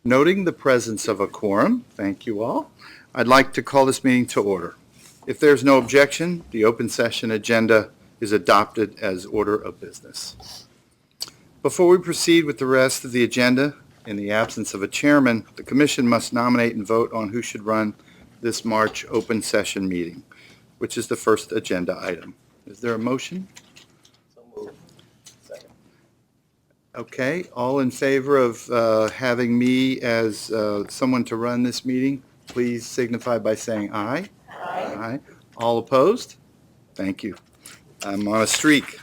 Noting the presence of a quorum, thank you all, I'd like to call this meeting to order. If there's no objection, the open session agenda is adopted as order of business. Before we proceed with the rest of the agenda, in the absence of a chairman, the commission must nominate and vote on who should run this March open session meeting, which is the first agenda item. Is there a motion? So moved. Second. Okay, all in favor of having me as someone to run this meeting, please signify by saying aye. Aye. Aye. All opposed? Thank you. I'm on a streak.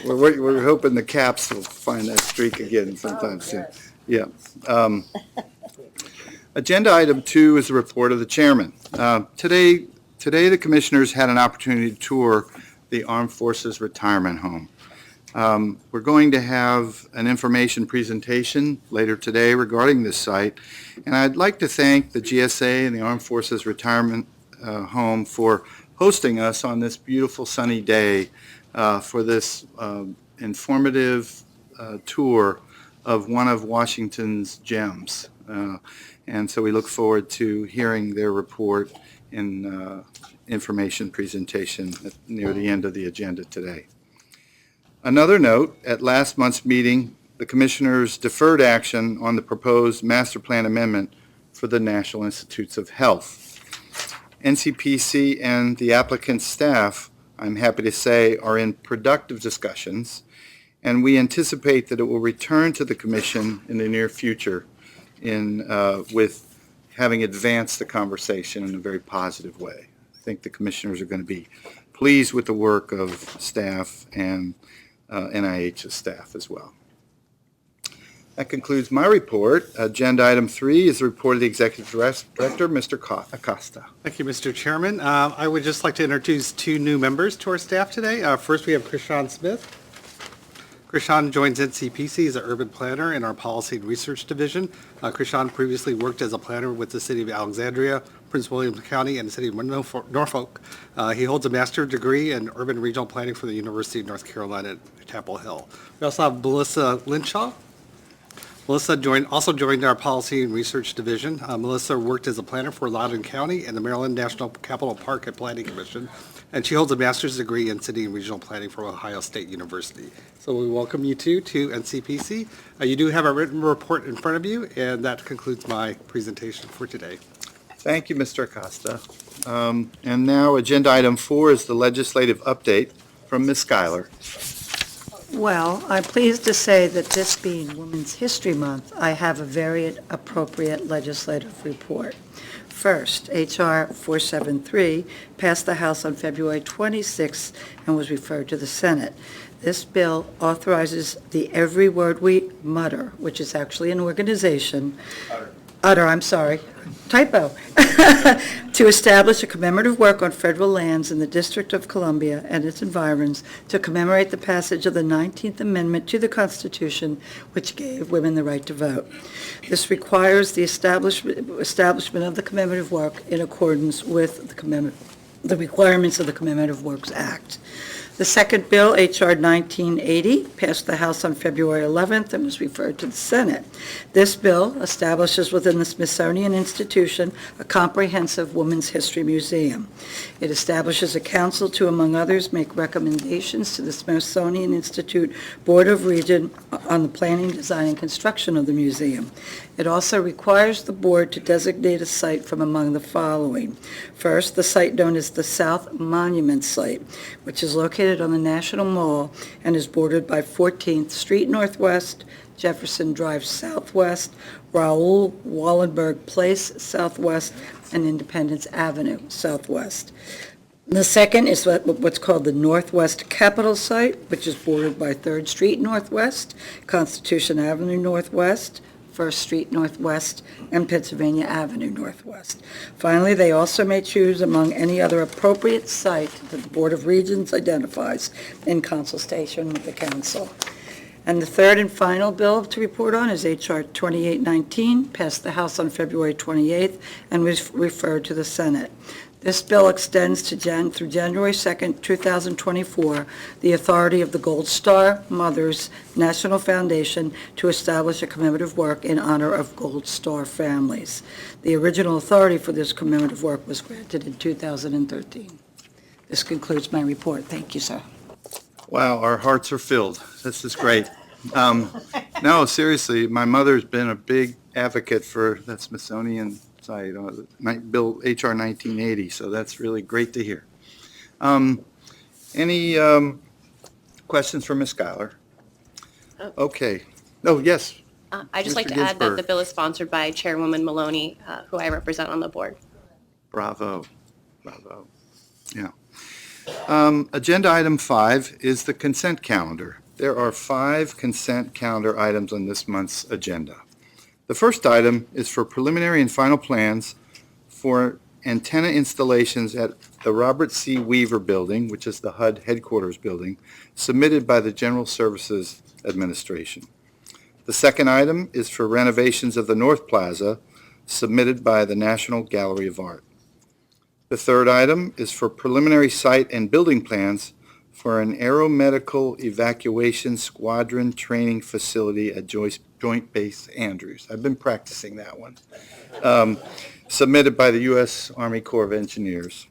We're hoping the Caps will find that streak again sometime soon. Yeah. Agenda item 2 is the report of the chairman. Today the commissioners had an opportunity to tour the Armed Forces Retirement Home. We're going to have an information presentation later today regarding this site, and I'd like to thank the GSA and the Armed Forces Retirement Home for hosting us on this beautiful sunny day for this informative tour of one of Washington's gems. And so we look forward to hearing their report in information presentation near the end of the agenda today. Another note, at last month's meeting, the commissioners deferred action on the proposed master plan amendment for the National Institutes of Health. NCPC and the applicant's staff, I'm happy to say, are in productive discussions, and we anticipate that it will return to the commission in the near future with having advanced the conversation in a very positive way. I think the commissioners are going to be pleased with the work of staff and NIH's staff as well. That concludes my report. Agenda item 3 is the report of the Executive Director, Mr. Acosta. Thank you, Mr. Chairman. I would just like to introduce 2 new members to our staff today. First, we have Krishan Smith. Krishan joins NCPC as an urban planner in our Policy and Research Division. Krishan previously worked as a planner with the City of Alexandria, Prince William County, and the City of Norfolk. He holds a master's degree in urban regional planning from the University of North Carolina at Chapel Hill. We also have Melissa Linshaw. Melissa also joined our Policy and Research Division. Melissa worked as a planner for Loudoun County and the Maryland National Capital Park and Planning Commission, and she holds a master's degree in city and regional planning from Ohio State University. So we welcome you to NCPC. You do have a written report in front of you, and that concludes my presentation for today. Thank you, Mr. Acosta. And now agenda item 4 is the legislative update from Ms. Schuyler. Well, I'm pleased to say that this being Women's History Month, I have a very appropriate legislative report. First, H.R. 473 passed the House on February 26th and was referred to the Senate. This bill authorizes the Every Word We Mutter, which is actually an organization, typo, to establish a commemorative work on federal lands in the District of Columbia and its environs to commemorate the passage of the 19th Amendment to the Constitution, which gave women the right to vote. This requires the establishment of the commemorative work in accordance with the requirements of the Commemorative Works Act. The second bill, H.R. 1980, passed the House on February 11th and was referred to the Senate. This bill establishes within the Smithsonian Institution a comprehensive women's history museum. It establishes a council to, among others, make recommendations to the Smithsonian Institute Board of Regents on the planning, design, and construction of the museum. It also requires the board to designate a site from among the following. First, the site known as the South Monument Site, which is located on the National Mall and is bordered by 14th Street Northwest, Jefferson Drive Southwest, Raoul Wallenberg Place Southwest, and Independence Avenue Southwest. The second is what's called the Northwest Capitol Site, which is bordered by 3rd Street Northwest, Constitution Avenue Northwest, 1st Street Northwest, and Pennsylvania Avenue Northwest. Finally, they also may choose among any other appropriate site that the Board of Regents identifies in consultation with the Council. And the third and final bill to report on is H.R. 2819, passed the House on February 28th and was referred to the Senate. This bill extends through January 2nd, 2024, the authority of the Gold Star Mothers National Foundation to establish a commemorative work in honor of Gold Star families. The original authority for this commemorative work was granted in 2013. This concludes my report. Thank you, sir. Wow, our hearts are filled. This is great. No, seriously, my mother's been a big advocate for that Smithsonian site, Bill HR 1980, so that's really great to hear. Any questions for Ms. Schuyler? Okay. Oh, yes. I'd just like Mr. to add that the Ginsburg. bill is sponsored by Chairwoman Maloney, who I represent on the board. Bravo. Bravo. Yeah. Agenda item 5 is the consent calendar. There are 5 consent calendar items on this month's agenda. The first item is for preliminary and final plans for antenna installations at the Robert C. Weaver Building, which is the HUD headquarters building, submitted by the General Services Administration. The second item is for renovations of the North Plaza, submitted by the National Gallery of Art. The third item is for preliminary site and building plans for an aeromedical evacuation squadron training facility at Joint Base Andrews. I've been practicing that one. Submitted by the U.S. Army Corps of Engineers.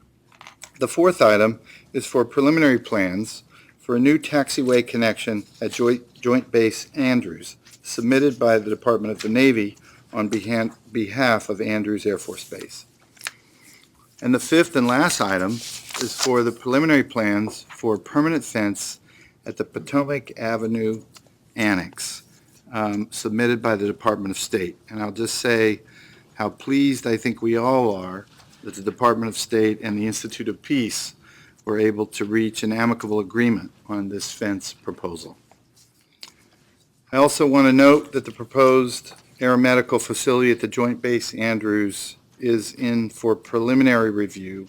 The fourth item is for preliminary plans for a new taxiway connection at Joint Base Andrews, submitted by the Department of the Navy on behalf of Andrews Air Force Base. And the fifth and last item is for the preliminary plans for a permanent fence at the Potomac Avenue Annex, submitted by the Department of State. And I'll just say how pleased I think we all are that the Department of State and the Institute of Peace were able to reach an amicable agreement on this fence proposal. I also want to note that the proposed aeromedical facility at the Joint Base Andrews is in for preliminary review,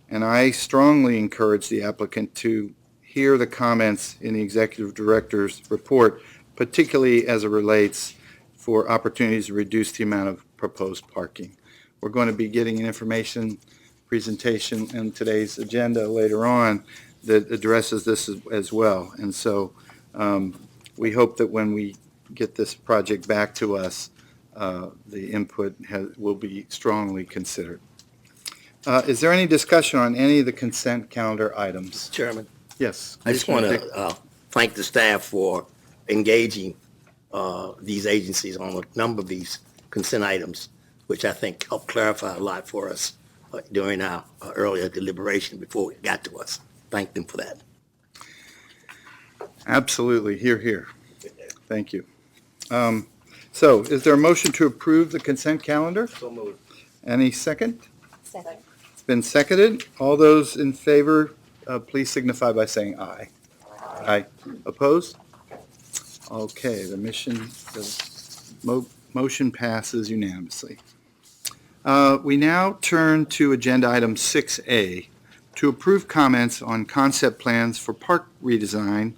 and I strongly encourage the applicant to hear the comments in the executive director's report, particularly as it relates for opportunities to reduce the amount of proposed parking. We're going to be getting an information presentation in today's agenda later on that addresses this as well. And so we hope that when we get this project back to us, the input will be strongly considered. Is there any discussion on any of the consent calendar items? Chairman, Yes. I just want to thank the staff for engaging these agencies on a number of these consent items, which I think helped clarify a lot for us during our earlier deliberation before it got to us. Thank them for that. Absolutely. Hear, hear. Thank you. So is there a motion to approve the consent calendar? So moved. Any second? Second. It's been seconded. All those in favor, please signify by saying aye. Aye. Opposed? Okay, the motion passes unanimously. We now turn to agenda item 6A, to approve comments on concept plans for park redesign,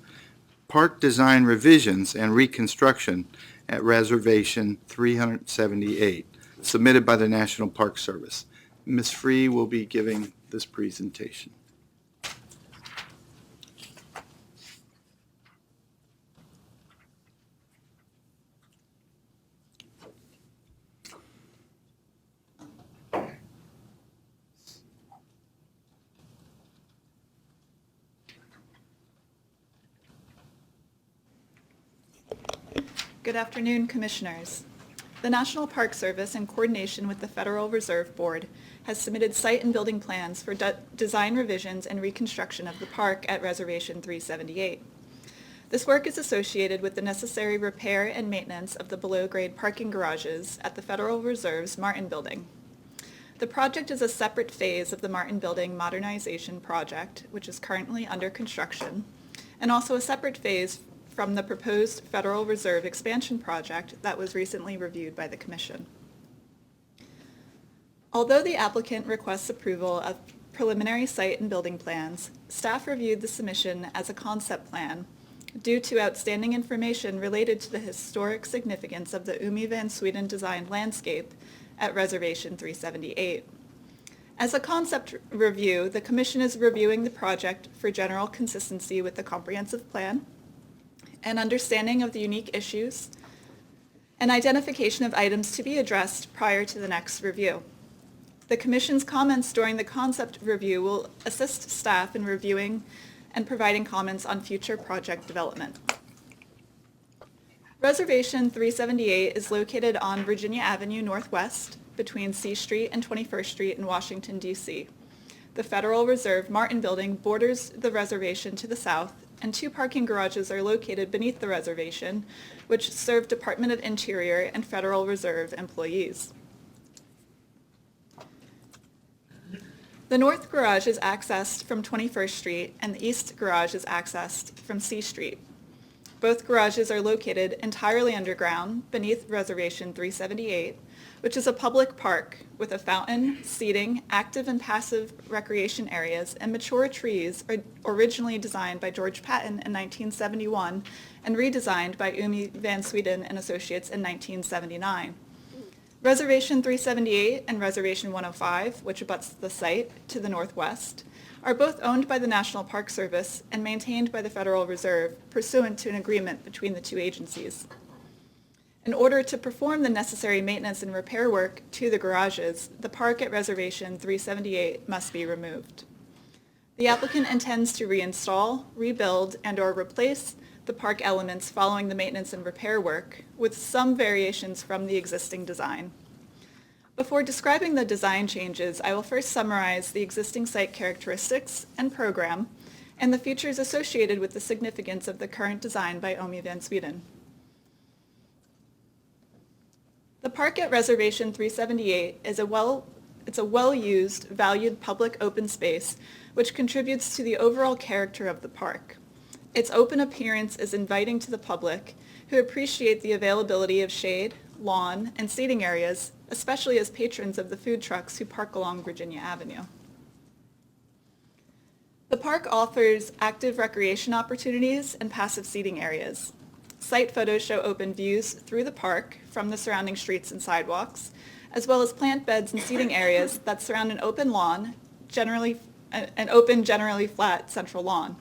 park design revisions, and reconstruction at Reservation 378, submitted by the National Park Service. Ms. Free will be giving this presentation. Good afternoon, Commissioners. The National Park Service, in coordination with the Federal Reserve Board, has submitted site and building plans for design revisions and reconstruction of the park at Reservation 378. This work is associated with the necessary repair and maintenance of the below-grade parking garages at the Federal Reserve's Martin Building. The project is a separate phase of the Martin Building modernization project, which is currently under construction, and also a separate phase from the proposed Federal Reserve expansion project that was recently reviewed by the Commission. Although the applicant requests approval of preliminary site and building plans, staff reviewed the submission as a concept plan due to outstanding information related to the historic significance of the Umi van Sweden designed landscape at Reservation 378. As a concept review, the Commission is reviewing the project for general consistency with the comprehensive plan, an understanding of the unique issues, and identification of items to be addressed prior to the next review. The Commission's comments during the concept review will assist staff in reviewing and providing comments on future project development. Reservation 378 is located on Virginia Avenue Northwest between C Street and 21st Street in Washington, D.C. The Federal Reserve Martin Building borders the reservation to the south, and 2 parking garages are located beneath the reservation, which serve Department of Interior and Federal Reserve employees. The north garage is accessed from 21st Street, and the east garage is accessed from C Street. Both garages are located entirely underground beneath Reservation 378, which is a public park with a fountain, seating, active and passive recreation areas, and mature trees originally designed by George Patton in 1971 and redesigned by Umi Van Sweden and Associates in 1979. Reservation 378 and Reservation 105, which abuts the site to the northwest, are both owned by the National Park Service and maintained by the Federal Reserve pursuant to an agreement between the 2 agencies. In order to perform the necessary maintenance and repair work to the garages, the park at Reservation 378 must be removed. The applicant intends to reinstall, rebuild, and/or replace the park elements following the maintenance and repair work, with some variations from the existing design. Before describing the design changes, I will first summarize the existing site characteristics and program and the features associated with the significance of the current design by Umi Van Sweden. The park at Reservation 378 is a well-used, valued public open space which contributes to the overall character of the park. Its open appearance is inviting to the public, who appreciate the availability of shade, lawn, and seating areas, especially as patrons of the food trucks who park along Virginia Avenue. The park offers active recreation opportunities and passive seating areas. Site photos show open views through the park from the surrounding streets and sidewalks, as well as plant beds and seating areas that surround an open lawn, generally flat central lawn.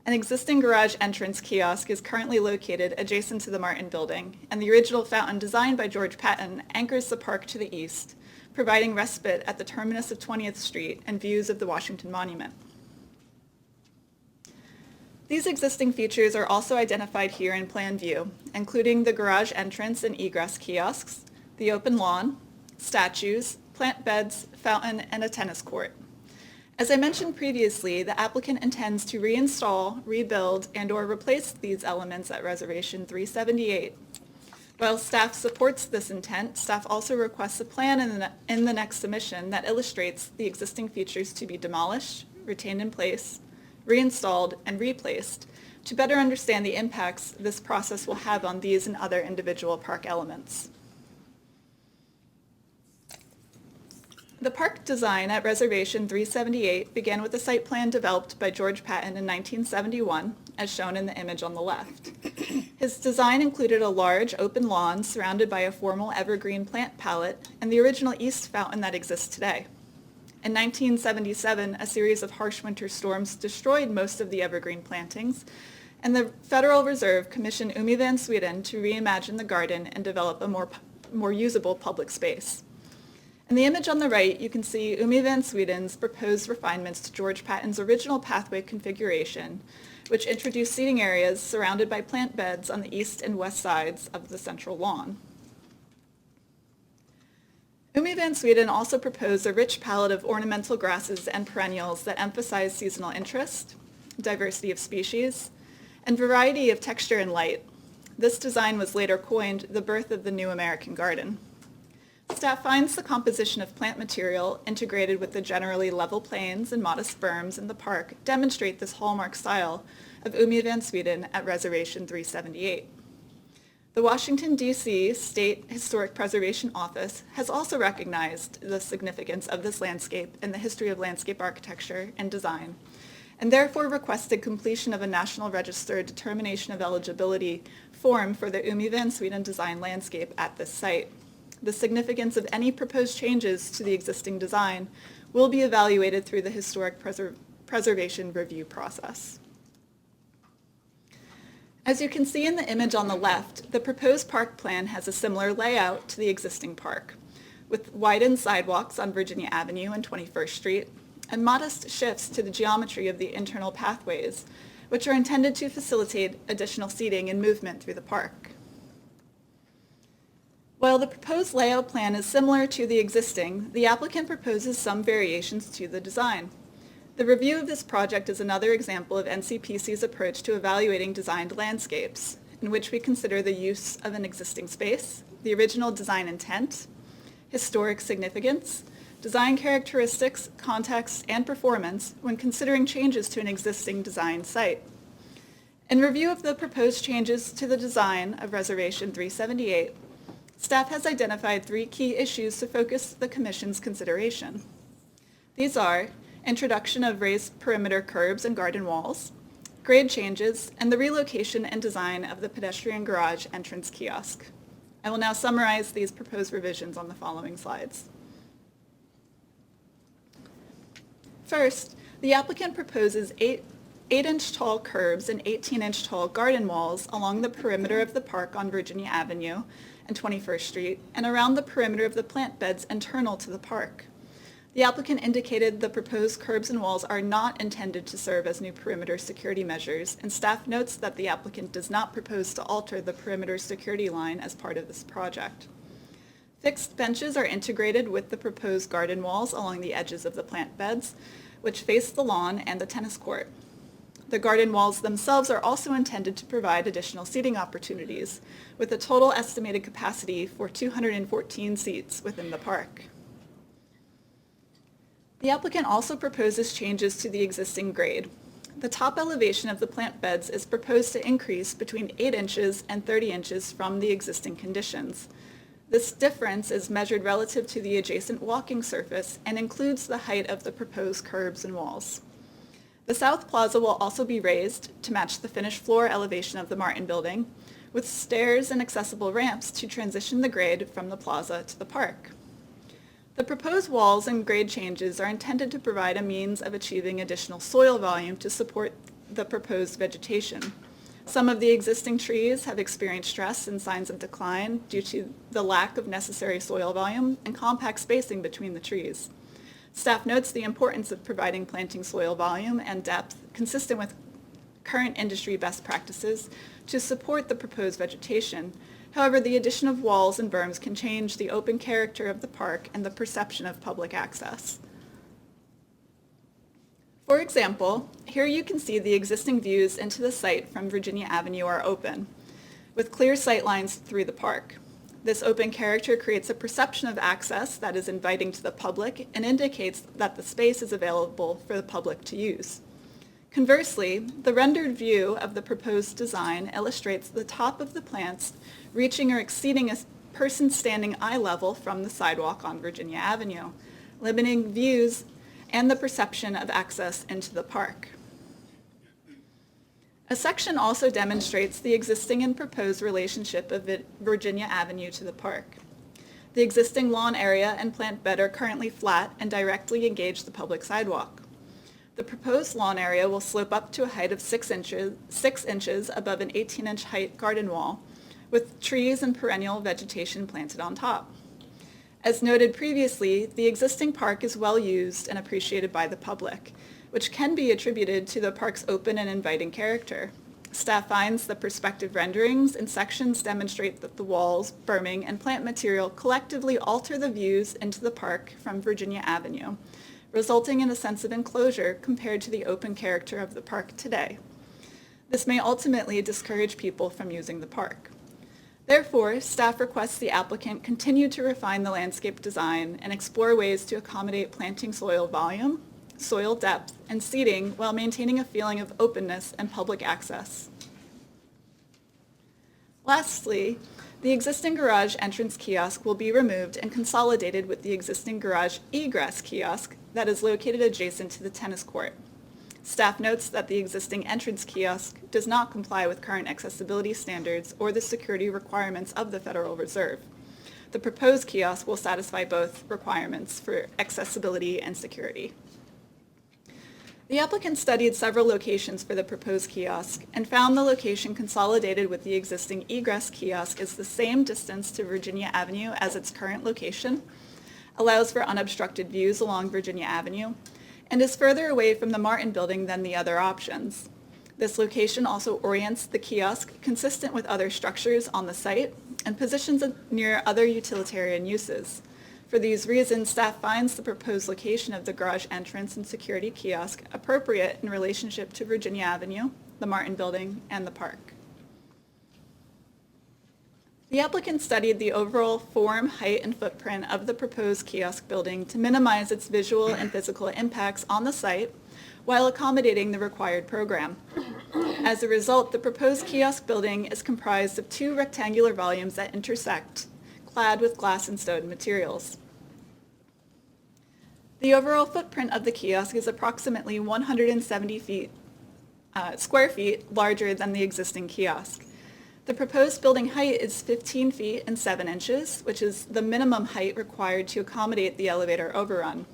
An existing garage entrance kiosk is currently located adjacent to the Martin Building, and the original fountain designed by George Patton anchors the park to the east, providing respite at the terminus of 20th Street and views of the Washington Monument. These existing features are also identified here in Plan View, including the garage entrance and egress kiosks, the open lawn, statues, plant beds, fountain, and a tennis court. As I mentioned previously, the applicant intends to reinstall, rebuild, and/or replace these elements at Reservation 378. While staff supports this intent, staff also requests a plan in the next submission that illustrates the existing features to be demolished, retained in place, reinstalled, and replaced to better understand the impacts this process will have on these and other individual park elements. The park design at Reservation 378 began with a site plan developed by George Patton in 1971, as shown in the image on the left. His design included a large open lawn surrounded by a formal evergreen plant palette and the original east fountain that exists today. In 1977, a series of harsh winter storms destroyed most of the evergreen plantings, and the Federal Reserve commissioned Umi Van Sweden to reimagine the garden and develop a more usable public space. In the image on the right, you can see Umi Van Sweden's proposed refinements to George Patton's original pathway configuration, which introduced seating areas surrounded by plant beds on the east and west sides of the central lawn. Umi Van Sweden also proposed a rich palette of ornamental grasses and perennials that emphasize seasonal interest, diversity of species, and variety of texture and light. This design was later coined the birth of the new American garden. Staff finds the composition of plant material integrated with the generally level plains and modest berms in the park demonstrate this hallmark style of Umi Van Sweden at Reservation 378. The Washington, D.C. State Historic Preservation Office has also recognized the significance of this landscape in the history of landscape architecture and design, and therefore requested completion of a National Register Determination of Eligibility form for the Umi Van Sweden design landscape at this site. The significance of any proposed changes to the existing design will be evaluated through the Historic Preservation Review process. As you can see in the image on the left, the proposed park plan has a similar layout to the existing park, with widened sidewalks on Virginia Avenue and 21st Street, and modest shifts to the geometry of the internal pathways, which are intended to facilitate additional seating and movement through the park. While the proposed layout plan is similar to the existing, the applicant proposes some variations to the design. The review of this project is another example of NCPC's approach to evaluating designed landscapes, in which we consider the use of an existing space, the original design intent, historic significance, design characteristics, context, and performance when considering changes to an existing design site. In review of the proposed changes to the design of Reservation 378, staff has identified 3 key issues to focus the Commission's consideration. These are introduction of raised perimeter curbs and garden walls, grade changes, and the relocation and design of the pedestrian garage entrance kiosk. I will now summarize these proposed revisions on the following slides. First, the applicant proposes 8-inch tall curbs and 18-inch tall garden walls along the perimeter of the park on Virginia Avenue and 21st Street and around the perimeter of the plant beds internal to the park. The applicant indicated the proposed curbs and walls are not intended to serve as new perimeter security measures, and staff notes that the applicant does not propose to alter the perimeter security line as part of this project. Fixed benches are integrated with the proposed garden walls along the edges of the plant beds, which face the lawn and the tennis court. The garden walls themselves are also intended to provide additional seating opportunities, with a total estimated capacity for 214 seats within the park. The applicant also proposes changes to the existing grade. The top elevation of the plant beds is proposed to increase between 8 inches and 30 inches from the existing conditions. This difference is measured relative to the adjacent walking surface and includes the height of the proposed curbs and walls. The South Plaza will also be raised to match the finished floor elevation of the Martin Building, with stairs and accessible ramps to transition the grade from the plaza to the park. The proposed walls and grade changes are intended to provide a means of achieving additional soil volume to support the proposed vegetation. Some of the existing trees have experienced stress and signs of decline due to the lack of necessary soil volume and compact spacing between the trees. Staff notes the importance of providing planting soil volume and depth consistent with current industry best practices to support the proposed vegetation. However, the addition of walls and berms can change the open character of the park and the perception of public access. For example, here you can see the existing views into the site from Virginia Avenue are open, with clear sight lines through the park. This open character creates a perception of access that is inviting to the public and indicates that the space is available for the public to use. Conversely, the rendered view of the proposed design illustrates the top of the plants reaching or exceeding a person's standing eye level from the sidewalk on Virginia Avenue, limiting views and the perception of access into the park. A section also demonstrates the existing and proposed relationship of Virginia Avenue to the park. The existing lawn area and plant bed are currently flat and directly engage the public sidewalk. The proposed lawn area will slope up to a height of 6 inches above an 18-inch height garden wall, with trees and perennial vegetation planted on top. As noted previously, the existing park is well used and appreciated by the public, which can be attributed to the park's open and inviting character. Staff finds the perspective renderings and sections demonstrate that the walls, berming, and plant material collectively alter the views into the park from Virginia Avenue, resulting in a sense of enclosure compared to the open character of the park today. This may ultimately discourage people from using the park. Therefore, staff requests the applicant continue to refine the landscape design and explore ways to accommodate planting soil volume, soil depth, and seating while maintaining a feeling of openness and public access. Lastly, the existing garage entrance kiosk will be removed and consolidated with the existing garage egress kiosk that is located adjacent to the tennis court. Staff notes that the existing entrance kiosk does not comply with current accessibility standards or the security requirements of the Federal Reserve. The proposed kiosk will satisfy both requirements for accessibility and security. The applicant studied several locations for the proposed kiosk and found the location consolidated with the existing egress kiosk is the same distance to Virginia Avenue as its current location, allows for unobstructed views along Virginia Avenue, and is further away from the Martin Building than the other options. This location also orients the kiosk consistent with other structures on the site and positions it near other utilitarian uses. For these reasons, staff finds the proposed location of the garage entrance and security kiosk appropriate in relationship to Virginia Avenue, the Martin Building, and the park. The applicant studied the overall form, height, and footprint of the proposed kiosk building to minimize its visual and physical impacts on the site while accommodating the required program. As a result, the proposed kiosk building is comprised of two rectangular volumes that intersect, clad with glass and stone materials. The overall footprint of the kiosk is approximately 170 square feet larger than the existing kiosk. The proposed building height is 15 feet and 7 inches, which is the minimum height required to accommodate the elevator overrun.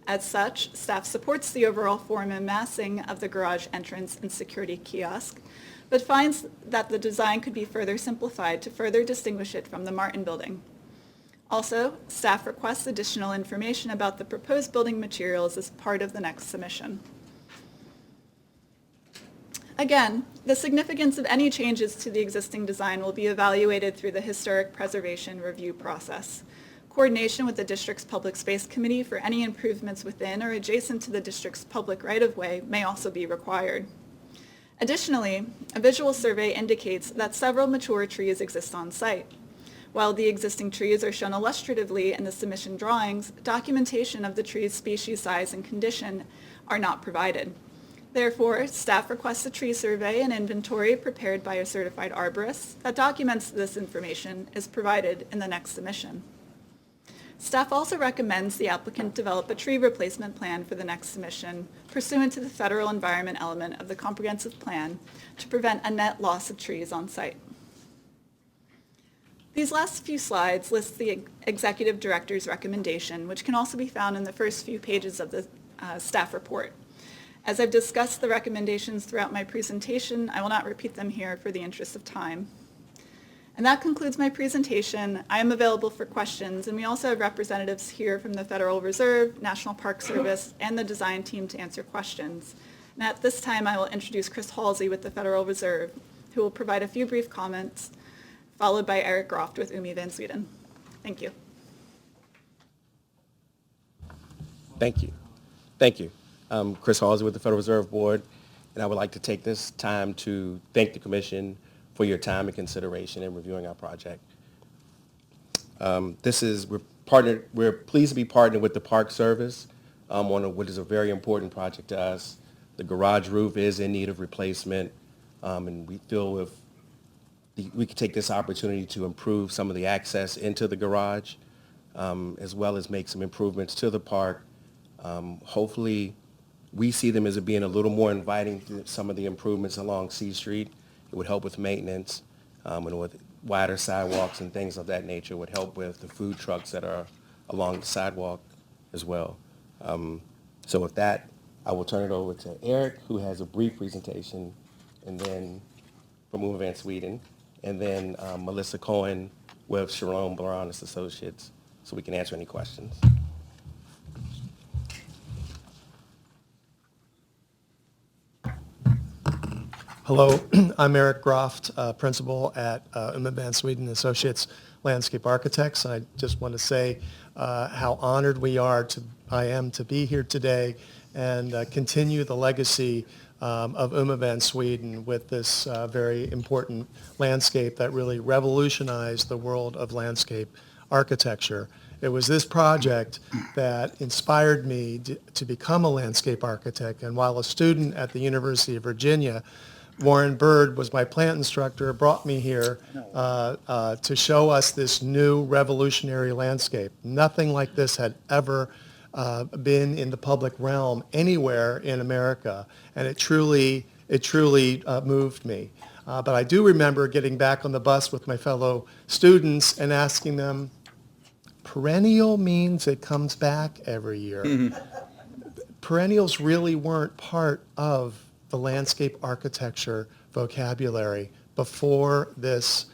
As such, staff supports the overall form and massing of the garage entrance and security kiosk, but finds that the design could be further simplified to further distinguish it from the Martin Building. Also, staff requests additional information about the proposed building materials as part of the next submission. Again, the significance of any changes to the existing design will be evaluated through the Historic Preservation Review process. Coordination with the district's Public Space Committee for any improvements within or adjacent to the district's public right-of-way may also be required. Additionally, a visual survey indicates that several mature trees exist on site. While the existing trees are shown illustratively in the submission drawings, documentation of the tree's species, size, and condition are not provided. Therefore, staff requests a tree survey and inventory prepared by a certified arborist that documents this information is provided in the next submission. Staff also recommends the applicant develop a tree replacement plan for the next submission pursuant to the federal environment element of the comprehensive plan to prevent a net loss of trees on site. These last few slides list the executive director's recommendation, which can also be found in the first few pages of the staff report. As I've discussed the recommendations throughout my presentation, I will not repeat them here for the interest of time. And that concludes my presentation. I am available for questions, and we also have representatives here from the Federal Reserve, National Park Service, and the design team to answer questions. And at this time, I will introduce Chris Halsey with the Federal Reserve, who will provide a few brief comments, followed by Eric Groft with Umi Van Sweden. Thank you. Thank you. Thank you. I'm Chris Halsey with the Federal Reserve Board, and I would like to take this time to thank the Commission for your time and consideration in reviewing our project. We're pleased to be partnered with the Park Service on what is a very important project to us. The garage roof is in need of replacement, and we feel if we could take this opportunity to improve some of the access into the garage, as well as make some improvements to the park. Hopefully, we see them as being a little more inviting to some of the improvements along C Street. It would help with maintenance, and with wider sidewalks and things of that nature. It would help with the food trucks that are along the sidewalk as well. So with that, I will turn it over to Eric, who has a brief presentation, and then from Umi Van Sweden, and then Melissa Cohen with Sharon Brown Associates, so we can answer any questions. Hello, I'm Eric Groft, principal at Umi Van Sweden Associates Landscape Architects. And I just want to say how honored I am to be here today and continue the legacy of Umi Van Sweden with this very important landscape that really revolutionized the world of landscape architecture. It was this project that inspired me to become a landscape architect. And while a student at the University of Virginia, Warren Bird was my plant instructor, brought me here to show us this new revolutionary landscape. Nothing like this had ever been in the public realm anywhere in America, and it truly moved me. But I do remember getting back on the bus with my fellow students and asking them, Perennial means it comes back every year. Perennials really weren't part of the landscape architecture vocabulary before this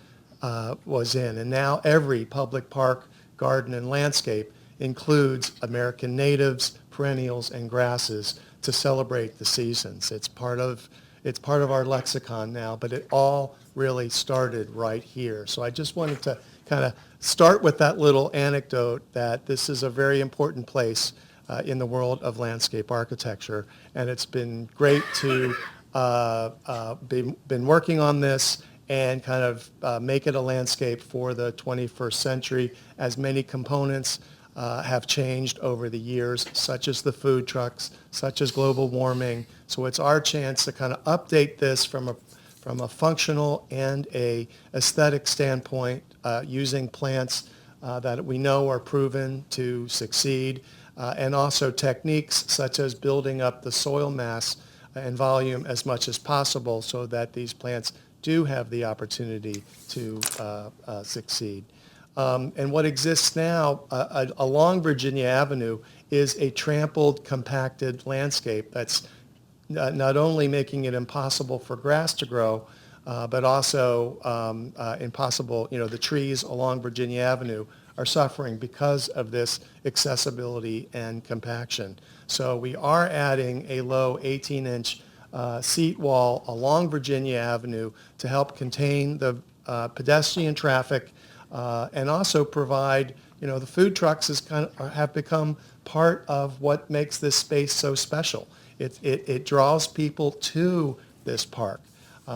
was in. And now every public park, garden, and landscape includes American natives, perennials, and grasses to celebrate the seasons. It's part of our lexicon now, but it all really started right here. So I just wanted to kind of start with that little anecdote that this is a very important place in the world of landscape architecture, and it's been great to been working on this and kind of make it a landscape for the 21st century, as many components have changed over the years, such as the food trucks, such as global warming. So it's our chance to kind of update this from a functional and a aesthetic standpoint, using plants that we know are proven to succeed, and also techniques such as building up the soil mass and volume as much as possible so that these plants do have the opportunity to succeed. And what exists now along Virginia Avenue is a trampled, compacted landscape that's not only making it impossible for grass to grow, but also impossible, the trees along Virginia Avenue are suffering because of this accessibility and compaction. So we are adding a low 18-inch seat wall along Virginia Avenue to help contain the pedestrian traffic and also provide, the food trucks have become part of what makes this space so special. It draws people to this park.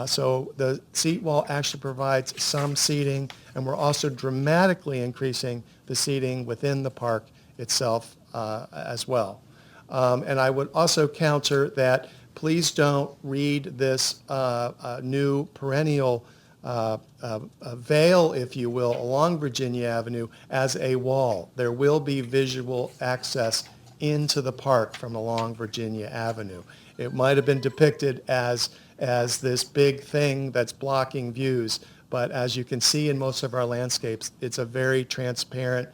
So the seat wall actually provides some seating, and we're also dramatically increasing the seating within the park itself as well. And I would also counter that please don't read this new perennial veil, if you will, along Virginia Avenue as a wall. There will be visual access into the park from along Virginia Avenue. It might have been depicted as this big thing that's blocking views, but as you can see in most of our landscapes, it's a very transparent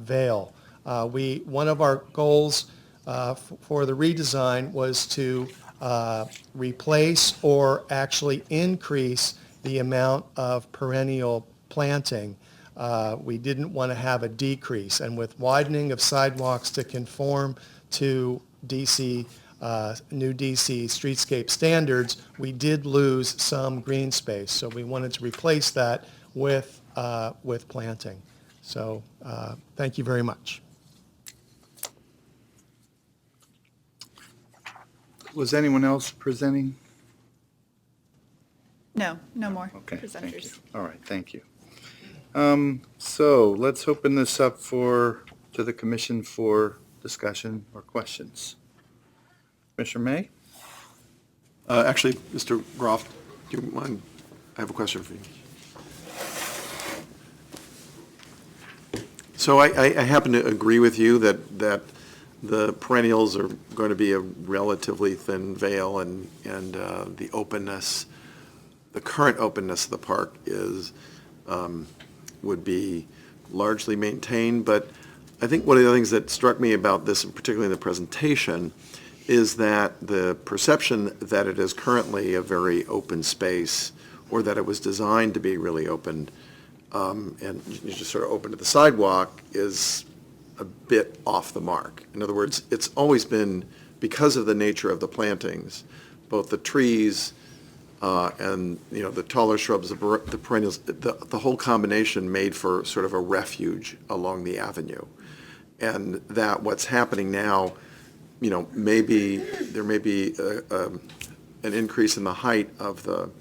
veil. One of our goals for the redesign was to replace or actually increase the amount of perennial planting. We didn't want to have a decrease, and with widening of sidewalks to conform to new DC streetscape standards, we did lose some green space. So we wanted to replace that with planting. So thank you very much. Was anyone else presenting? No more Okay, thank you. presenters. All right, thank you. So let's open this up to the commission for discussion or questions. Commissioner May? Actually, Mr. Groff, do you mind? I have a question for you. So I happen to agree with you that the perennials are going to be a relatively thin veil, and the openness, the current openness of the park would be largely maintained. But I think one of the things that struck me about this, and particularly in the presentation, is that the perception that it is currently a very open space, or that it was designed to be really open, and you just sort of open to the sidewalk, is a bit off the mark. In other words, it's always been, because of the nature of the plantings, both the trees and the taller shrubs, the perennials, the whole combination made for sort of a refuge along the avenue. And that what's happening now, there may be an increase in the height of the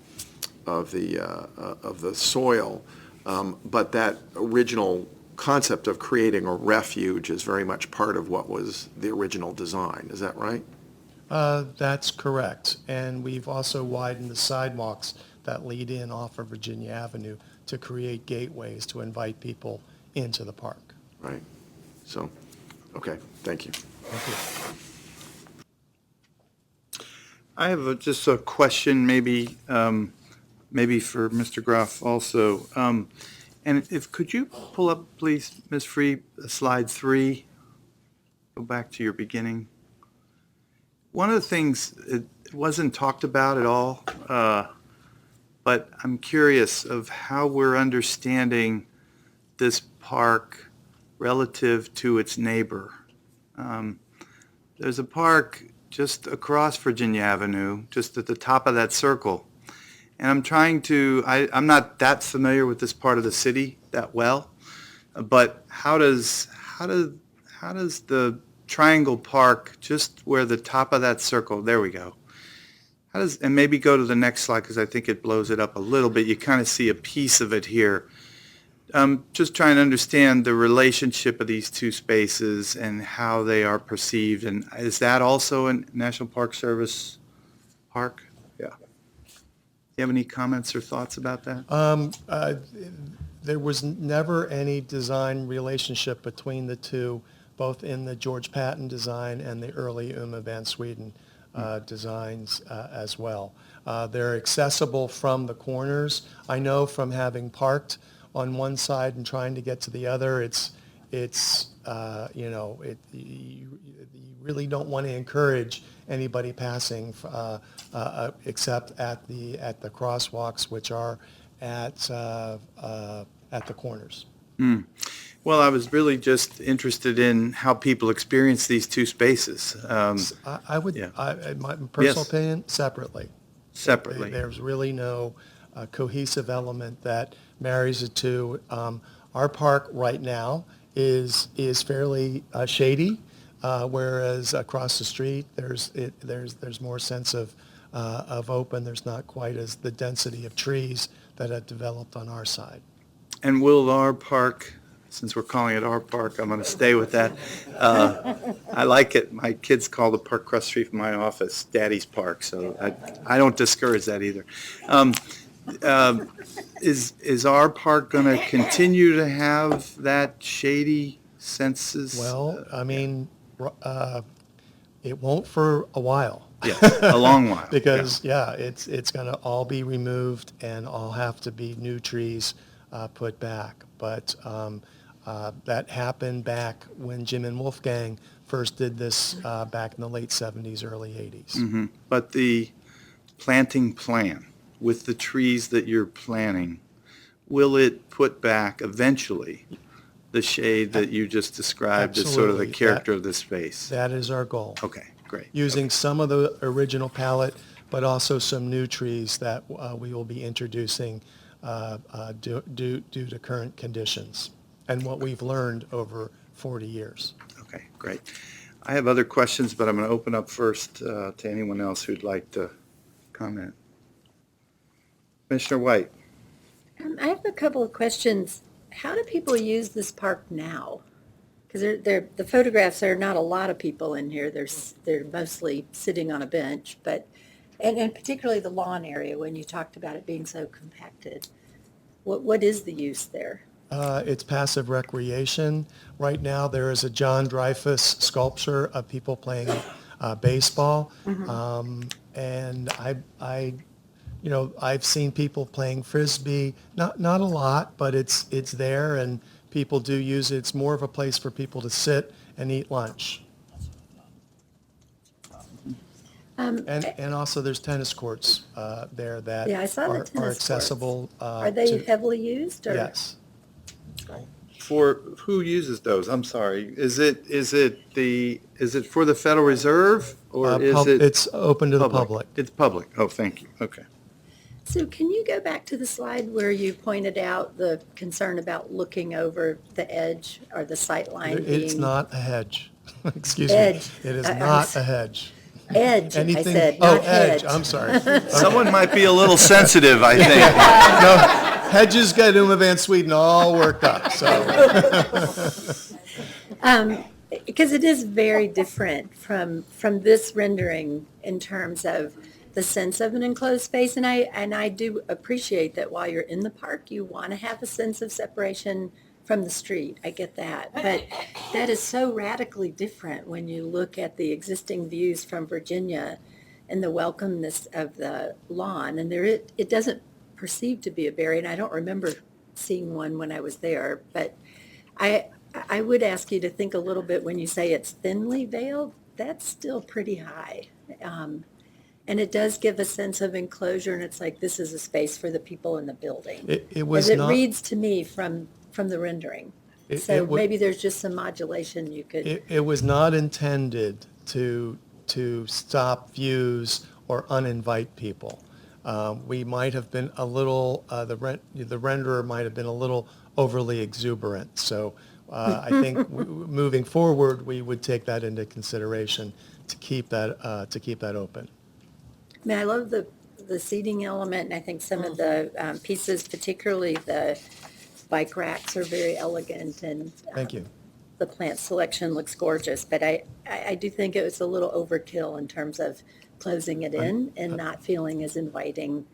soil, but that original concept of creating a refuge is very much part of what was the original design. Is that right? That's correct. And we've also widened the sidewalks that lead in off of Virginia Avenue to create gateways to invite people into the park. Right. So, okay, thank you. Thank you. I have just a question, maybe for Mr. Groff also. And could you pull up, please, Ms. Free, slide 3? Go back to your beginning. One of the things, it wasn't talked about at all, but I'm curious of how we're understanding this park relative to its neighbor. There's a park just across Virginia Avenue, just at the top of that circle. And I'm not that familiar with this part of the city that well, but how does the Triangle Park, just where the top of that circle, there we go. And maybe go to the next slide, because I think it blows it up a little bit. You kind of see a piece of it here. Just trying to understand the relationship of these two spaces and how they are perceived. And is that also a National Park Service park? Yeah. Do you have any comments or thoughts about that? There was never any design relationship between the two, both in the George Patton design and the early Uma van Sweden designs as well. They're accessible from the corners. I know from having parked on one side and trying to get to the other, you really don't want to encourage anybody passing except at the crosswalks, which are at the corners. Well, I was really just interested in how people experience these two spaces. I would, Yeah. in my personal Yes. opinion, separately. Separately. There's really no cohesive element that marries the two. Our park right now is fairly shady, whereas across the street there's more sense of open. There's not quite as the density of trees that have developed on our side. And will our park, since we're calling it our park, I'm going to stay with that. I like it. My kids call the park across the street from my office Daddy's Park, so I don't discourage that either. Is our park going to continue to have that shady senses? Well, I mean, it won't for a while. Yeah, a long while. Because, it's going to all be removed and all have to be new trees put back. But that happened back when Jim and Wolfgang first did this back in the late 70s, early 80s. Mm-hmm. But the planting plan with the trees that you're planting, will it put back eventually the shade that you just described as sort of the Absolutely. character of the space? That is our goal. Okay, great. Using some of the original palette, but also some new trees that we will be introducing due to current conditions and what we've learned over 40 years. Okay, great. I have other questions, but I'm going to open up first to anyone else who'd like to comment. Commissioner White. I have a couple of questions. How do people use this park now? Because the photographs, there are not a lot of people in here. They're mostly sitting on a bench, and particularly the lawn area when you talked about it being so compacted. What is the use there? It's passive recreation. Right now, there is a John Dreyfus sculpture of people playing baseball, and I've seen people playing frisbee. Not a lot, but it's there, and people do use it. It's more of a place for people to sit and eat lunch. And also, there's tennis courts there that Yeah, I saw the are tennis accessible. Are they heavily used? Or? Yes. For who uses those? I'm sorry. Is it for the Federal Reserve or is it? It's open to the public. It's public. Oh, thank you. Okay. So can you go back to the slide where you pointed out the concern about looking over the edge or the sight line It's being not a hedge. Excuse Edge. me. It is I'm not a hedge. edge? I said, Oh, not edge. hedge. I'm sorry. Someone might be a little sensitive, I think. No, hedges got Uma van Sweden all worked up, so. Because it is very different from this rendering in terms of the sense of an enclosed space. And I do appreciate that while you're in the park, you want to have a sense of separation from the street. I get that. But that is so radically different when you look at the existing views from Virginia and the welcomeness of the lawn. And it doesn't perceive to be a barrier. And I don't remember seeing one when I was there. But I would ask you to think a little bit when you say it's thinly veiled, that's still pretty high. And it does give a sense of enclosure, and it's like this is a space for the people in the building. It was As it not. reads to me from the rendering. So It wa- maybe there's just some modulation you could. It was not intended to stop views or uninvite people. We might have been a little, the renderer might have been a little overly exuberant. So I think moving forward, we would take that into consideration to keep that open. I mean, I love the seating element, and I think some of the pieces, particularly the bike racks, are very elegant, and Thank you. the plant selection looks gorgeous. But I do think it was a little overkill in terms of closing it in and not feeling as inviting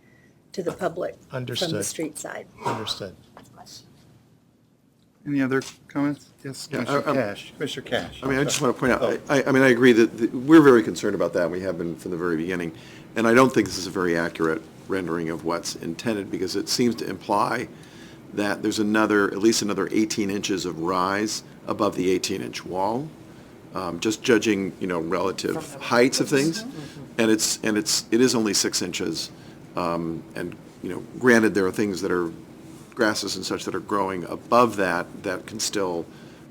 to the public from the Understood. street side. Understood. Any other comments? Yes, Yeah, Commissioner Cash. Commissioner Cash. I mean, I just want to point out, I mean, I agree that we're very concerned about that, and we have been from the very beginning. And I don't think this is a very accurate rendering of what's intended, because it seems to imply that there's at least another 18 inches of rise above the 18-inch wall, just judging, relative heights of things. And it is only 6 inches. And, granted, there are things that are grasses and such that are growing above that can still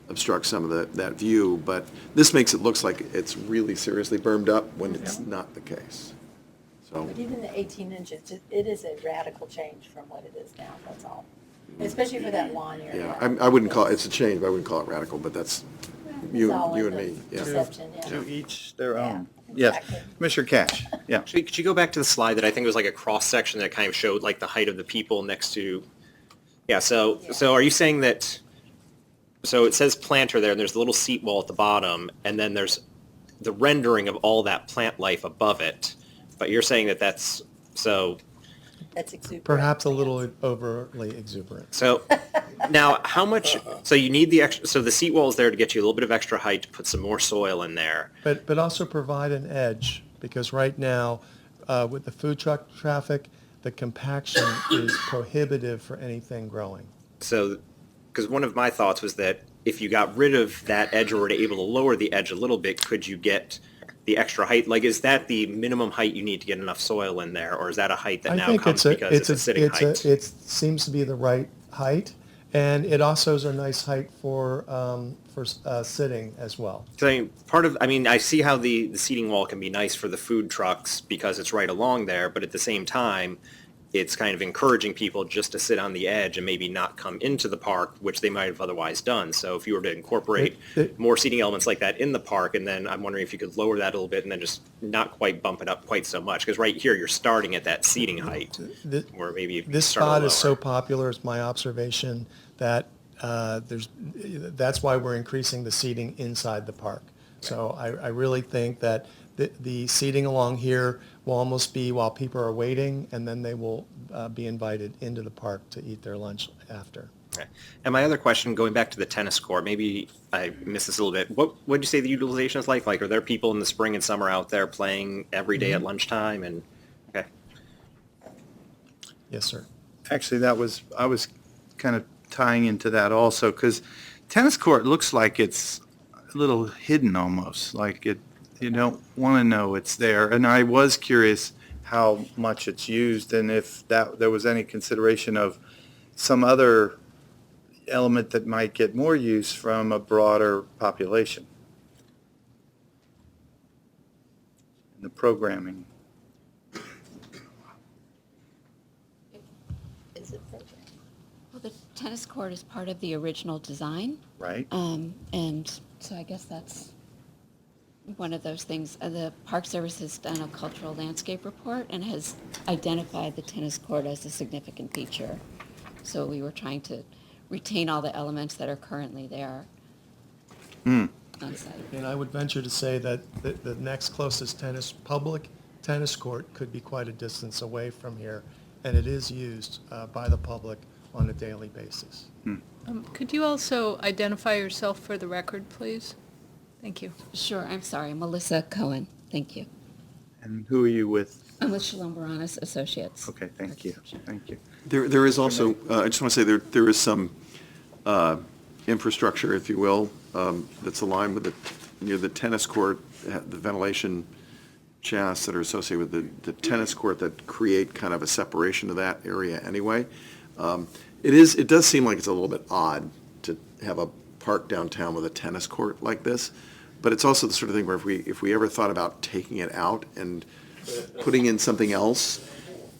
obstruct some of that view, but this makes it look like it's really seriously bermed up when it's not the case. So, But even the 18 inches, it is a radical change from what it is now, that's all. Especially for that lawn area. yeah, I wouldn't call it's a change, but I wouldn't call it radical, but that's you It's all in and the me. Yeah. perception, yeah. To each their Yeah, own. Yes, exactly. Commissioner Cash. Yeah. Actually, could you go back to the slide that I think was like a cross-section that kind of showed like the height of the people next to, so are you saying that, so it says planter there, and there's the little seat wall at the bottom, and then there's the rendering of all that plant life above it, but you're saying that's, That's exuberant. Perhaps a little overly exuberant. so now how much, so you need the extra, so the seat wall is there to get you a little bit of extra height to put some more soil in there. But also provide an edge, because right now, with the food truck traffic, the compaction is prohibitive for anything growing. So, because one of my thoughts was that if you got rid of that edge or were able to lower the edge a little bit, could you get the extra height? Like, is that the minimum height you need to get enough soil in there, or is that a height that I now think comes because it's a sitting height? It seems to be the right height, and it also is a nice height for sitting as well. So, I see how the seating wall can be nice for the food trucks because it's right along there, but at the same time, it's kind of encouraging people just to sit on the edge and maybe not come into the park, which they might have otherwise done. So if you were to incorporate more seating elements like that in the park, and then I'm wondering if you could lower that a little bit and then just not quite bump it up quite so much, because right here, you're starting at that seating height, where maybe you This start a spot little is so lower. popular, it's my observation, that that's why we're increasing the seating inside the park. So I really think that the seating along here will almost be while people are waiting, and then they will be invited into the park to eat their lunch after. Okay. And my other question, going back to the tennis court, maybe I missed this a little bit. What would you say the utilization is like? Like, are there people in the spring and summer out there playing every day at lunchtime? And okay. Yes, sir. Actually, I was kind of tying into that also, because tennis court looks like it's a little hidden almost, like you don't want to know it's there. And I was curious how much it's used, and if there was any consideration of some other element that might get more use from a broader population in the programming. Well, the tennis court is part of the original design, Right? and so I guess that's one of those things. The Park Service has done a cultural landscape report and has identified the tennis court as a significant feature. So we were trying to retain all the elements that are currently there on site. And I would venture to say that the next closest public tennis court could be quite a distance away from here, and it is used by the public on a daily basis. Could you also identify yourself for the record, please? Thank you. Sure, I'm sorry, Melissa Cohen, thank you. And who are you with? I'm with Shalom Baranis Associates. Okay, thank you. Reconstruction. Thank you. There is also, I just want to say, there is some infrastructure, if you will, that's aligned with near the tennis court, the ventilation shafts that are associated with the tennis court that create kind of a separation of that area anyway. It does seem like it's a little bit odd to have a park downtown with a tennis court like this, but it's also the sort of thing where if we ever thought about taking it out and putting in something else,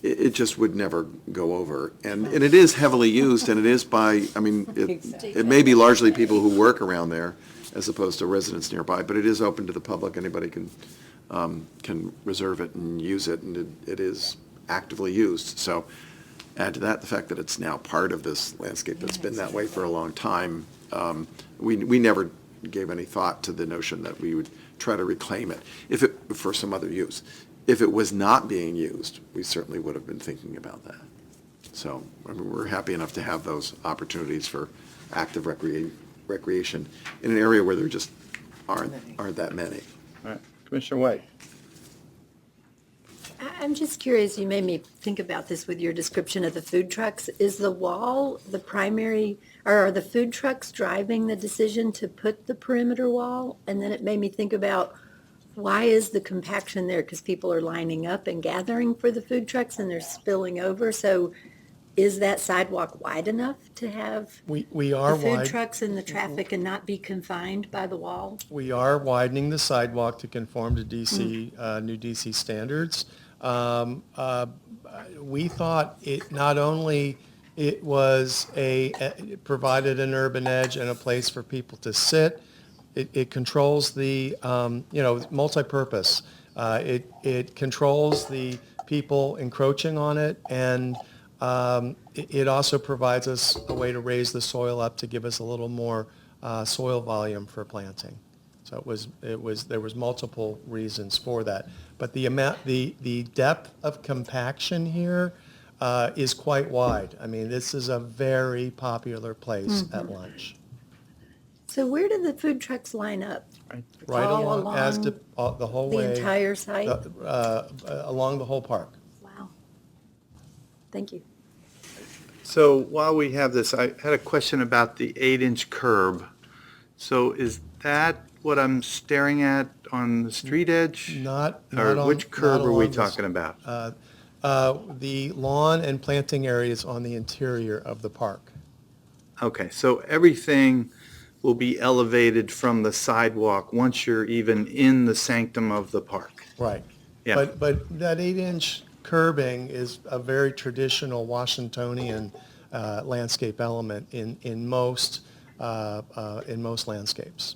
it just would never go over. And it is heavily used, and it is by, I mean, it may be largely people who work around there as opposed to residents nearby, but it is open to the public. Anybody can reserve it and use it, and it is actively used. So add to that the fact that it's now part of this landscape that's been that way for a long time. We never gave any thought to the notion that we would try to reclaim it for some other use. If it was not being used, we certainly would have been thinking about that. So I mean, we're happy enough to have those opportunities for active recreation in an area where there just aren't that many. All right. Commissioner White. I'm just curious, you made me think about this with your description of the food trucks. Is the wall the primary, or are the food trucks driving the decision to put the perimeter wall? And then it made me think about, why is the compaction there? Because people are lining up and gathering for the food trucks and they're spilling over. So is that sidewalk wide enough to have We are the food wide. trucks and the traffic and not be confined by the wall? We are widening the sidewalk to conform to new DC standards. We thought it not only it was it provided an urban edge and a place for people to sit. It controls the multi-purpose. It controls the people encroaching on it, and it also provides us a way to raise the soil up to give us a little more soil volume for planting. So there was multiple reasons for that. But the depth of compaction here is quite wide. I mean, this is a very popular place at lunch. So where do the food trucks line up? Right All along, the whole The way. entire site? Along the whole park. Wow. Thank you. So while we have this, I had a question about the 8-inch curb. So is that what I'm staring at on the street edge? Not Or on- which curb not are we along this- talking about? The lawn and planting areas on the interior of the park. Okay, so everything will be elevated from the sidewalk once you're even in the sanctum of the park. Right. Yeah. But that 8-inch curbing is a very traditional Washingtonian landscape element in most landscapes.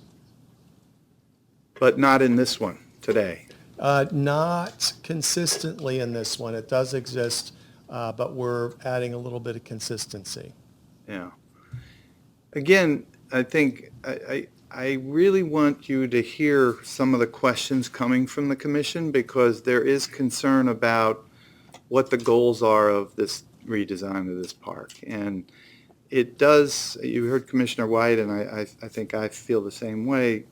But not in this one today. Not consistently in this one. It does exist, but we're adding a little bit of consistency. Yeah. Again, I think I really want you to hear some of the questions coming from the commission, because there is concern about what the goals are of this redesign of this park. And it does, you heard Commissioner White, and I think I feel the same way.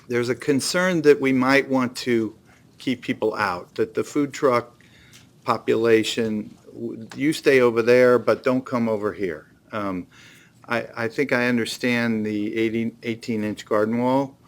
There's a concern that we might want to keep people out, that the food truck population, you stay over there, but don't come over here. I think I understand the 18-inch garden wall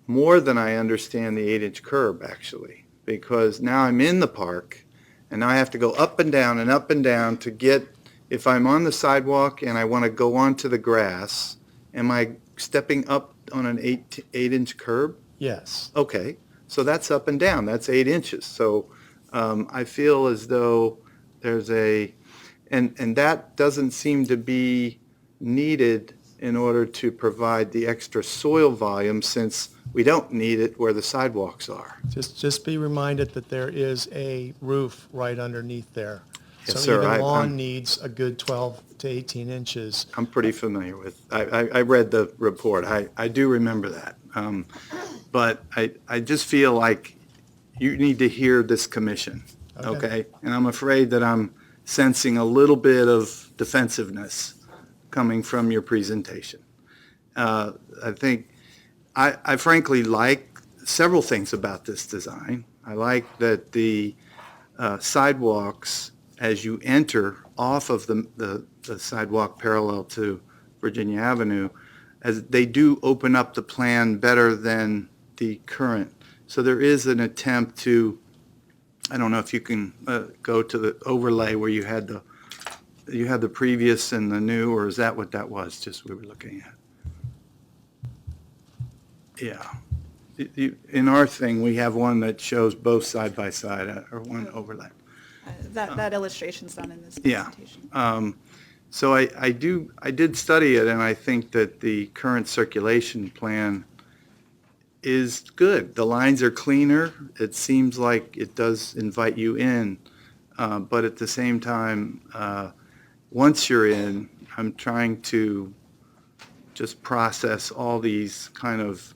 more than I understand the 8-inch curb, actually, because now I'm in the park, and now I have to go up and down to get, if I'm on the sidewalk and I want to go onto the grass, am I stepping up on an 8-inch curb? Yes. Okay, so that's up and down, that's 8 inches. So I feel as though there's and that doesn't seem to be needed in order to provide the extra soil volume, since we don't need it where the sidewalks are. Just be reminded that there is a roof right underneath there. Yes, So sir. even I'm- lawn needs a good 12 to 18 inches. I'm pretty familiar with, I read the report, I do remember that. But I just feel like you need to hear this commission, okay? And I'm afraid that I'm sensing a little bit of defensiveness coming from your presentation. I think, I frankly like several things about this design. I like that the sidewalks, as you enter off of the sidewalk parallel to Virginia Avenue, as they do open up the plan better than the current. So there is an attempt to, I don't know if you can go to the overlay where you had the previous and the new, or is that what that was, just we were looking at? Yeah. In our thing, we have one that shows both side by side, or one overlay. That illustration's done in this Yeah. presentation. So I did study it, and I think that the current circulation plan is good. The lines are cleaner. It seems like it does invite you in, but at the same time, once you're in, I'm trying to just process all these kind of,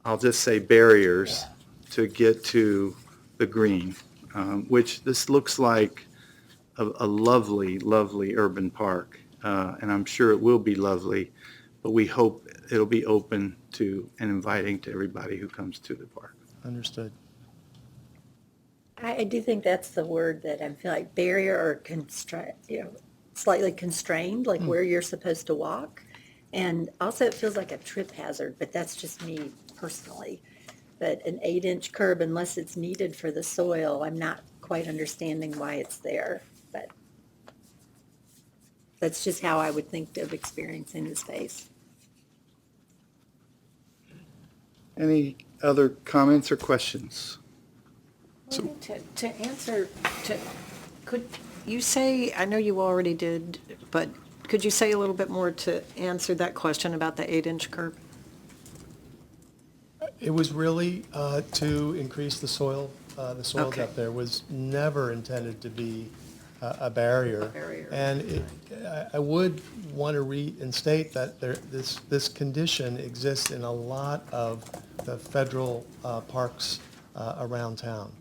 I'll just say barriers to get to the green, which this looks like a lovely, lovely urban park, and I'm sure it will be lovely, but we hope it'll be open to and inviting to everybody who comes to the park. Understood. I do think that's the word that I feel like barrier or constraint, slightly constrained, like where you're supposed to walk. And also it feels like a trip hazard, but that's just me personally. But an 8-inch curb, unless it's needed for the soil, I'm not quite understanding why it's there. But that's just how I would think of experiencing the space. Any other comments or questions? To answer, could you say, I know you already did, but could you say a little bit more to answer that question about the 8-inch curb? It was really to increase the soil. The soil Okay. depth there was never intended to be a barrier. And I would want to reinstate that this condition exists in a lot of the federal parks around town.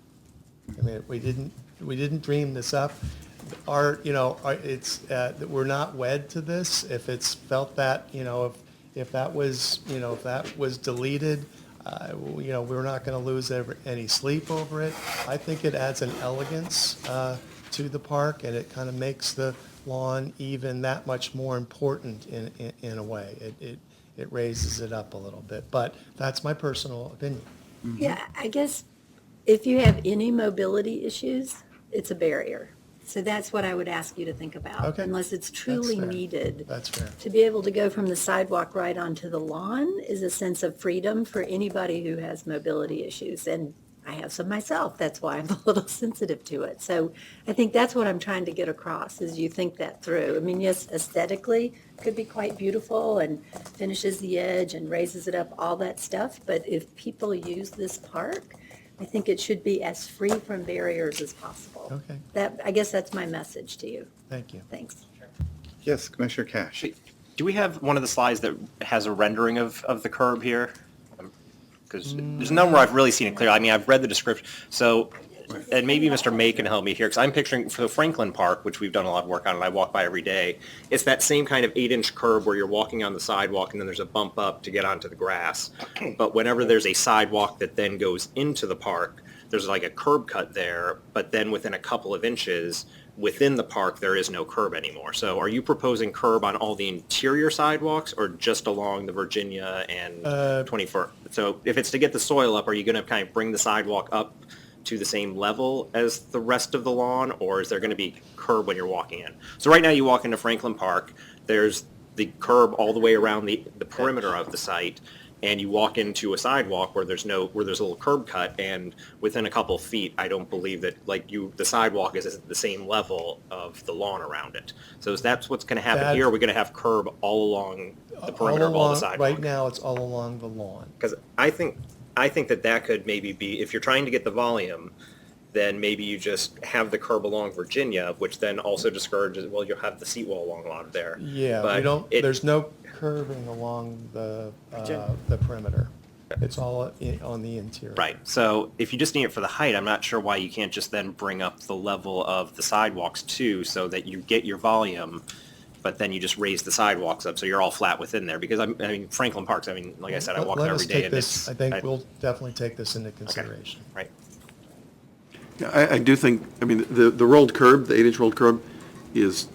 I mean, we didn't dream this up. We're not wed to this. If it's felt that, if that was deleted, we're not going to lose any sleep over it. I think it adds an elegance to the park, and it kind of makes the lawn even that much more important in a way. It raises it up a little bit, but that's my personal opinion. Yeah, I guess if you have any mobility issues, it's a barrier. So that's what I would ask you to think about. Okay. Unless it's truly That's fair. needed. That's fair. To be able to go from the sidewalk right onto the lawn is a sense of freedom for anybody who has mobility issues. And I have some myself. That's why I'm a little sensitive to it. So I think that's what I'm trying to get across, is you think that through. I mean, yes, aesthetically, could be quite beautiful and finishes the edge and raises it up, all that stuff. But if people use this park, I think it should be as free from barriers as possible. Okay. I guess that's my message to you. Thank you. Thanks. Yes, Commissioner Cash. Do we have one of the slides that has a rendering of the curb here? Because there's none where I've really seen it clear. I mean, I've read the description. So, and maybe Mr. May can help me here, because I'm picturing for the Franklin Park, which we've done a lot of work on and I walk by every day, it's that same kind of 8-inch curb where you're walking on the sidewalk and then there's a bump up to get onto the grass. But whenever there's a sidewalk that then goes into the park, there's like a curb cut there, but then within a couple of inches within the park, there is no curb anymore. So are you proposing curb on all the interior sidewalks or just along the Virginia and 21st? So if it's to get the soil up, are you going to kind of bring the sidewalk up to the same level as the rest of the lawn, or is there going to be curb when you're walking in? So right now you walk into Franklin Park, there's the curb all the way around the perimeter of the site, and you walk into a sidewalk where there's a little curb cut, and within a couple of feet, I don't believe that the sidewalk is at the same level of the lawn around it. So is that what's going to happen here? Are we going to have curb all along the perimeter of all the sidewalk? Right now, it's all along the lawn. Because I think that could maybe be, if you're trying to get the volume, then maybe you just have the curb along Virginia, which then also discourages, well, you'll have the seat wall along a lot of there. Yeah, But there's no curving along the perimeter. It's all on the interior. Right. So if you just need it for the height, I'm not sure why you can't just then bring up the level of the sidewalks too, so that you get your volume, but then you just raise the sidewalks up so you're all flat within there. Because Franklin Parks, like I said, I walk there every day. I think we'll definitely take this into consideration. Okay. Right. I do think, the rolled curb, the 8-inch rolled curb, is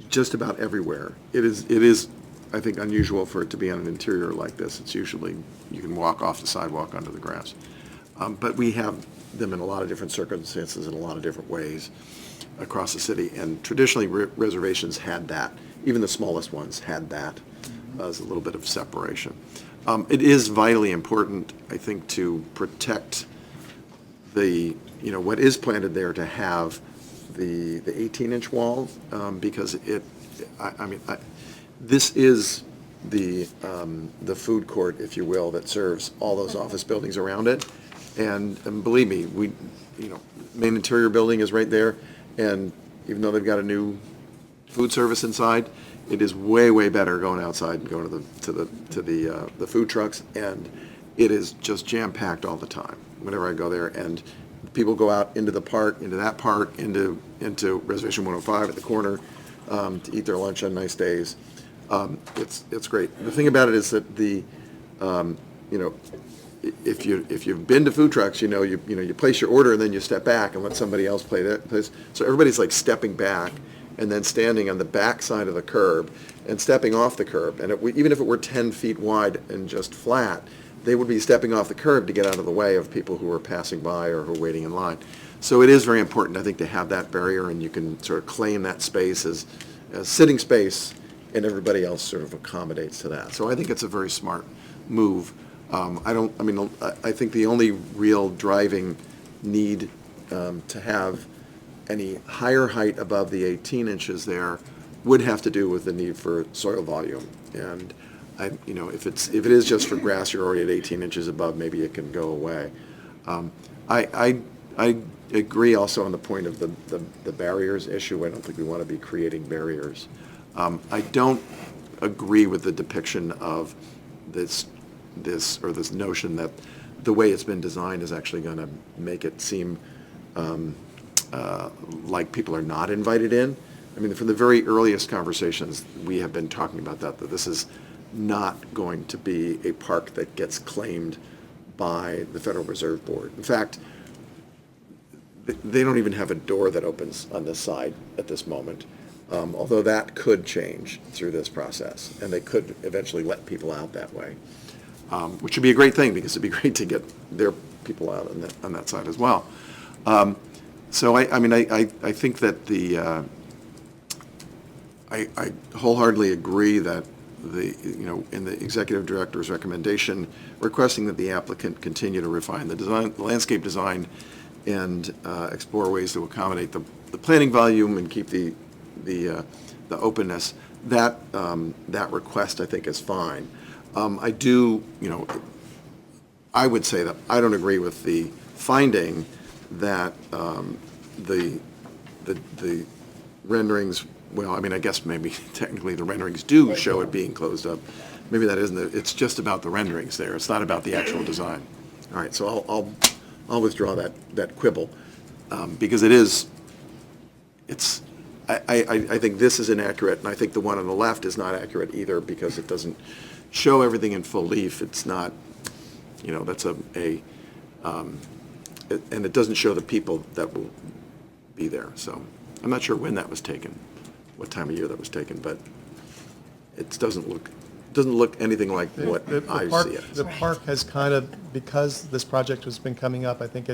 just about everywhere. It is, I think, unusual for it to be on an interior like this. It's usually, you can walk off the sidewalk onto the grass. But we have them in a lot of different circumstances in a lot of different ways across the city. And traditionally, reservations had that. Even the smallest ones had that as a little bit of separation. It is vitally important, I think, to protect the, what is planted there, to have the 18-inch wall, because this is the food court, if you will, that serves all those office buildings around it. And believe me, main interior building is right there, and even though they've got a new food service inside, it is way, way better going outside and going to the food trucks, and it is just jam-packed all the time whenever I go there. And people go out into the park, into that park, into Reservation 105 at the corner to eat their lunch on nice days. It's great. The thing about it is that if you've been to food trucks, you place your order and then you step back and let somebody else play that place. So everybody's like stepping back and then standing on the back side of the curb and stepping off the curb. And even if it were 10 feet wide and just flat, they would be stepping off the curb to get out of the way of people who are passing by or who are waiting in line. So it is very important, I think, to have that barrier, and you can sort of claim that space as sitting space, and everybody else sort of accommodates to that. So I think it's a very smart move. I think the only real driving need to have any higher height above the 18 inches there would have to do with the need for soil volume. And if it is just for grass, you're already at 18 inches above, maybe it can go away. I agree also on the point of the barriers issue. I don't think we want to be creating barriers. I don't agree with the depiction of this notion that the way it's been designed is actually going to make it seem like people are not invited in. I mean, from the very earliest conversations, we have been talking about that this is not going to be a park that gets claimed by the Federal Reserve Board. In fact, they don't even have a door that opens on this side at this moment, although that could change through this process, and they could eventually let people out that way, which would be a great thing, because it'd be great to get their people out on that side as well. So I think that I wholeheartly agree that in the executive director's recommendation requesting that the applicant continue to refine the landscape design and explore ways to accommodate the planning volume and keep the openness, that request, I think, is fine. I would say that I don't agree with the finding that the renderings, I guess maybe technically the renderings do show it being closed up. Maybe that isn't it. It's just about the renderings there. It's not about the actual design. All right, so I'll withdraw that quibble, because I think this is inaccurate, and I think the one on the left is not accurate either, because it doesn't show everything in full leaf. It's not, that's and it doesn't show the people that will be there. So I'm not sure when that was taken, what time of year that was taken, but it doesn't look anything like what I see it. The park has kind of, because this project has been coming up, I think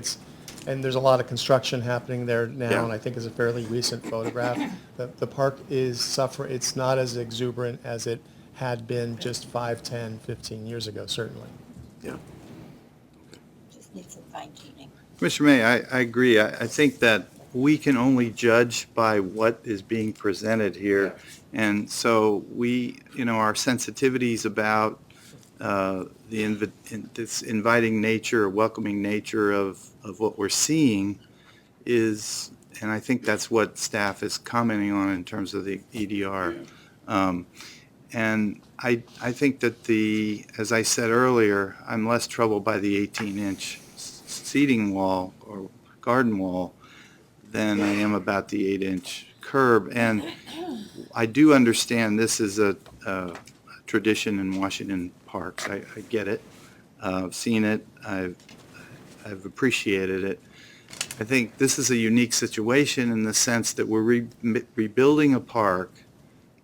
and there's a lot of construction happening there now, Yeah. and I think it's a fairly recent photograph. The park is suffering. It's not as exuberant as it had been just 5, 10, 15 years ago, certainly. Yeah. Just need some fine tuning. Commissioner May, I agree. I think that we can only judge by what is being presented here. And so our sensitivities about this inviting nature, welcoming nature of what we're seeing is, and I think that's what staff is commenting on in terms of the EDR. And I think that as I said earlier, I'm less troubled by the 18-inch seating wall or garden wall than I am about the 8-inch curb. And I do understand this is a tradition in Washington parks. I get it. I've seen it. I've appreciated it. I think this is a unique situation in the sense that we're rebuilding a park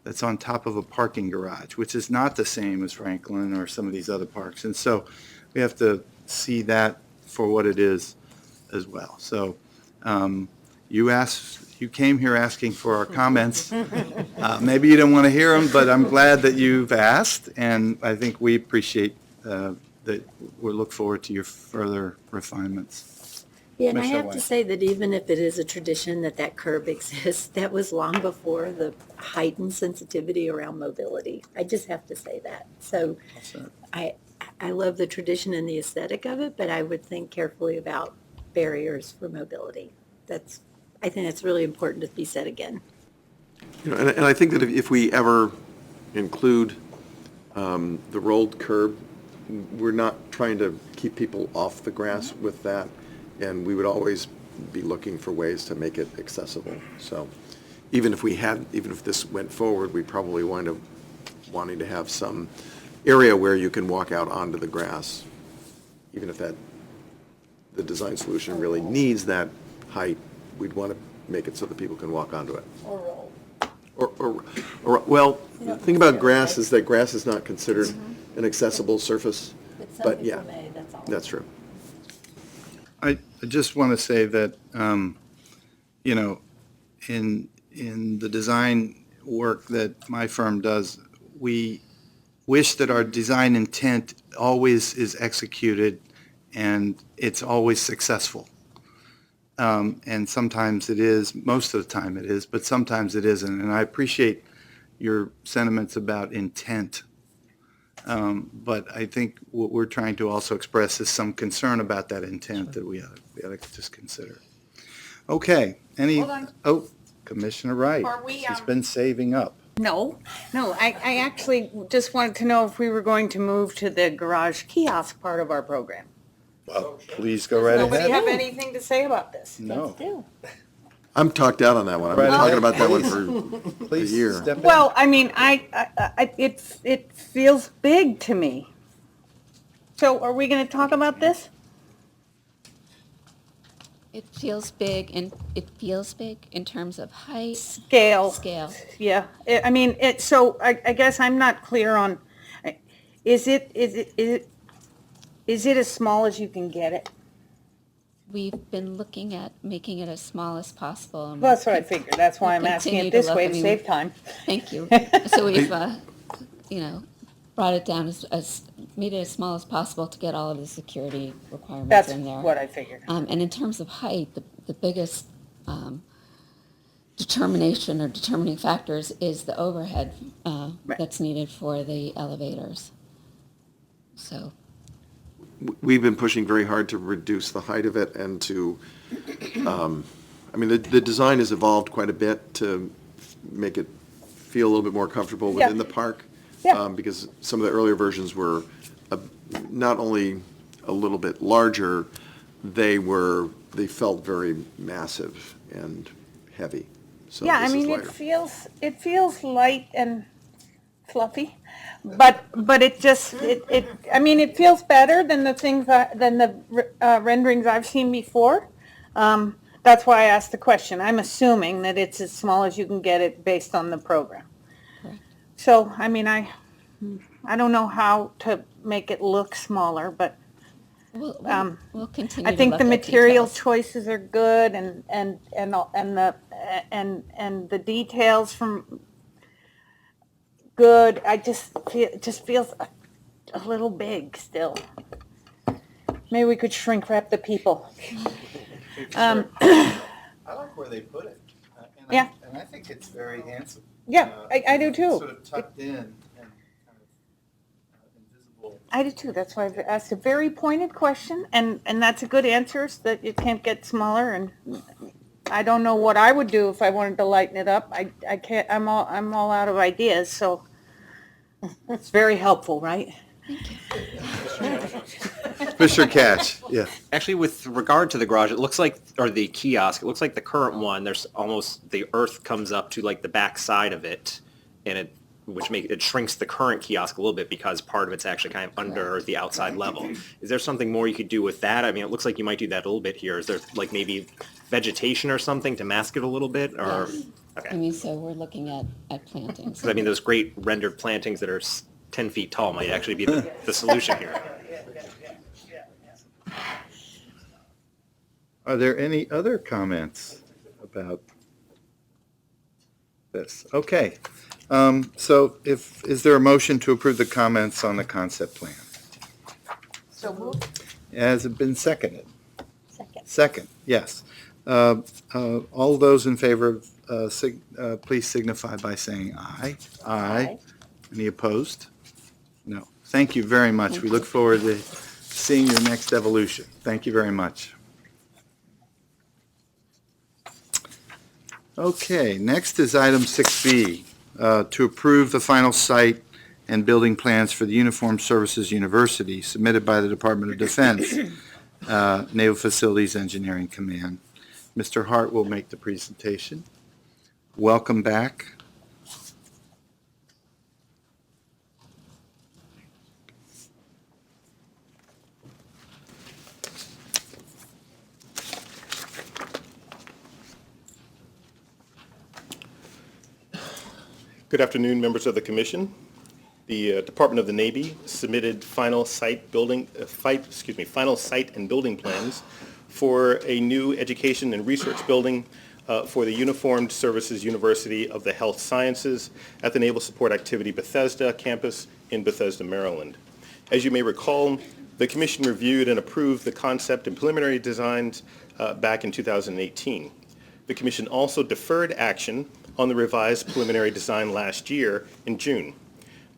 that's on top of a parking garage, which is not the same as Franklin or some of these other parks. And so we have to see that for what it is as well. So you came here asking for our comments. Maybe you didn't want to hear them, but I'm glad that you've asked, and I think we appreciate that. We look forward to your further refinements. Yeah, and I Commissioner have to White. say that even if it is a tradition that that curb exists, that was long before the heightened sensitivity around mobility. I just have to say that. So I love the tradition and the aesthetic of it, but I would think carefully about barriers for mobility. I think that's really important to be said again. And I think that if we ever include the rolled curb, we're not trying to keep people off the grass with that, and we would always be looking for ways to make it accessible. So even if this went forward, we probably wind up wanting to have some area where you can walk out onto the grass, even if the design solution really needs that height. We'd want to make it so that people can walk onto it. Or roll. Well, the thing about grass is that grass is not considered an accessible surface, but yeah, That's all. that's true. I just want to say that, in the design work that my firm does, we wish that our design intent always is executed and it's always successful. And sometimes it is, most of the time it is, but sometimes it isn't. And I appreciate your sentiments about intent. But I think what we're trying to also express is some concern about that intent that we ought to just consider. Okay, Hold on. Commissioner Wright. Are we, She's been saving up. No, I actually just wanted to know if we were going to move to the garage kiosk part of our program. Well, please go right Nobody ahead. have anything to say about this? No. I'm talked out on that one. I've been Right talking ahead. about that one for a Please year. step in. Well, I mean, it feels big to me. So are we going to talk about this? It feels big in terms of height. Scale. Scale. Yeah, I mean, so I guess I'm not clear on, is it as small as you can get it? We've been looking at making it as small as possible. and Well, that's what I figured. That's why I'm we'll asking continue it this look. way I to mean, save time. Thank you. So we've, brought it down as made it as small as possible to get all of the security requirements That's in there. what I figured. And in terms of height, the biggest determining factors is the overhead that's needed for the elevators. So. We've been pushing very hard to reduce the height of it and to, the design has evolved quite a bit to make it feel a little bit more comfortable within the park. Yeah. Because some of the earlier versions were not only a little bit larger, they felt very massive and heavy. So Yeah, I this is mean, lighter. it feels light and fluffy, but it feels better than the renderings I've seen before. That's why I asked the question. I'm assuming that it's as small as you can get it based on the program. Correct. So, I mean, I don't know how to make it look smaller, but We'll continue I to think look the at material details. choices are good and the details from good. It just feels a little big still. Maybe we could shrink wrap the people. I like where they put it. Yeah. And I think it's very handsome. Yeah, I do too. Sort of tucked in and kind of invisible. I do too. That's why I've asked a very pointed question, and that's a good answer, so that it can't get smaller. And I don't know what I would do if I wanted to lighten it up. I can't. I'm all out of ideas. So it's very helpful, right? Mr. Cash, yeah. Actually, with regard to the garage, it looks like, or the kiosk, it looks like the current one, there's almost, the earth comes up to like the back side of it, and it shrinks the current kiosk a little bit because part of it's actually kind of under the outside level. Is there something more you could do with that? I mean, it looks like you might do that a little bit here. Is there like maybe vegetation or something to mask it a little bit, or? Yes. Okay. I mean, so we're looking at plantings. Because I mean, those great rendered plantings that are 10 feet tall might actually be the solution here. Are there any other comments about this? Okay. So is there a motion to approve the comments on the concept plan? So moved. Has it been seconded? Second. Second, yes. All those in favor, please signify by saying aye. Aye. Any opposed? No. Thank you very much. We look forward to seeing your next evolution. Thank you very much. Okay, next is item 6B, to approve the final site and building plans for the Uniformed Services University submitted by the Department of Defense, Naval Facilities Engineering Command. Mr. Hart will make the presentation. Welcome back. Good afternoon, members of the Commission. The Department of the Navy submitted final site and building plans for a new education and research building for the Uniformed Services University of the Health Sciences at the Naval Support Activity Bethesda campus in Bethesda, Maryland. As you may recall, the Commission reviewed and approved the concept and preliminary designs back in 2018. The Commission also deferred action on the revised preliminary design last year in June.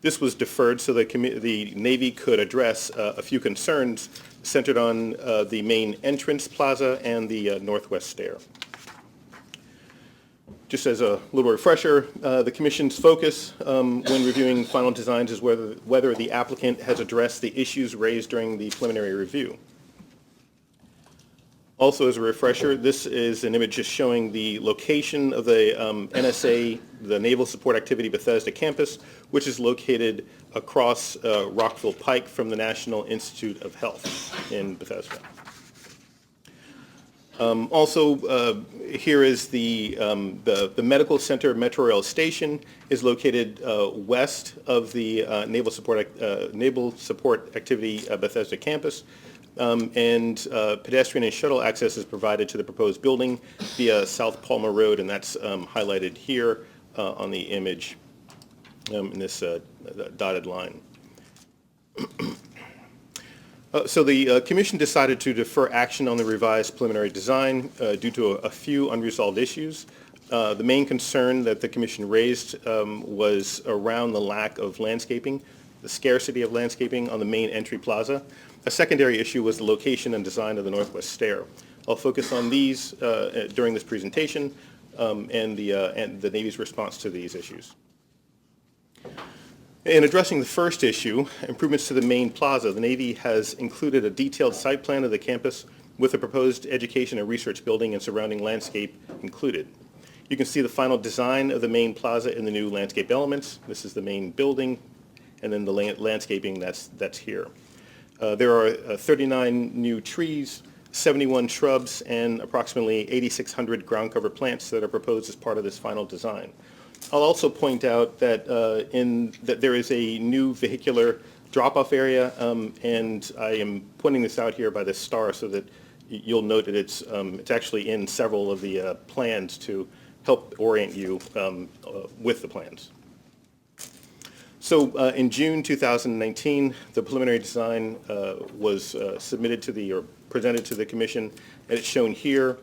This was deferred so that the Navy could address a few concerns centered on the main entrance plaza and the northwest stair. Just as a little refresher, the Commission's focus when reviewing final designs is whether the applicant has addressed the issues raised during the preliminary review. Also, as a refresher, this is an image just showing the location of the NSA, the Naval Support Activity Bethesda campus, which is located across Rockville Pike from the National Institute of Health in Bethesda. Here is the Medical Center Metro Rail Station is located west of the Naval Support Activity Bethesda campus. Pedestrian and shuttle access is provided to the proposed building via South Palmer Road, and that's highlighted here on the image in this dotted line. So the Commission decided to defer action on the revised preliminary design due to a few unresolved issues. The main concern that the Commission raised was around the lack of landscaping, the scarcity of landscaping on the main entry plaza. A secondary issue was the location and design of the northwest stair. I'll focus on these during this presentation and the Navy's response to these issues. In addressing the first issue, improvements to the main plaza, the Navy has included a detailed site plan of the campus with a proposed education and research building and surrounding landscape included. You can see the final design of the main plaza in the new landscape elements. This is the main building, and then the landscaping that's here. There are 39 new trees, 71 shrubs, and approximately 8,600 ground cover plants that are proposed as part of this final design. I'll also point out that that there is a new vehicular drop-off area, and I am pointing this out here by this star so that you'll note that it's actually in several of the plans to help orient you with the plans. So in June 2019, the preliminary design was submitted to or presented to the Commission, and it's shown here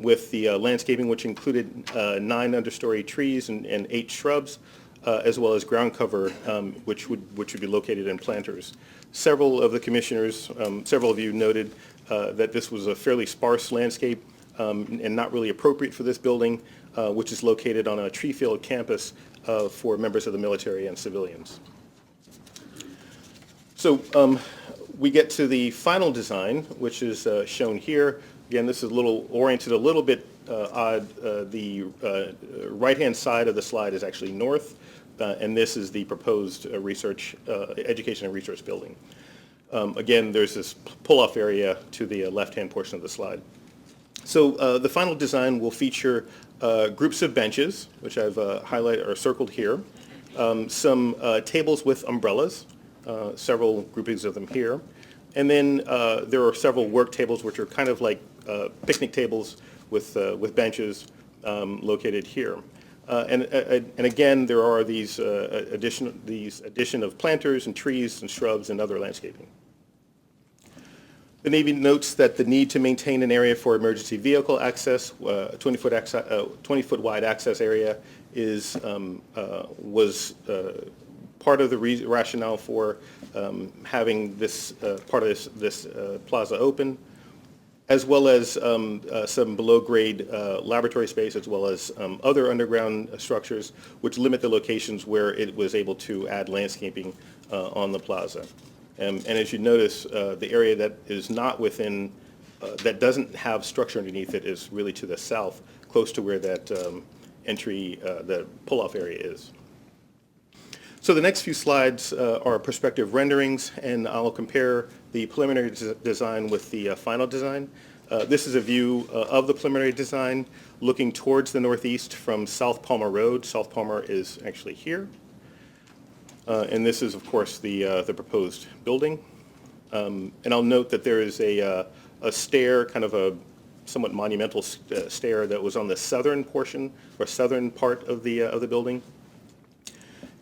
with the landscaping, which included 9 understory trees and 8 shrubs, as well as ground cover, which would be located in planters. Several of the commissioners, several of you noted that this was a fairly sparse landscape and not really appropriate for this building, which is located on a tree-filled campus for members of the military and civilians. So we get to the final design, which is shown here. Again, this is oriented a little bit odd. The right-hand side of the slide is actually north, and this is the proposed education and research building. Again, there's this pull-off area to the left-hand portion of the slide. So the final design will feature groups of benches, which I've highlighted or circled here, some tables with umbrellas, several groupings of them here, and then there are several work tables which are kind of like picnic tables with benches located here. And again, there are these addition of planters and trees and shrubs and other landscaping. The Navy notes that the need to maintain an area for emergency vehicle access, 20-foot wide access area, was part of the rationale for having this part of this plaza open, as well as some below-grade laboratory space, as well as other underground structures, which limit the locations where it was able to add landscaping on the plaza. And as you notice, the area that is not within, that doesn't have structure underneath it is really to the south, close to where that the pull-off area is. So the next few slides are perspective renderings, and I'll compare the preliminary design with the final design. This is a view of the preliminary design looking towards the northeast from South Palmer Road. South Palmer is actually here. And this is, of course, the proposed building. And I'll note that there is a stair, kind of a somewhat monumental stair that was on the southern portion or southern part of the building.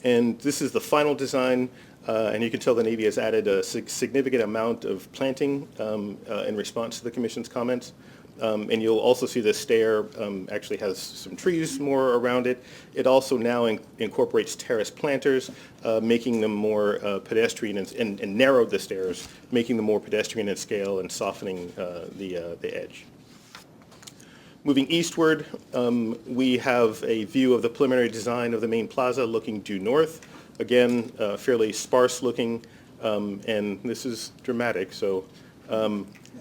And this is the final design, and you can tell the Navy has added a significant amount of planting in response to the Commission's comments. And you'll also see the stair actually has some trees more around it. It also now incorporates terrace planters, making them more pedestrian and narrowed the stairs, making them more pedestrian in scale and softening the edge. Moving eastward, we have a view of the preliminary design of the main plaza looking due north. Again, fairly sparse looking, and this is dramatic. So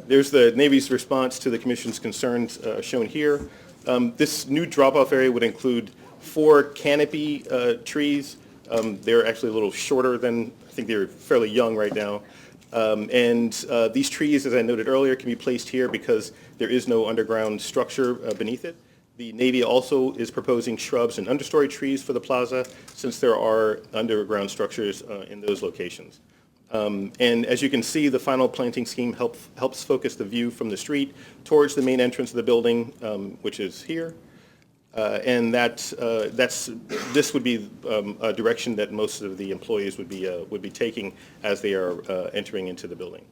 there's the Navy's response to the Commission's concerns shown here. This new drop-off area would include 4 canopy trees. They're actually a little shorter than, I think they're fairly young right now. And these trees, as I noted earlier, can be placed here because there is no underground structure beneath it. The Navy also is proposing shrubs and understory trees for the plaza since there are underground structures in those locations. And as you can see, the final planting scheme helps focus the view from the street towards the main entrance of the building, which is here. And this would be a direction that most of the employees would be taking as they are entering into the building.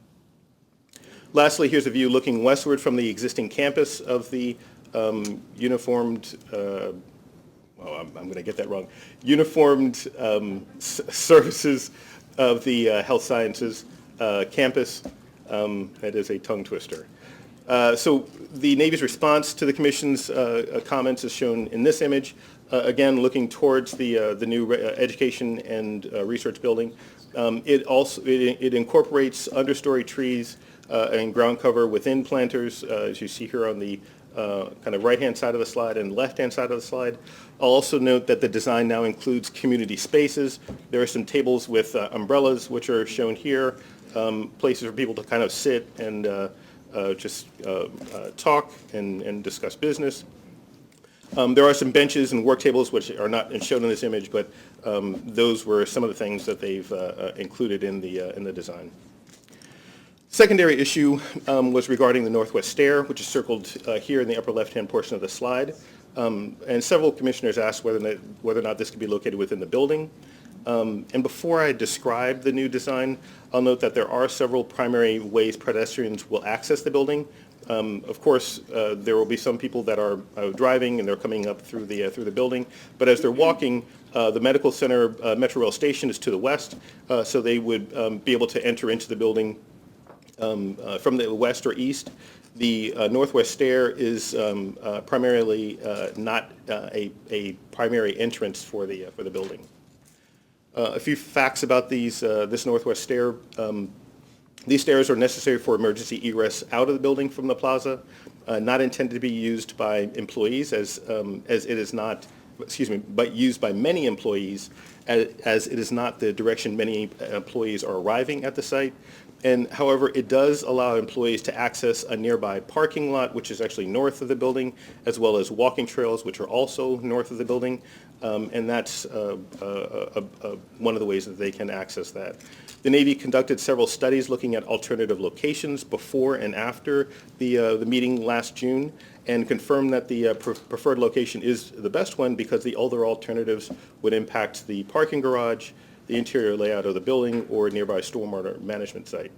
Lastly, here's a view looking westward from the existing campus of the uniformed, I'm going to get that wrong, uniformed services of the health sciences campus. That is a tongue twister. So the Navy's response to the Commission's comments is shown in this image. Again, looking towards the new education and research building. It incorporates understory trees and ground cover within planters, as you see here on the kind of right-hand side of the slide and left-hand side of the slide. I'll also note that the design now includes community spaces. There are some tables with umbrellas, which are shown here, places for people to kind of sit and just talk and discuss business. There are some benches and work tables which are not shown in this image, but those were some of the things that they've included in the design. Secondary issue was regarding the northwest stair, which is circled here in the upper left-hand portion of the slide. And several commissioners asked whether or not this could be located within the building. And before I describe the new design, I'll note that there are several primary ways pedestrians will access the building. Of course, there will be some people that are driving and they're coming up through the building. But as they're walking, the medical center Metro Rail station is to the west, so they would be able to enter into the building from the west or east. The northwest stair is primarily not a primary entrance for the building. A few facts about this northwest stair. These stairs are necessary for emergency egress out of the building from the plaza, not intended to be used by employees as it is not, but used by many employees as it is not the direction many employees are arriving at the site. And however, it does allow employees to access a nearby parking lot, which is actually north of the building, as well as walking trails, which are also north of the building. And that's one of the ways that they can access that. The Navy conducted several studies looking at alternative locations before and after the meeting last June, and confirmed that the preferred location is the best one because the other alternatives would impact the parking garage, the interior layout of the building, or nearby stormwater management site.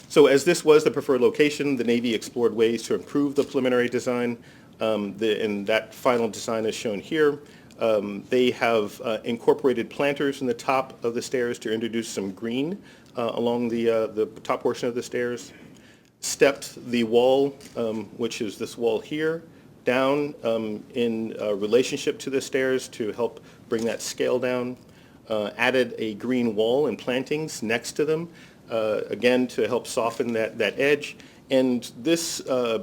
So as this was the preferred location, the Navy explored ways to improve the preliminary design, and that final design is shown here. They have incorporated planters in the top of the stairs to introduce some green along the top portion of the stairs. Stepped the wall, which is this wall here, down in relationship to the stairs to help bring that scale down. Added a green wall and plantings next to them, again to help soften that edge. And this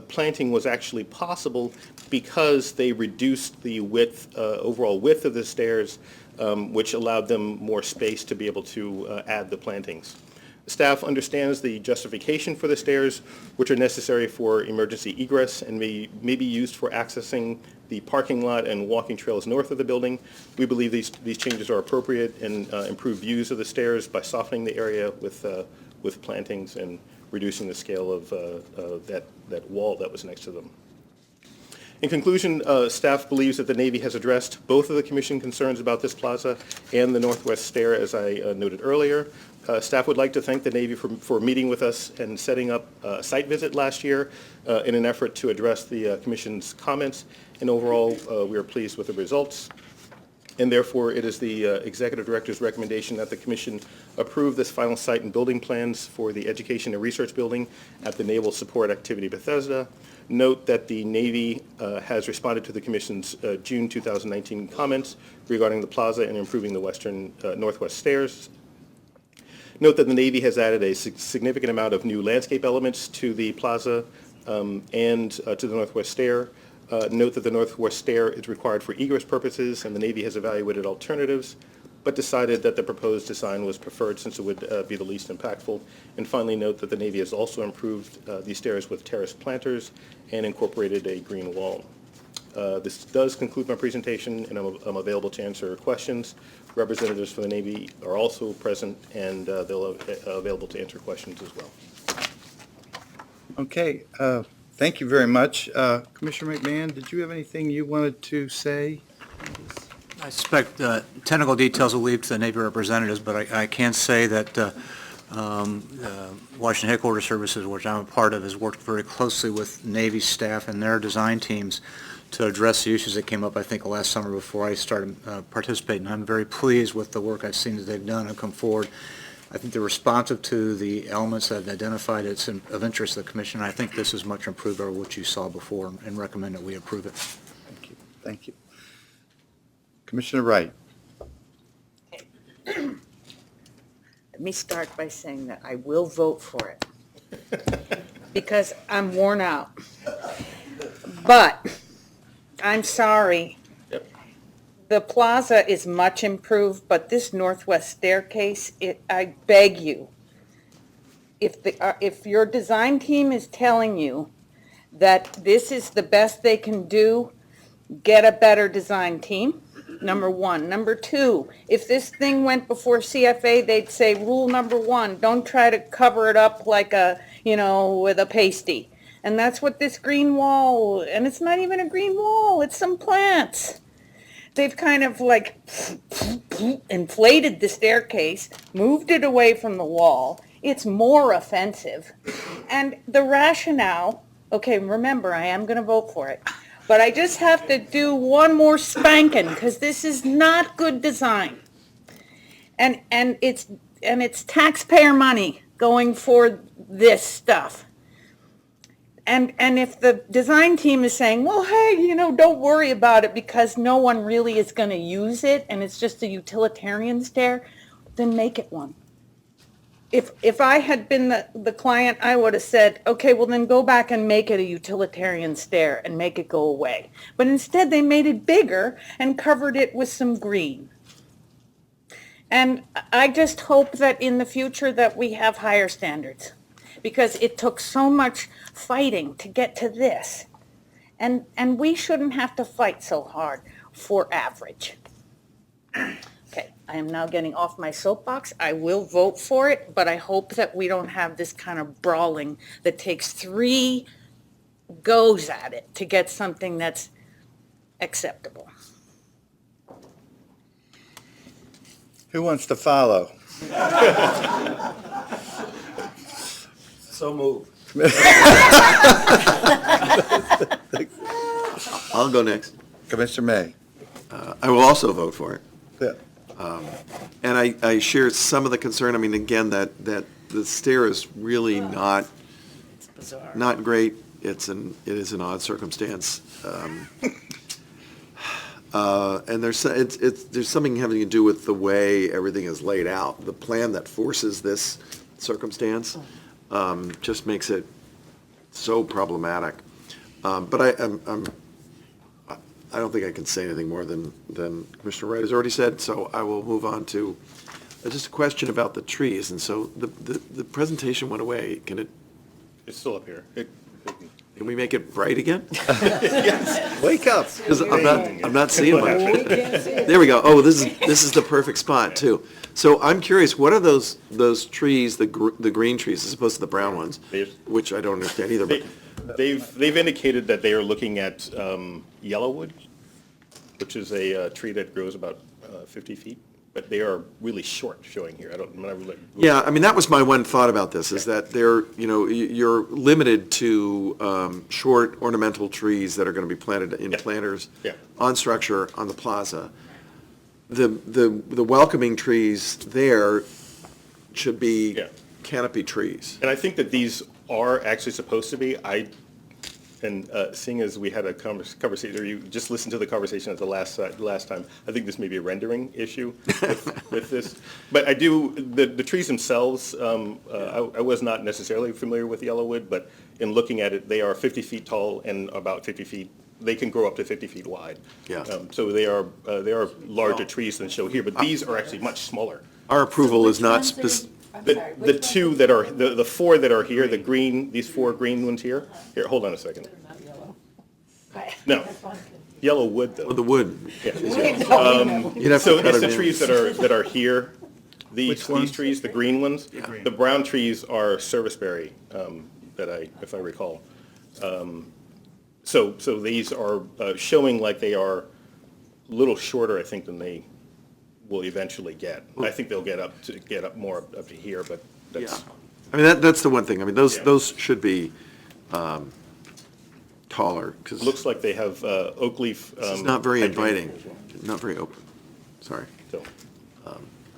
planting was actually possible because they reduced the width, overall width of the stairs, which allowed them more space to be able to add the plantings. Staff understands the justification for the stairs, which are necessary for emergency egress and may be used for accessing the parking lot and walking trails north of the building. We believe these changes are appropriate and improve views of the stairs by softening the area with plantings and reducing the scale of that wall that was next to them. In conclusion, staff believes that the Navy has addressed both of the Commission concerns about this plaza and the northwest stair, as I noted earlier. Staff would like to thank the Navy for meeting with us and setting up a site visit last year in an effort to address the Commission's comments. And overall, we are pleased with the results. And therefore, it is the Executive Director's recommendation that the Commission approve this final site and building plans for the Education and Research Building at the Naval Support Activity Bethesda. Note that the Navy has responded to the Commission's June 2019 comments regarding the plaza and improving the northwest stairs. Note that the Navy has added a significant amount of new landscape elements to the plaza and to the northwest stair. Note that the northwest stair is required for egress purposes, and the Navy has evaluated alternatives, but decided that the proposed design was preferred since it would be the least impactful. And finally, note that the Navy has also improved these stairs with terraced planters and incorporated a green wall. This does conclude my presentation, and I'm available to answer questions. Representatives from the Navy are also present, and they'll available to answer questions as well. Okay, thank you very much. Commissioner McMahon, did you have anything you wanted to say? I suspect technical details will leave to the Navy representatives, but I can say that Washington Headquarters Services, which I'm a part of, has worked very closely with Navy staff and their design teams to address the issues that came up, I think, last summer before I started participating. I'm very pleased with the work I've seen that they've done and come forward. I think they're responsive to the elements that I've identified as of interest to the Commission. I think this is much improved over what you saw before and recommend that we approve it. Thank you. Thank you. Commissioner Wright. Let me start by saying that I will vote for it because I'm worn out. But I'm sorry. Yep. The plaza is much improved, but this northwest staircase, I beg you, if your design team is telling you that this is the best they can do, get a better design team, number one. Number two, if this thing went before CFA, they'd say rule number one, don't try to cover it up like with a pasty. And that's what this green wall, and it's not even a green wall, it's some plants. They've kind of like inflated the staircase, moved it away from the wall. It's more offensive. And the rationale, okay, remember, I am going to vote for it. But I just have to do one more spanking because this is not good design. And it's taxpayer money going for this stuff. And if the design team is saying, well, hey, don't worry about it because no one really is going to use it and it's just a utilitarian stair, then make it one. if I had been the client, I would have said, okay, well then go back and make it a utilitarian stair and make it go away. But instead they made it bigger and covered it with some green. And I just hope that in the future that we have higher standards, because it took so much fighting to get to this. And we shouldn't have to fight so hard for average. Okay, I am now getting off my soapbox. I will vote for it, but I hope that we don't have this kind of brawling that takes 3 goes at it to get something that's acceptable. Who wants to follow? So moved. I'll go next. Commissioner May. I will also vote for it. Yeah. And I share some of the concern. I mean, again, that the stair is really not great. It is an odd circumstance. And there's something having to do with the way everything is laid out. The plan that forces this circumstance just makes it so problematic. But I don't think I can say anything more than Commissioner Wright has already said, so I will move on to just a question about the trees. And so the presentation went away. Can it? It's still up here. Can we make it bright again? Yes. Wake up. Because I'm not seeing much. There we go. Oh, this is the perfect spot too. So I'm curious, what are those trees, the green trees, as opposed to the brown ones, which I don't understand either. But They've indicated that they are looking at yellowwood, which is a tree that grows about 50 feet, but they are really short showing here. yeah, I mean, that was my one thought about this, is that you're limited to short ornamental trees that are going to be planted in planters on structure on the plaza. The welcoming trees there should be canopy trees. And I think that these are actually supposed to be. Seeing as we had a conversation, or you just listened to the conversation at the last time, I think this may be a rendering issue with this. But I do, the trees themselves, I was not necessarily familiar with yellowwood, but in looking at it, they are 50 feet tall and about 50 feet, they can grow up to 50 feet wide. Yeah. So they are larger trees than show here, but these are actually much smaller. Our approval is not specific. The 2 that are, the 4 that are here, these 4 green ones here, hold on a second. No, yellow wood though. Oh, the wood. Yeah. You'd have to So cut it's it the in. trees that are here, these trees, the green ones. The brown trees are serviceberry, if I recall. So these are showing like they are a little shorter, I think, than they will eventually get. I think they'll get up more up to here, but that's. Yeah. I mean, that's the one thing. I mean, those should be taller. Cause looks like they have oak leaf. It's not very inviting, not very open. Sorry.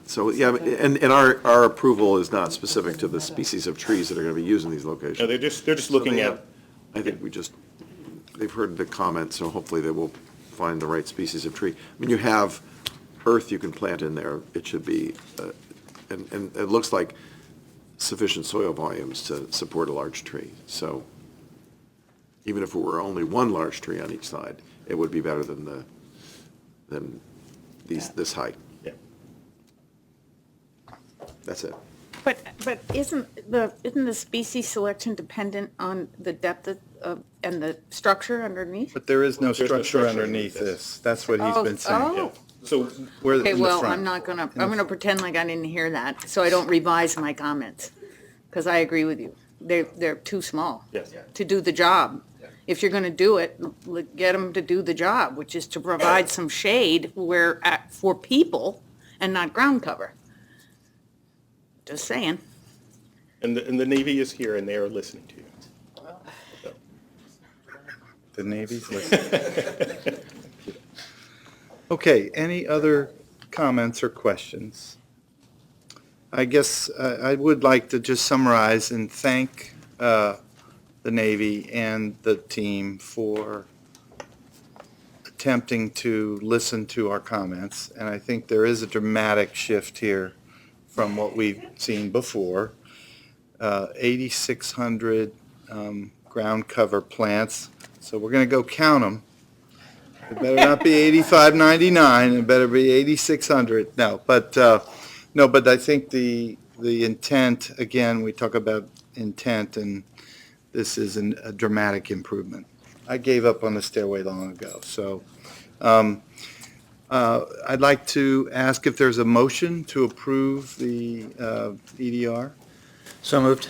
So, yeah, and our approval is not specific to the species of trees that are going to be used in these locations. No, they're just looking at. I think they've heard the comment, so hopefully they will find the right species of tree. I mean, you have earth you can plant in there. It should be, and it looks like sufficient soil volumes to support a large tree. So even if it were only one large tree on each side, it would be better than this height. Yeah. That's it. But isn't the species selection dependent on the depth of, and the structure underneath? But there is no There's no structure structure underneath underneath this. That's what he's been saying. Oh. So We're Okay, in the well, front. I'm going to pretend like I didn't hear that, so I don't revise my comments, because I agree with you. They're too small to do the job. If you're going to do it, get them to do the job, which is to provide some shade for people and not ground cover. Just saying. And the Navy is here and they are listening to you. The Navy's listening. Okay, any other comments or questions? I guess I would like to just summarize and thank the Navy and the team for attempting to listen to our comments. And I think there is a dramatic shift here from what we've seen before. 8,600 ground cover plants, so we're going to go count them. It better not be 8,599, it better be 8,600. No, but I think the intent, again, we talk about intent, and this is a dramatic improvement. I gave up on the stairway long ago, so I'd like to ask if there's a motion to approve the EDR. So moved.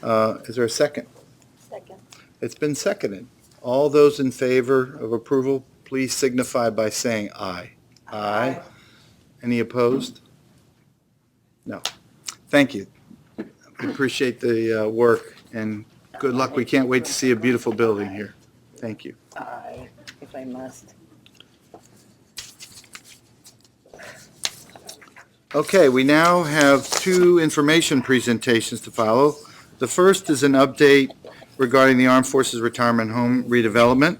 Is there a second? Second. It's been seconded. All those in favor of approval, please signify by saying aye. Aye. Any opposed? No. Thank you. We appreciate the work, and good luck. We can't wait to see a beautiful building here. Thank you. Aye, if I must. Okay, we now have two information presentations to follow. The first is an update regarding the Armed Forces Retirement Home Redevelopment.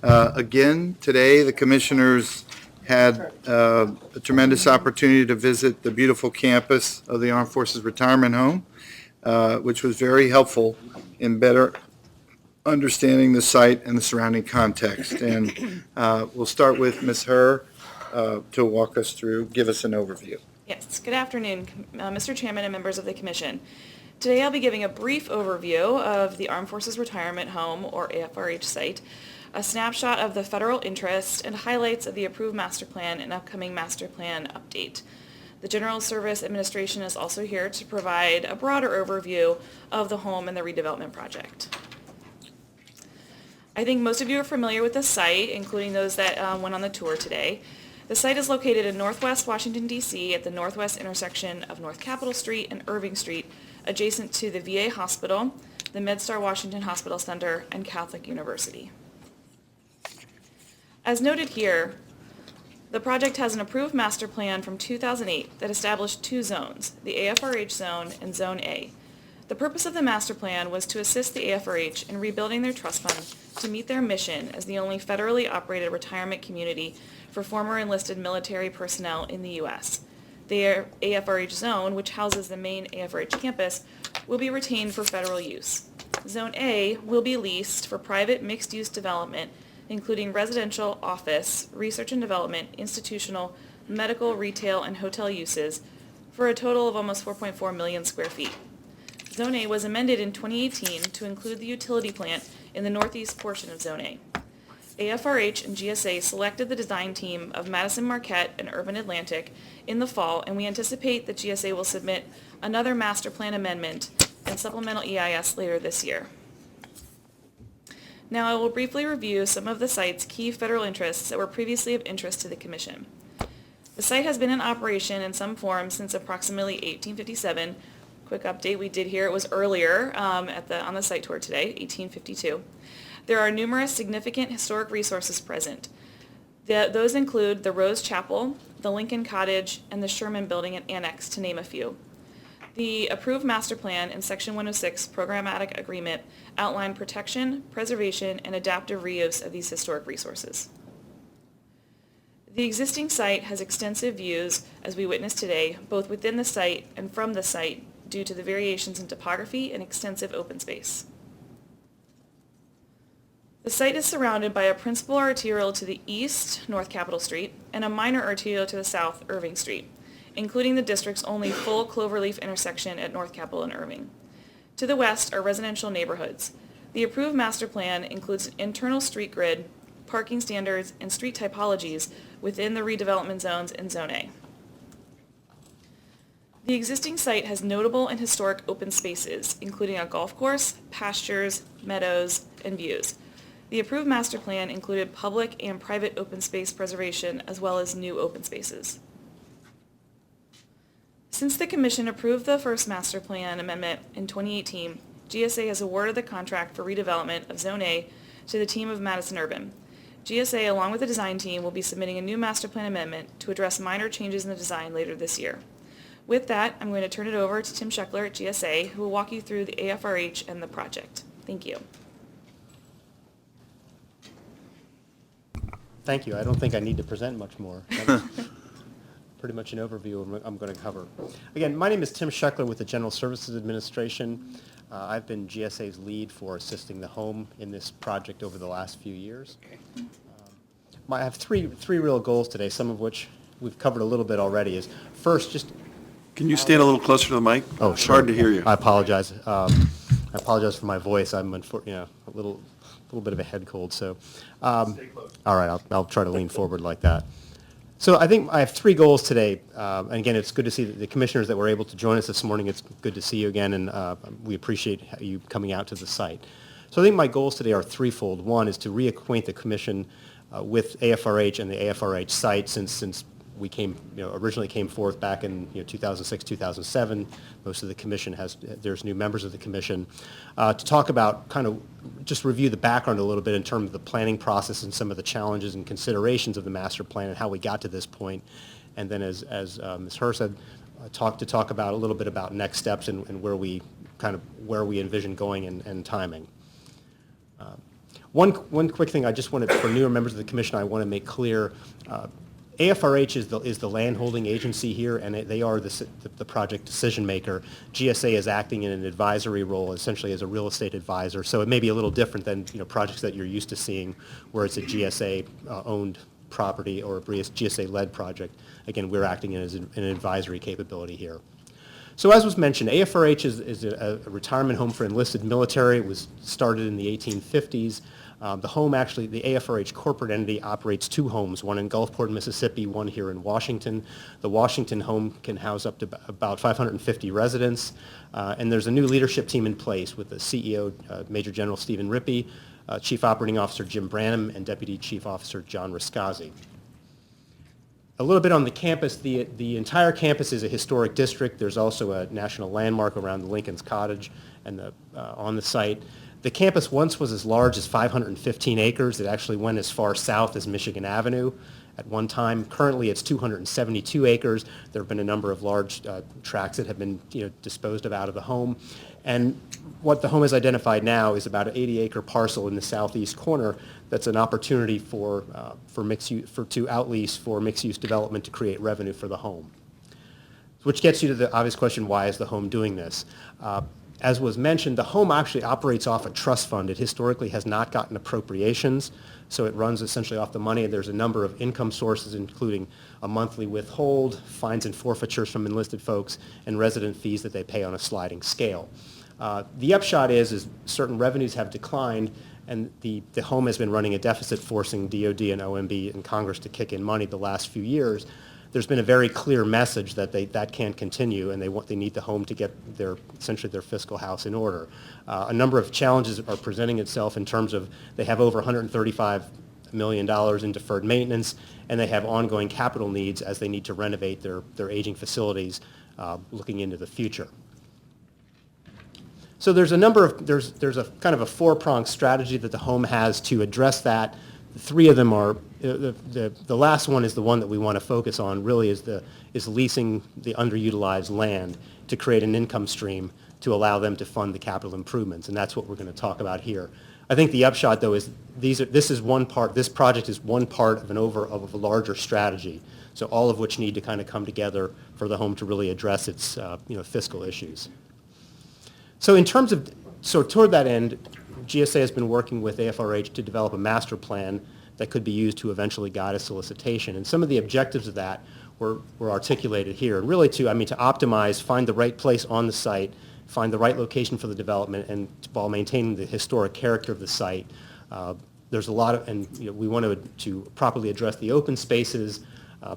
Again, today, the commissioners had a tremendous opportunity to visit the beautiful campus of the Armed Forces Retirement Home, which was very helpful in better understanding the site and the surrounding context. And we'll start with Ms. Herr to walk us through, give us an overview. Yes, good afternoon, Mr. Chairman and members of the Commission. Today I'll be giving a brief overview of the Armed Forces Retirement Home, or AFRH site, a snapshot of the federal interest, and highlights of the approved master plan and upcoming master plan update. The General Service Administration is also here to provide a broader overview of the home and the redevelopment project. I think most of you are familiar with the site, including those that went on the tour today. The site is located in Northwest Washington, D.C. at the northwest intersection of North Capitol Street and Irving Street, adjacent to the VA Hospital, the MedStar Washington Hospital Center, and Catholic University. As noted here, the project has an approved master plan from 2008 that established two zones, the AFRH zone and Zone A. The purpose of the master plan was to assist the AFRH in rebuilding their trust fund to meet their mission as the only federally operated retirement community for former enlisted military personnel in the U.S. The AFRH zone, which houses the main AFRH campus, will be retained for federal use. Zone A will be leased for private mixed-use development, including residential, office, research and development, institutional, medical, retail, and hotel uses, for a total of almost 4.4 million square feet. Zone A was amended in 2018 to include the utility plant in the northeast portion of Zone A. AFRH and GSA selected the design team of Madison Marquette and Urban Atlantic in the fall, and we anticipate that GSA will submit another master plan amendment and supplemental EIS later this year. Now I will briefly review some of the site's key federal interests that were previously of interest to the Commission. The site has been in operation in some form since approximately 1857. Quick update, we did hear it was earlier on the site tour today, 1852. There are numerous significant historic resources present. Those include the Rose Chapel, the Lincoln Cottage, and the Sherman Building and Annex, to name a few. The approved master plan and Section 106 programmatic agreement outline protection, preservation, and adaptive reuse of these historic resources. The existing site has extensive views, as we witnessed today, both within the site and from the site, due to the variations in topography and extensive open space. The site is surrounded by a principal arterial to the east, North Capitol Street, and a minor arterial to the south, Irving Street, including the district's only full cloverleaf intersection at North Capitol and Irving. To the west are residential neighborhoods. The approved master plan includes an internal street grid, parking standards, and street typologies within the redevelopment zones in Zone A. The existing site has notable and historic open spaces, including a golf course, pastures, meadows, and views. The approved master plan included public and private open space preservation, as well as new open spaces. Since the Commission approved the first master plan amendment in 2018, GSA has awarded the contract for redevelopment of Zone A to the team of Madison Urban. GSA, along with the design team, will be submitting a new master plan amendment to address minor changes in the design later this year. With that, I'm going to turn it over to Tim Scheckler at GSA, who will walk you through the AFRH and the project. Thank you. Thank you. I don't think I need to present much more. pretty much an overview of what I'm going to cover. Again, my name is Tim Scheckler with the General Services Administration. I've been GSA's lead for assisting the home in this project over the last few years. I have three real goals today, some of which we've covered a little bit already. Is first, just Can you stand a little closer to the mic? oh, It's sure. hard to hear you. I apologize. I apologize for my voice. I'm a little bit of a head cold. So, all right, I'll try to lean forward like that. So I think I have three goals today. And again, it's good to see the commissioners that were able to join us this morning. It's good to see you again, and we appreciate you coming out to the site. So I think my goals today are threefold. One is to reacquaint the commission with AFRH and the AFRH site since we originally came forth back in 2006, 2007. Most of the commission there's new members of the commission. To talk about just review the background a little bit in terms of the planning process and some of the challenges and considerations of the master plan and how we got to this point. And then as Ms. Herr said, talk about a little bit about next steps and where we envision going and timing. One quick thing I just wanted, for newer members of the commission, I want to make clear, AFRH is the landholding agency here, and they are the project decision maker. GSA is acting in an advisory role, essentially as a real estate advisor, so it may be a little different than projects that you're used to seeing, where it's a GSA-owned property or a GSA-led project. Again, we're acting as an advisory capability here. So as was mentioned, AFRH is a retirement home for enlisted military. It was started in the 1850s. The home, actually, the AFRH corporate entity operates two homes, one in Gulfport, Mississippi, one here in Washington. The Washington home can house up to about 550 residents. And there's a new leadership team in place with the CEO, Major General Stephen Rippey, Chief Operating Officer Jim Branham, and Deputy Chief Officer John Riscazzi. A little bit on the campus. The entire campus is a historic district. There's also a national landmark around the Lincoln's Cottage and on the site. The campus once was as large as 515 acres. It actually went as far south as Michigan Avenue at one time. Currently, it's 272 acres. There have been a number of large tracts that have been disposed of out of the home. And what the home has identified now is about an 80-acre parcel in the southeast corner that's an opportunity for mixed use, to outlease for mixed-use development to create revenue for the home. Which gets you to the obvious question, why is the home doing this? As was mentioned, the home actually operates off a trust fund. It historically has not gotten appropriations, so it runs essentially off the money. There's a number of income sources, including a monthly withhold, fines and forfeitures from enlisted folks, and resident fees that they pay on a sliding scale. The upshot is certain revenues have declined, and the home has been running a deficit, forcing DOD and OMB and Congress to kick in money the last few years. There's been a very clear message that that can't continue, and they need the home to get essentially their fiscal house in order. A number of challenges are presenting itself in terms of they have over $135 million in deferred maintenance, and they have ongoing capital needs as they need to renovate their aging facilities looking into the future. So there's a kind of a four-pronged strategy that the home has to address that. The three of them are, the last one is the one that we want to focus on, really is leasing the underutilized land to create an income stream to allow them to fund the capital improvements, and that's what we're going to talk about here. I think the upshot, though, is this project is one part of a larger strategy, so all of which need to kind of come together for the home to really address its fiscal issues. So toward that end, GSA has been working with AFRH to develop a master plan that could be used to eventually guide a solicitation. And some of the objectives of that were articulated here. And really to optimize, find the right place on the site, find the right location for the development, and while maintaining the historic character of the site. There's a lot of, we want to properly address the open spaces,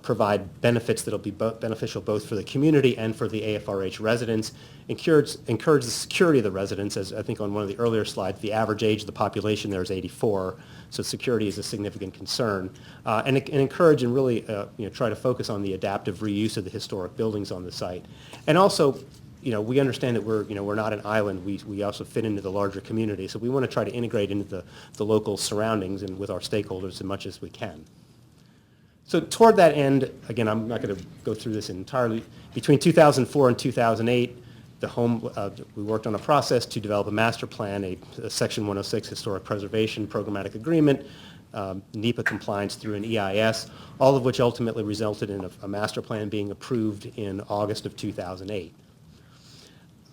provide benefits that will be beneficial both for the community and for the AFRH residents, encourage the security of the residents. As I think on one of the earlier slides, the average age of the population there is 84, so security is a significant concern, and encourage and really try to focus on the adaptive reuse of the historic buildings on the site. And also, we understand that we're not an island. We also fit into the larger community, so we want to try to integrate into the local surroundings and with our stakeholders as much as we can. So toward that end, again, I'm not going to go through this entirely. Between 2004 and 2008, the home, we worked on a process to develop a master plan, a Section 106 historic preservation programmatic agreement NEPA compliance through an EIS, all of which ultimately resulted in a master plan being approved in August of 2008.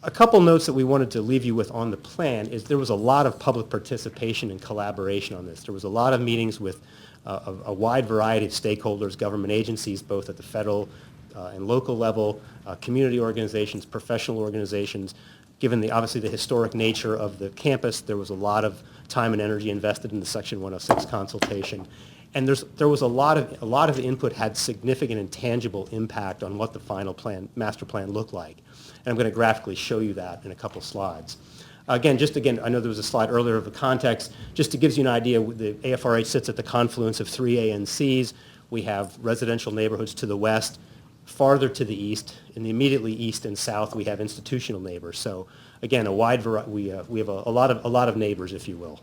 A couple notes that we wanted to leave you with on the plan is there was a lot of public participation and collaboration on this. There was a lot of meetings with a wide variety of stakeholders, government agencies, both at the federal and local level, community organizations, professional organizations. Given obviously the historic nature of the campus, there was a lot of time and energy invested in the Section 106 consultation. And there was a lot of the input had significant and tangible impact on what the final master plan looked like. And I'm going to graphically show you that in a couple slides. Again, I know there was a slide earlier of the context. Just to give you an idea, the AFRH sits at the confluence of 3 ANCs. We have residential neighborhoods to the west. Farther to the east, in the immediately east and south, we have institutional neighbors. So again, a wide variety. We have a lot of neighbors, if you will.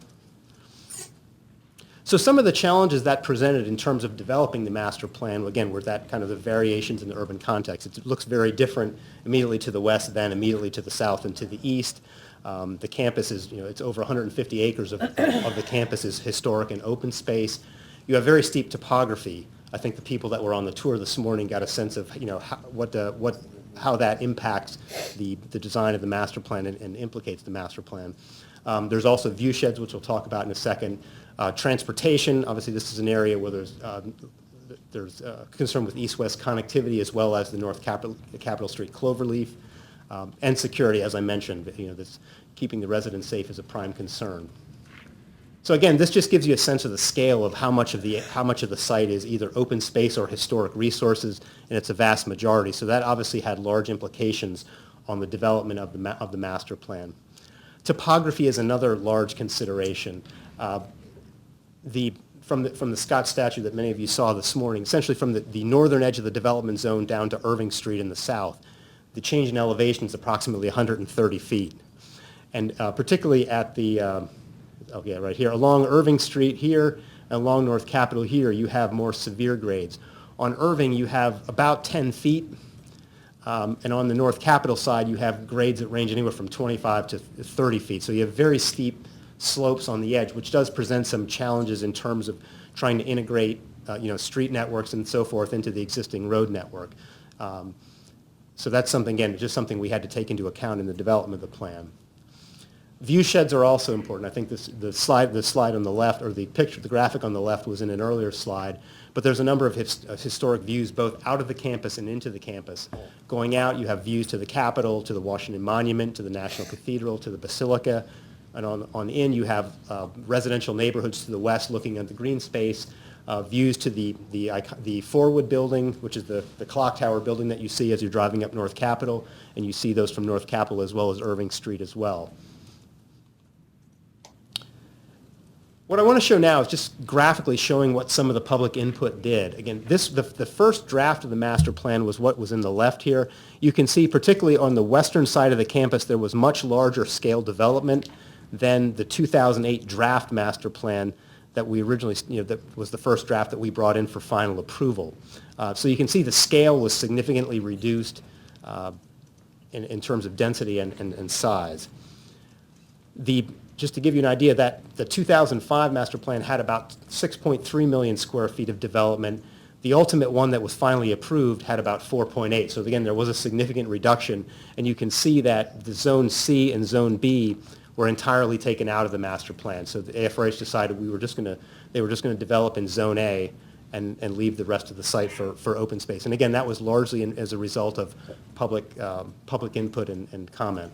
So some of the challenges that presented in terms of developing the master plan, again, were that kind of the variations in the urban context. It looks very different immediately to the west than immediately to the south and to the east. The campus is, it's over 150 acres of the campus is historic and open space. You have very steep topography. I think the people that were on the tour this morning got a sense of, how that impacts the design of the master plan and implicates the master plan. There's also view sheds, which we'll talk about in a second. Transportation, obviously this is an area where there's concern with east-west connectivity as well as the North Capitol Street Cloverleaf. And security, as I mentioned, this keeping the residents safe is a prime concern. So again, this just gives you a sense of the scale of how much of the site is either open space or historic resources, and it's a vast majority. So that obviously had large implications on the development of the master plan. Topography is another large consideration. From the Scott statue that many of you saw this morning, essentially from the northern edge of the development zone down to Irving Street in the south, the change in elevation is approximately 130 feet. And particularly at right here, along Irving Street here, and along North Capitol here, you have more severe grades. On Irving, you have about 10 feet, and on the North Capitol side, you have grades that range anywhere from 25 to 30 feet. So you have very steep slopes on the edge, which does present some challenges in terms of trying to integrate, street networks and so forth into the existing road network. So that's something, again, just something we had to take into account in the development of the plan. View sheds are also important. I think the slide on the left, or the graphic on the left was in an earlier slide, but there's a number of historic views both out of the campus and into the campus. Going out, you have views to the Capitol, to the Washington Monument, to the National Cathedral, to the Basilica, and on in you have residential neighborhoods to the west looking at the green space, views to the Forwood building, which is the clock tower building that you see as you're driving up North Capitol, and you see those from North Capitol as well as Irving Street as well. What I want to show now is just graphically showing what some of the public input did. Again, the first draft of the master plan was what was in the left here. You can see particularly on the western side of the campus there was much larger scale development than the 2008 draft master plan that we originally, that was the first draft that we brought in for final approval. So you can see the scale was significantly reduced in terms of density and size. Just to give you an idea, that the 2005 master plan had about 6.3 million square feet of development. The ultimate one that was finally approved had about 4.8. So again, there was a significant reduction, and you can see that the Zone C and Zone B were entirely taken out of the master plan. So the AFRH decided they were just going to develop in Zone A and leave the rest of the site for open space. And again, that was largely as a result of public input and comment.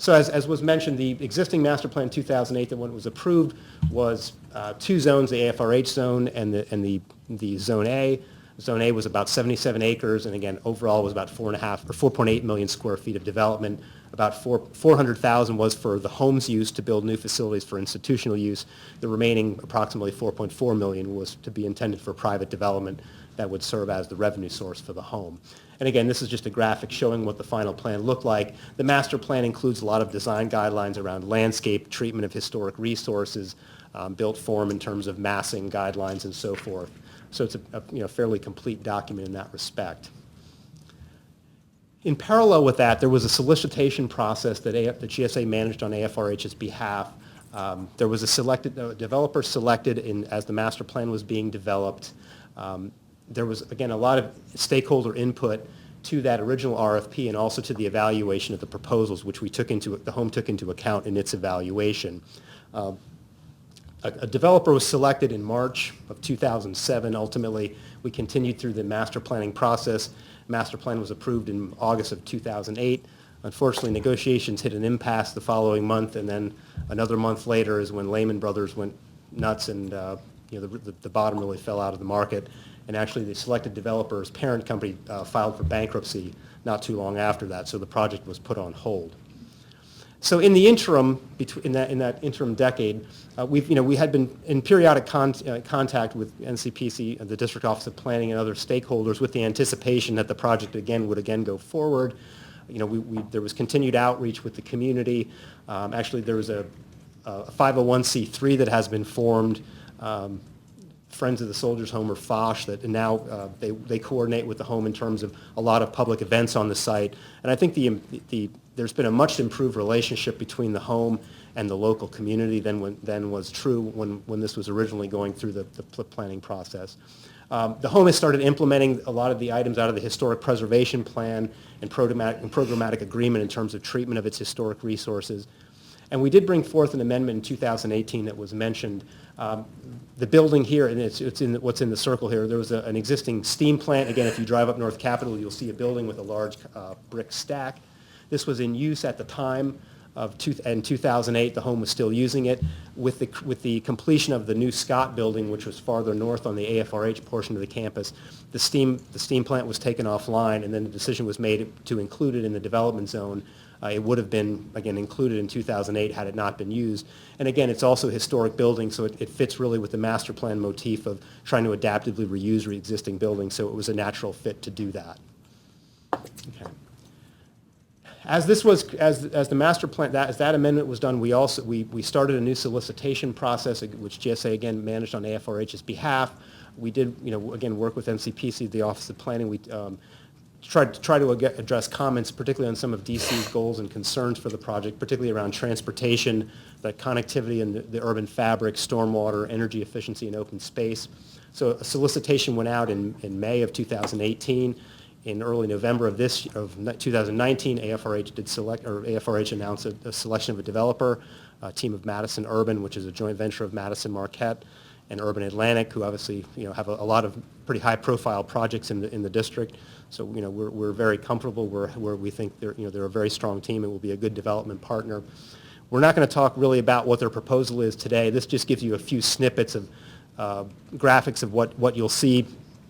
So as was mentioned, the existing master plan 2008, that when it was approved, was two zones, the AFRH zone and the Zone A. Zone A was about 77 acres, and again, overall was about 4.8 million square feet of development. About 400,000 was for the home's use to build new facilities for institutional use. The remaining approximately 4.4 million was to be intended for private development that would serve as the revenue source for the home. And again, this is just a graphic showing what the final plan looked like. The master plan includes a lot of design guidelines around landscape, treatment of historic resources, built form in terms of massing guidelines and so forth. So it's a fairly complete document in that respect. In parallel with that, there was a solicitation process that the GSA managed on AFRH's behalf There was a developer selected as the master plan was being developed. There was, again, a lot of stakeholder input to that original RFP and also to the evaluation of the proposals, which the home took into account in its evaluation. A developer was selected in March of 2007. Ultimately, we continued through the master planning process. Master plan was approved in August of 2008. Unfortunately, negotiations hit an impasse the following month, and then another month later is when Lehman Brothers went nuts, and the bottom really fell out of the market. And actually, the selected developer's parent company filed for bankruptcy not too long after that, so the project was put on hold. So in the interim, in that interim decade, we had been in periodic contact with NCPC, the District Office of Planning, and other stakeholders with the anticipation that the project would go forward. There was continued outreach with the community. Actually, there was a 501c3 that has been formed, Friends of the Soldiers Home, or FOSH, that now they coordinate with the home in terms of a lot of public events on the site. And I think there's been a much improved relationship between the home and the local community than was true when this was originally going through the planning process. The home has started implementing a lot of the items out of the historic preservation plan and programmatic agreement in terms of treatment of its historic resources. And we did bring forth an amendment in 2018 that was mentioned. The building here, and it's what's in the circle here, there was an existing steam plant. Again, if you drive up North Capitol, you'll see a building with a large brick stack. This was in use at the time in 2008. The home was still using it. With the completion of the new Scott building, which was farther north on the AFRH portion of the campus, the steam plant was taken offline, and then the decision was made to include it in the development zone. It would have been, again, included in 2008 had it not been used. And again, it's also a historic building, so it fits really with the master plan motif of trying to adaptively reuse existing buildings, so it was a natural fit to do that. Okay. As the master plan, as that amendment was done, we started a new solicitation process, which GSA again managed on AFRH's behalf. We did, again, work with NCPC, the Office of Planning. We try to address comments, particularly on some of DC's goals and concerns for the project, particularly around transportation, the connectivity and the urban fabric, stormwater, energy efficiency, and open space. So a solicitation went out in May of 2018. In early November of 2019, AFRH announced a selection of a developer, a team of Madison Urban, which is a joint venture of Madison Marquette and Urban Atlantic, who obviously have a lot of pretty high-profile projects in the district. So we're very comfortable where we think they're a very strong team and will be a good development partner. We're not going to talk really about what their proposal is today. This just gives you a few snippets of graphics of what you'll see,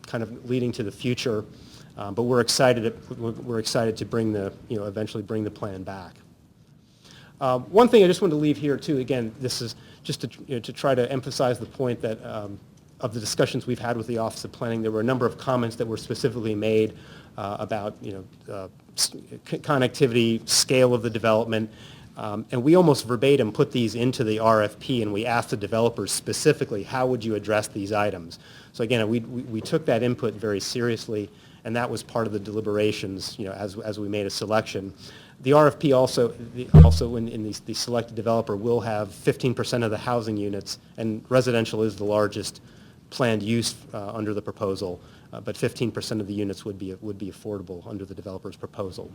kind of leading to the future. But we're excited to eventually bring the plan back. One thing I just wanted to leave here too. Again, this is just to try to emphasize the point that of the discussions we've had with the Office of Planning. There were a number of comments that were specifically made about connectivity, scale of the development, and we almost verbatim put these into the RFP, and we asked the developers specifically, how would you address these items? So again, we took that input very seriously, and that was part of the deliberations, as we made a selection. The RFP also in the selected developer will have 15% of the housing units, and residential is the largest planned use under the proposal, but 15% of the units would be affordable under the developer's proposal.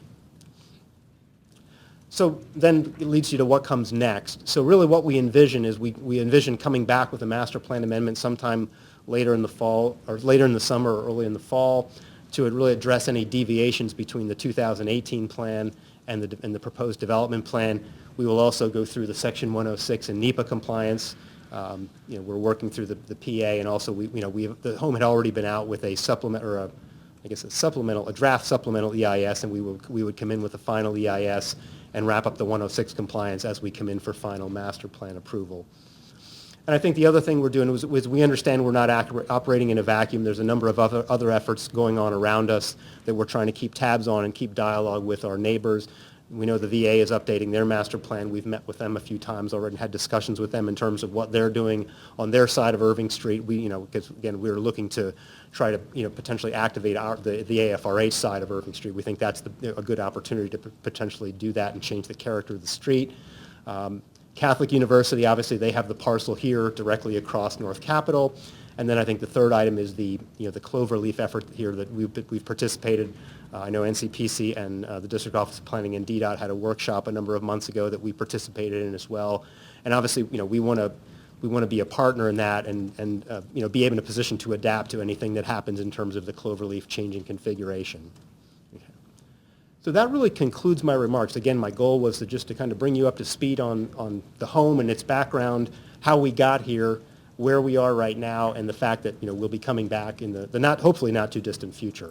So then it leads you to what comes next. So really what we envision is we envision coming back with a master plan amendment sometime later in the fall, or later in the summer or early in the fall, to really address any deviations between the 2018 plan and the proposed development plan. We will also go through the Section 106 and NEPA compliance. We're working through the PA, and also the home had already been out with a supplement, or a draft supplemental EIS, and we would come in with a final EIS and wrap up the 106 compliance as we come in for final master plan approval. And I think the other thing we're doing is we understand we're not operating in a vacuum. There's a number of other efforts going on around us that we're trying to keep tabs on and keep dialogue with our neighbors. We know the VA is updating their master plan. We've met with them a few times already and had discussions with them in terms of what they're doing on their side of Irving Street. Because again, we're looking to try to potentially activate the AFRH side of Irving Street. We think that's a good opportunity to potentially do that and change the character of the street. Catholic University, obviously, they have the parcel here directly across North Capitol. And then I think the third item is the cloverleaf effort here that we've participated. I know NCPC and the District Office of Planning and DDOT had a workshop a number of months ago that we participated in as well. And obviously, we want to be a partner in that and be able in a position to adapt to anything that happens in terms of the cloverleaf changing configuration. Okay. So that really concludes my remarks. Again, my goal was to kind of bring you up to speed on the home and its background, how we got here, where we are right now, and the fact that we'll be coming back in the hopefully not too distant future.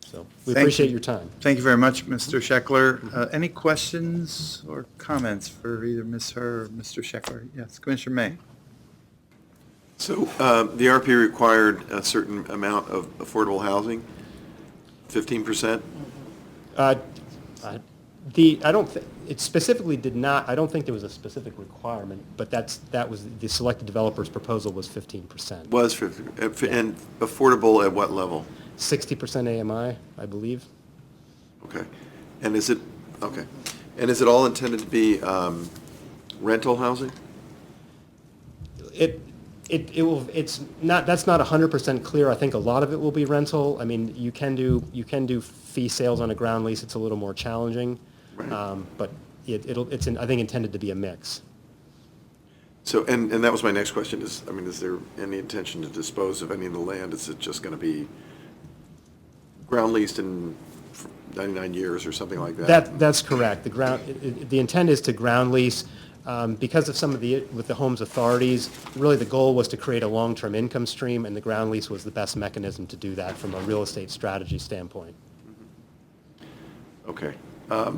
So we appreciate your time. Thank you very much, Mr. Scheckler. Any questions or comments for either Ms. Herr or Mr. Scheckler? Yes, Commissioner May. So the RP required a certain amount of affordable housing, 15%? It specifically did not, I don't think there was a specific requirement, but that was, the selected developer's proposal was 15%. Was 50, and affordable at what level? 60% AMI, I believe. Okay. And is it all intended to be rental housing? It's not, that's not 100% clear. I think a lot of it will be rental. I mean, you can do fee sales on a ground lease. It's a little more challenging. Right. But it's I think intended to be a mix. So, and that was my next question is there any intention to dispose of any of the land? Is it just going to be ground leased in 99 years or something like that? That's correct. The intent is to ground lease. Because of some of with the home's authorities, really the goal was to create a long-term income stream, and the ground lease was the best mechanism to do that from a real estate strategy standpoint. Okay. I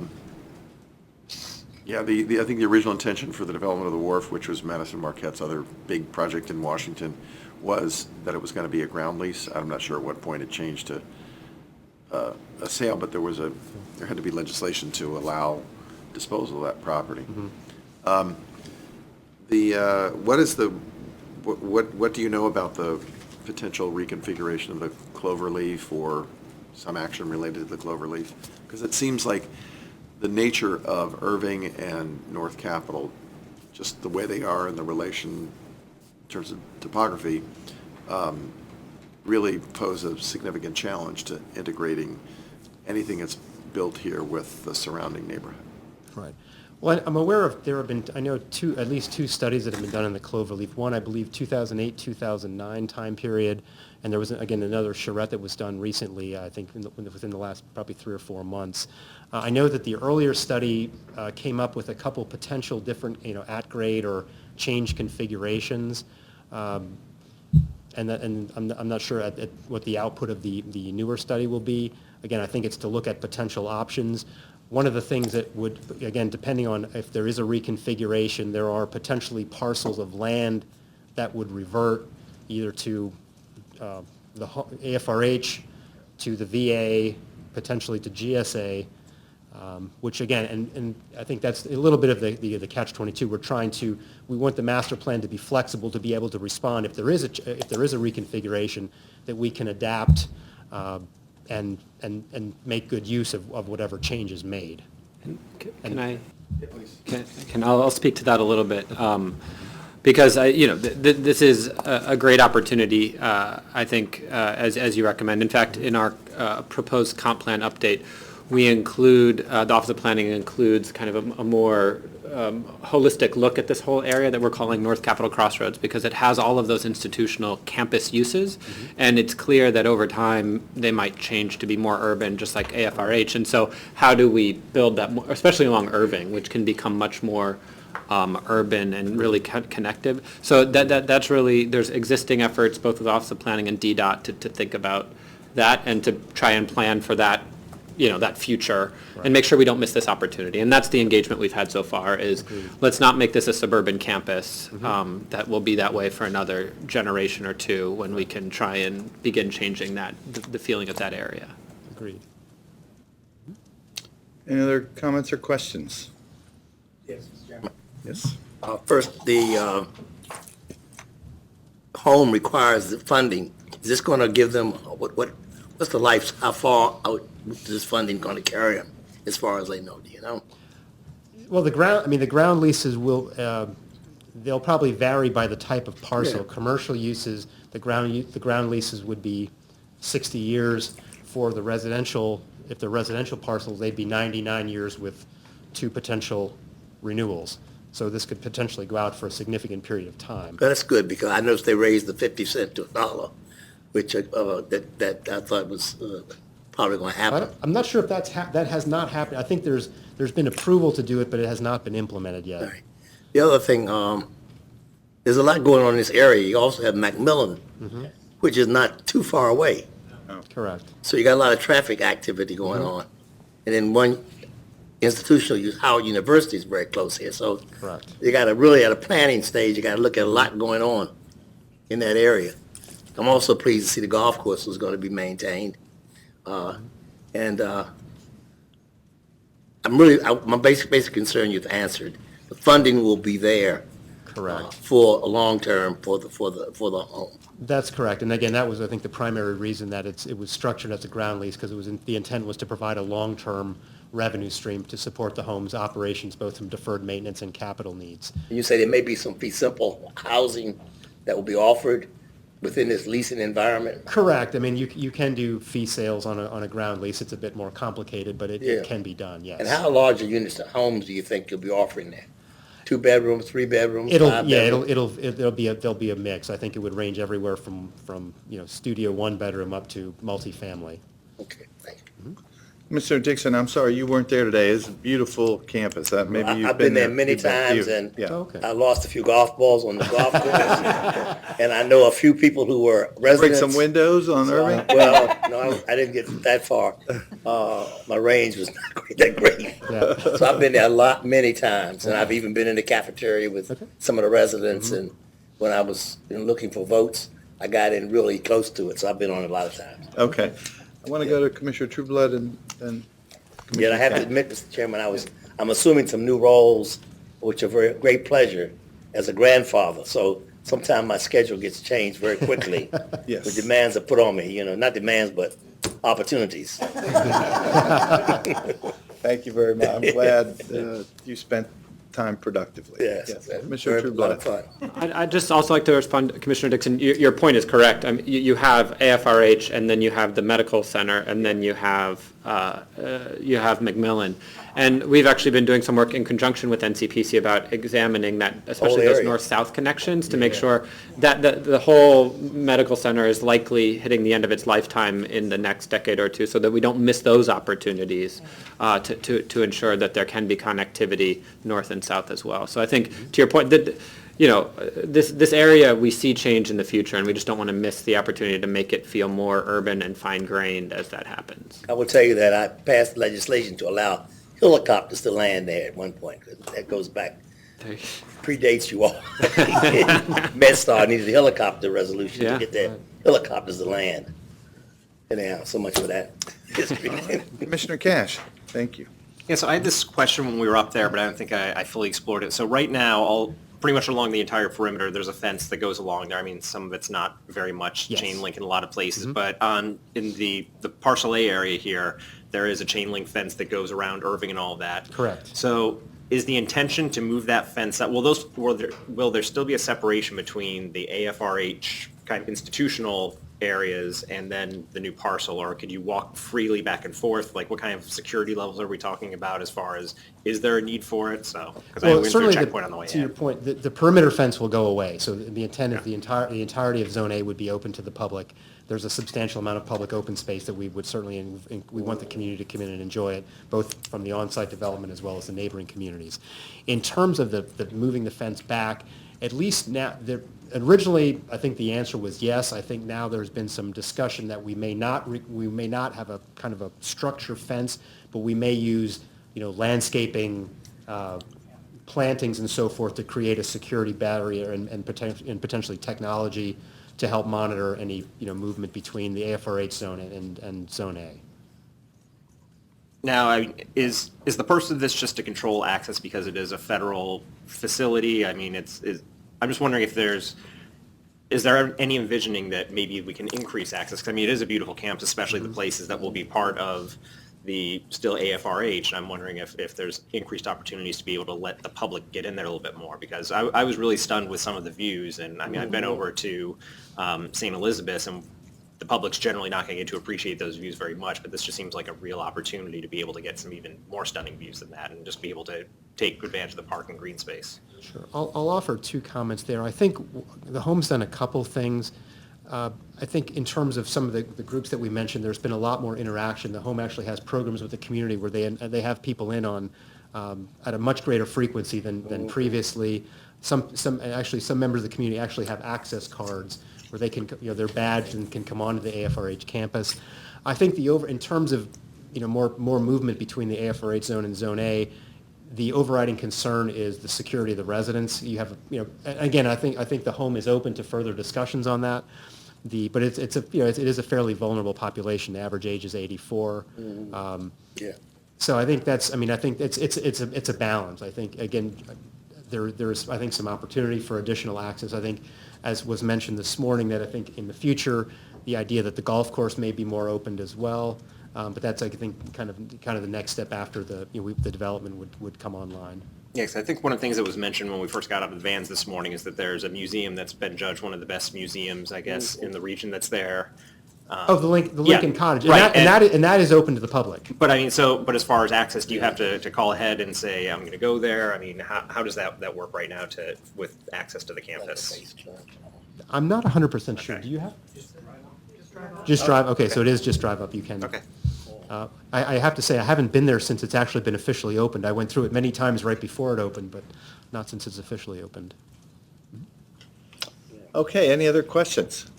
think the original intention for the development of the wharf, which was Madison Marquette's other big project in Washington, was that it was going to be a ground lease. I'm not sure at what point it changed to a sale, but there had to be legislation to allow disposal of that property. Mm-hmm. What do you know about the potential reconfiguration of the cloverleaf or some action related to the cloverleaf? Because it seems like the nature of Irving and North Capitol, just the way they are in the relation in terms of topography, really pose a significant challenge to integrating anything that's built here with the surrounding neighborhood. Right. Well, I'm aware of, there have been, I know at least two studies that have been done in the cloverleaf. One, I believe, 2008, 2009 time period, and there was, again, another charrette that was done recently, I think, within the last probably 3 or 4 months. I know that the earlier study came up with a couple potential different, at-grade or change configurations, and I'm not sure at what the output of the newer study will be. Again, I think it's to look at potential options. One of the things that would, again, depending on if there is a reconfiguration, there are potentially parcels of land that would revert either to the AFRH, to the VA, potentially to GSA, which again, and I think that's a little bit of the catch-22. We want the master plan to be flexible, to be able to respond if there is a reconfiguration, that we can adapt and make good use of whatever change is made. I'll speak to that a little bit, because this is a great opportunity, I think, as you recommend. In fact, in our proposed comp plan update, we include, the Office of Planning includes kind of a more holistic look at this whole area that we're calling North Capitol Crossroads, because it has all of those institutional campus uses, and it's clear that over time they might change to be more urban, just like AFRH. And so how do we build that, more, especially along Irving, which can become much more urban and really connective. So that's really, there's existing efforts both with the Office of Planning and DDOT to think about that and to try and plan for that, that future, right, and make sure we don't miss this opportunity. And that's the engagement we've had so far is, let's not make this a suburban campus that will be that way for another generation or two when we can try and begin changing the feeling of that area. Agreed. Any other comments or questions? Yes, Mr. Chairman. Yes. First, the home requires the funding. Is this going to give them, what's the life, how far out is this funding going to carry them, as far as they know, do you know? Well, the ground leases will, they'll probably vary by the type of parcel. Yeah. Commercial uses, the ground leases would be 60 years. For the residential, if they're residential parcels, they'd be 99 years with 2 potential renewals. So this could potentially go out for a significant period of time. But that's good, because I noticed they raised the 50 cent to $1, which that I thought was probably going to happen. I'm not sure if that has not happened. I think there's been approval to do it, but it has not been implemented yet. Right. The other thing, there's a lot going on in this area. You also have Macmillan, which is not too far away. Correct. So you got a lot of traffic activity going on. And then one institutional, Howard University is very close here. So Correct. you got to really, at a planning stage, you got to look at a lot going on in that area. I'm also pleased to see the golf course is going to be maintained. My basic concern you've answered. The funding will be there. Correct. For a long term for the home. That's correct. And again, that was, I think, the primary reason that it was structured as a ground lease, because the intent was to provide a long-term revenue stream to support the home's operations, both from deferred maintenance and capital needs. You say there may be some fee simple housing that will be offered within this leasing environment? Correct. I mean, you can do fee sales on a ground lease. It's a bit more complicated, but it Yeah. can be done, yes. And how large a units of homes do you think you'll be offering there? 2 bedrooms, 3 bedrooms, 5 bedrooms? There'll be a mix. I think it would range everywhere from studio 1 bedroom up to multifamily. Okay, thank you. Mr. Dixon, I'm sorry, you weren't there today. It's a beautiful campus. Maybe you've I've been there there. many You've been- times, and Yeah. Okay. I lost a few golf balls on the golf course. And I know a few people who were Break residents. some windows on So, Irving? well, no, I didn't get that far. My range was not quite that great. Yeah. So I've been there many times, and I've even been in the cafeteria with some of the residents, and when I was looking for votes, I got in really close to it, so I've been on it a lot of times. Okay. I want to go to Commissioner Trueblood and Yet I have to admit, Mr. Chairman, I'm assuming some new roles, which are very great pleasure as a grandfather, so sometimes my schedule gets changed very quickly. Yes. The demands are put on me, not demands, but opportunities. Thank you very much. I'm glad you spent time productively. Yes. Commissioner Very- a lot of Trueblood. fun. I'd just also like to respond, Commissioner Dixon, your point is correct. I mean, you have AFRH, and then you have the medical center, and then you have Macmillan. And we've actually been doing some work in conjunction with NCPC about examining that, especially those area. north-south connections, to make sure that the whole medical center is likely hitting the end of its lifetime in the next decade or two, so that we don't miss those opportunities to ensure that there can be connectivity north and south as well. So I think, to your point, that this area, we see change in the future, and we just don't want to miss the opportunity to make it feel more urban and fine-grained as that happens. I will tell you that I passed legislation to allow helicopters to land there at one point, 'cause that goes back, predates you all. MedStar needed a helicopter resolution Yeah. to get their helicopters to land. Anyhow, so much for that history. Commissioner Cash, thank you. Yeah, so I had this question when we were up there, but I don't think I fully explored it. So right now, pretty much along the entire perimeter, there's a fence that goes along there. I mean, some of it's not very much chain link in a lot of places, but in the Parcel A area here, there is a chain link fence that goes around Irving and all that. Correct. So is the intention to move that fence out? Will there still be a separation between the AFRH kind of institutional areas and then the new parcel, or could you walk freely back and forth? Like, what kind of security levels are we talking about as far as, is there a need for it? So, because I went through a checkpoint on the way to your in. point, the perimeter fence will go away. So the intent is the entirety of Zone A would be open to the public. There's a substantial amount of public open space that we would certainly, we want the community to come in and enjoy it, both from the on-site development as well as the neighboring communities. In terms of the moving the fence back, at least now, originally, I think the answer was yes. I think now there's been some discussion that we may not have a kind of a structure fence, but we may use, landscaping, plantings and so forth to create a security barrier and potentially technology to help monitor any, movement between the AFRH zone and Zone A. Now, is the purpose of this just to control access because it is a federal facility? I mean, I'm just wondering if is there any envisioning that maybe we can increase access? 'Cause, I mean, it is a beautiful campus, especially the places that will be part of still AFRH, and I'm wondering if there's increased opportunities to be able to let the public get in there a little bit more, because I was really stunned with some of the views, and I mean, I've been over to St. Elizabeth's, and the public's generally not going to get to appreciate those views very much, but this just seems like a real opportunity to be able to get some even more stunning views than that, and just be able to take advantage of the park and green space. Sure. I'll offer two comments there. I think the home's done a couple things. I think in terms of some of the groups that we mentioned, there's been a lot more interaction. The home actually has programs with the community where they have people in on at a much greater frequency than previously. Some members of the community actually have access cards where they can, they're badged and can come onto the AFRH campus. I think in terms of, more movement between the AFRH zone and Zone A, the overriding concern is the security of the residents. You have, again, I think the home is open to further discussions on that. But it is a fairly vulnerable population. The average age is 84. Yeah. So I think it's a balance. I think, again, there's some opportunity for additional access. I think, as was mentioned this morning, that I think in the future, the idea that the golf course may be more opened as well. But that's, I think, kind of the next step after the development would come online. Yes, I think one of the things that was mentioned when we first got out of the vans this morning is that there's a museum that's been judged one of the best museums, I guess, in the region that's there. The Lincoln Cottage, right, and that is open to the public. But I mean, but as far as access, do you have to call ahead and say, I'm going to go there? I mean, how does that work right now with access to the campus? I'm not 100% sure. Do you have? Just drive. Okay, so it is just drive up. You can. Okay. I have to say, I haven't been there since it's actually been officially opened. I went through it many times right before it opened, but not since it's officially opened. Okay, any other questions?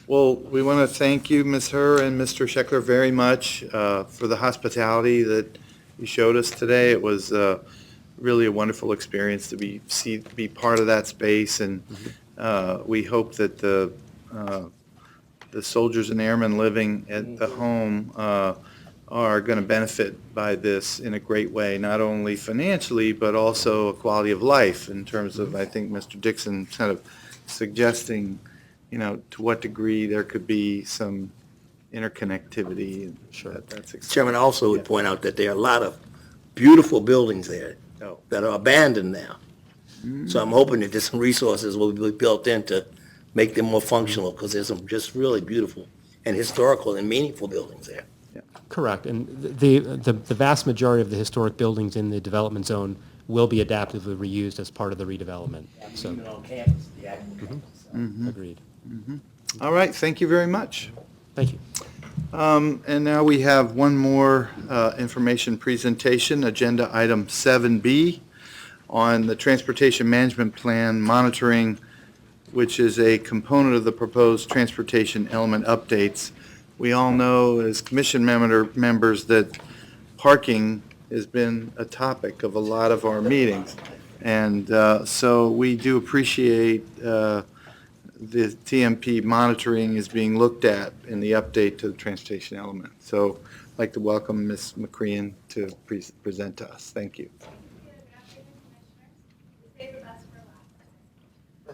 Well, we want to thank you, Ms. Herr and Mr. Scheckler, very much for the hospitality that you showed us today. It was really a wonderful experience to be part of that space, and we hope that the soldiers and airmen living at the home are going to benefit by this in a great way, not only financially, but also a quality of life in terms of, I think, Mr. Dixon kind of suggesting, to what degree there could be some interconnectivity. Sure. Chairman, I also would point out that there are a lot of beautiful buildings there that are abandoned now. So I'm hoping that there's some resources will be built in to make them more functional, because there's some just really beautiful and historical and meaningful buildings there. Correct, and the vast majority of the historic buildings in the development zone will be adaptively reused as part of the redevelopment. So, Even on campus, agreed. All right, thank you very much. Thank you. And now we have one more information presentation, agenda item 7B, on the Transportation Management Plan monitoring, which is a component of the proposed transportation element updates. We all know as commission members that parking has been a topic of a lot of our meetings. And so we do appreciate the TMP monitoring is being looked at in the update to the transportation element. So I'd like to welcome Ms. McCrean to present to us. Thank you.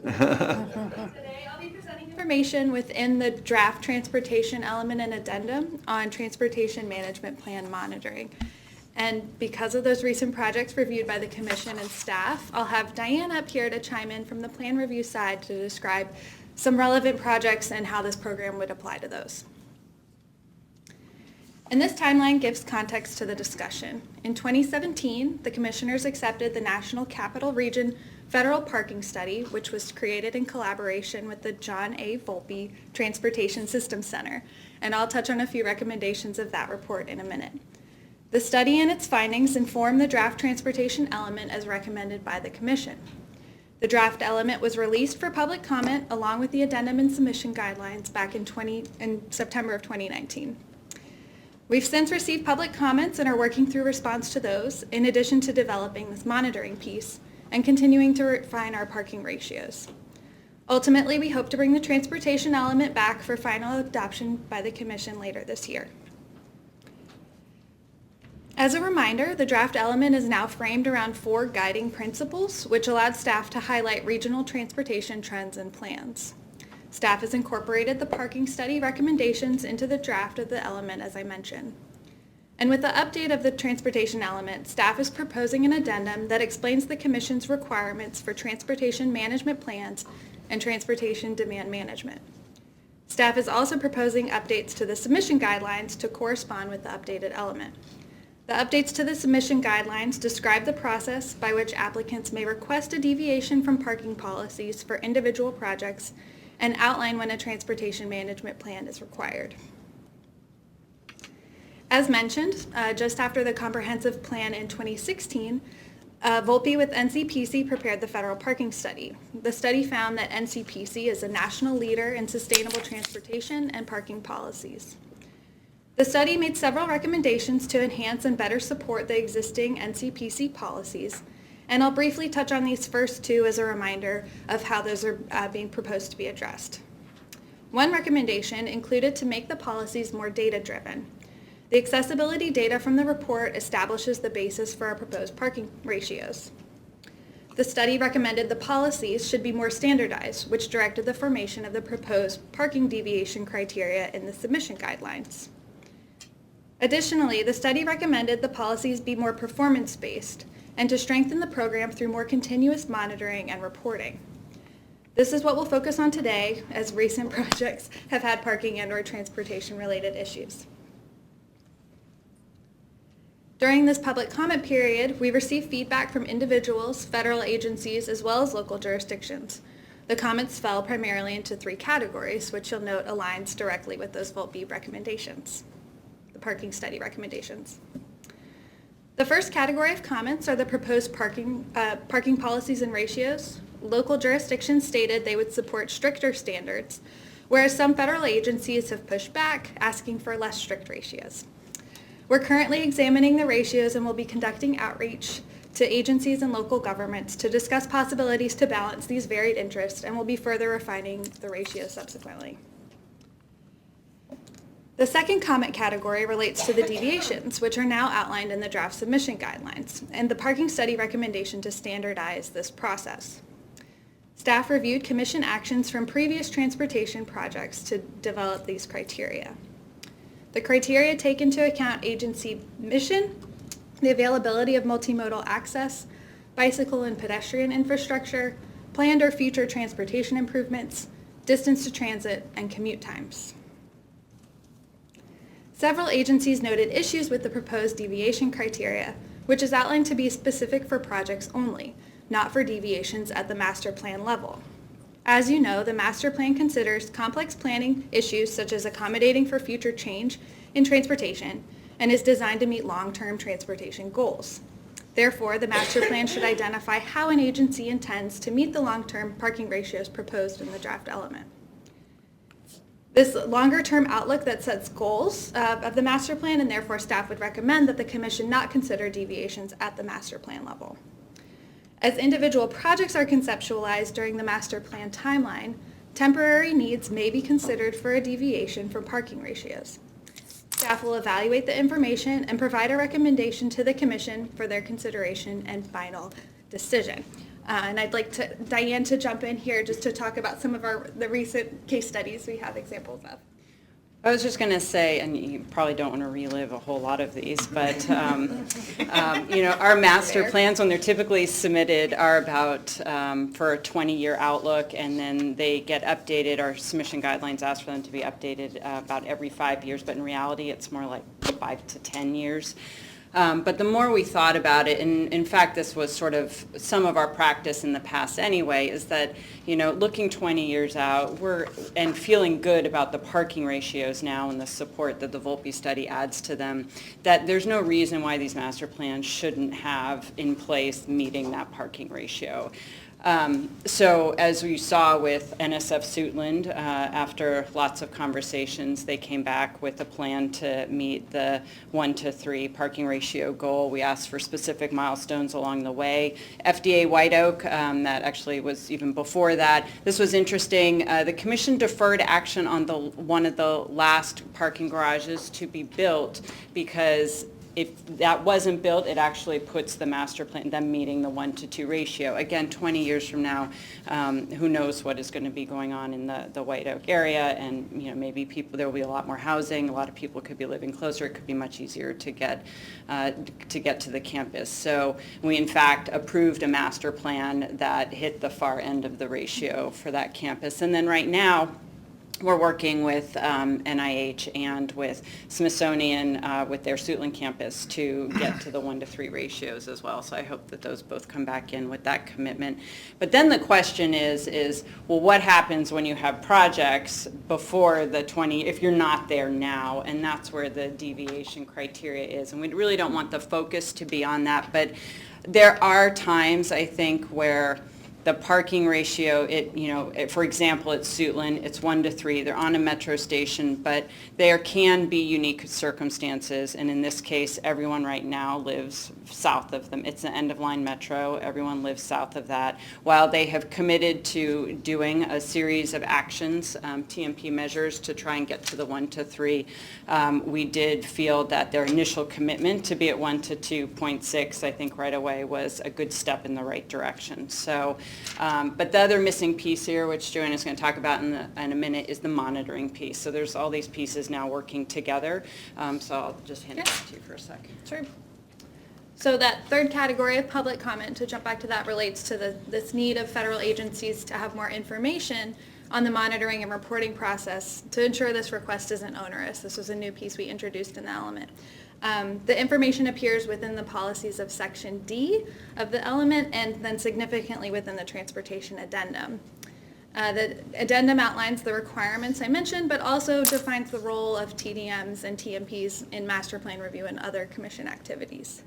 Today, I'll be presenting information within the draft transportation element and addendum on transportation management plan monitoring. And because of those recent projects reviewed by the commission and staff, I'll have Diane up here to chime in from the plan review side to describe some relevant projects and how this program would apply to those. And this timeline gives context to the discussion. In 2017, the commissioners accepted the National Capital Region Federal Parking Study, which was created in collaboration with the John A. Volpe Transportation Systems Center. And I'll touch on a few recommendations of that report in a minute. The study and its findings inform the draft transportation element as recommended by the commission. The draft element was released for public comment along with the addendum and submission guidelines back in September of 2019. We've since received public comments and are working through response to those, in addition to developing this monitoring piece and continuing to refine our parking ratios. Ultimately, we hope to bring the transportation element back for final adoption by the commission later this year. As a reminder, the draft element is now framed around 4 guiding principles, which allowed staff to highlight regional transportation trends and plans. Staff has incorporated the parking study recommendations into the draft of the element, as I mentioned. And with the update of the transportation element, staff is proposing an addendum that explains the Commission's requirements for transportation management plans and transportation demand management. Staff is also proposing updates to the submission guidelines to correspond with the updated element. The updates to the submission guidelines describe the process by which applicants may request a deviation from parking policies for individual projects and outline when a transportation management plan is required. As mentioned, just after the comprehensive plan in 2016, Volpe with NCPC prepared the federal parking study. The study found that NCPC is a national leader in sustainable transportation and parking policies. The study made several recommendations to enhance and better support the existing NCPC policies, and I'll briefly touch on these first two as a reminder of how those are being proposed to be addressed. One recommendation included to make the policies more data-driven. The accessibility data from the report establishes the basis for our proposed parking ratios. The study recommended the policies should be more standardized, which directed the formation of the proposed parking deviation criteria in the submission guidelines. Additionally, the study recommended the policies be more performance-based and to strengthen the program through more continuous monitoring and reporting. This is what we'll focus on today, as recent projects have had parking and/or transportation-related issues. During this public comment period, we received feedback from individuals, federal agencies, as well as local jurisdictions. The comments fell primarily into three categories, which you'll note aligns directly with those Volpe recommendations, the parking study recommendations. The first category of comments are the proposed parking policies and ratios. Local jurisdictions stated they would support stricter standards, whereas some federal agencies have pushed back, asking for less strict ratios. We're currently examining the ratios and will be conducting outreach to agencies and local governments to discuss possibilities to balance these varied interests, and we'll be further refining the ratios subsequently. The second comment category relates to the deviations, which are now outlined in the draft submission guidelines, and the parking study recommendation to standardize this process. Staff reviewed Commission actions from previous transportation projects to develop these criteria. The criteria take into account agency mission, the availability of multimodal access, bicycle and pedestrian infrastructure, planned or future transportation improvements, distance to transit, and commute times. Several agencies noted issues with the proposed deviation criteria, which is outlined to be specific for projects only, not for deviations at the master plan level. As you know, the master plan considers complex planning issues such as accommodating for future change in transportation and is designed to meet long-term transportation goals. Therefore, the master plan should identify how an agency intends to meet the long-term parking ratios proposed in the draft element. This longer-term outlook that sets goals of the master plan, and therefore staff would recommend that the Commission not consider deviations at the master plan level. As individual projects are conceptualized during the master plan timeline, temporary needs may be considered for a deviation from parking ratios. Staff will evaluate the information and provide a recommendation to the Commission for their consideration and final decision. And I'd like Diane to jump in here just to talk about some of the recent case studies we have examples of. I was just going to say, and you probably don't want to relive a whole lot of these, but our master plans, when they're typically submitted, are about for a 20-year outlook, and then they get updated. Our submission guidelines ask for them to be updated about every 5 years, but in reality, it's more like 5 to 10 years. But the more we thought about it, and in fact this was sort of some of our practice in the past anyway, is that, looking 20 years out, and feeling good about the parking ratios now and the support that the Volpe study adds to them, that there's no reason why these master plans shouldn't have in place meeting that parking ratio. So as we saw with NSF Suitland, after lots of conversations, they came back with a plan to meet the 1-to-3 parking ratio goal. We asked for specific milestones along the way. FDA White Oak, that actually was even before that. This was interesting. The Commission deferred action on one of the last parking garages to be built because if that wasn't built, it actually puts the master plan, them meeting the 1-to-2 ratio. Again, 20 years from now, who knows what is going to be going on in the White Oak area, and maybe there will be a lot more housing. A lot of people could be living closer. It could be much easier to get to the campus. So we in fact approved a master plan that hit the far end of the ratio for that campus. And then right now, we're working with NIH and with Smithsonian with their Suitland campus to get to the 1-to-3 ratios as well. So I hope that those both come back in with that commitment. But then the question is well, what happens when you have projects before the 20, if you're not there now? And that's where the deviation criteria is. And we really don't want the focus to be on that. But there are times, I think, where the parking ratio, for example, at Suitland, it's 1-to-3. They're on a metro station, but there can be unique circumstances. And in this case, everyone right now lives south of them. It's the end-of-line metro. Everyone lives south of that. While they have committed to doing a series of actions, TMP measures, to try and get to the 1-to-3, we did feel that their initial commitment to be at 1-to-2.6, I think right away, was a good step in the right direction. So. But the other missing piece here, which Joanna's going to talk about in a minute, is the monitoring piece. So there's all these pieces now working together. So I'll just hand it to you for a second. Sure. So that third category of public comment, to jump back to that, relates to this need of federal agencies to have more information on the monitoring and reporting process to ensure this request isn't onerous. This was a new piece we introduced in the element. The information appears within the policies of Section D of the element, and then significantly within the transportation addendum. The addendum outlines the requirements I mentioned, but also defines the role of TDMs and TMPs in master plan review and other commission activities.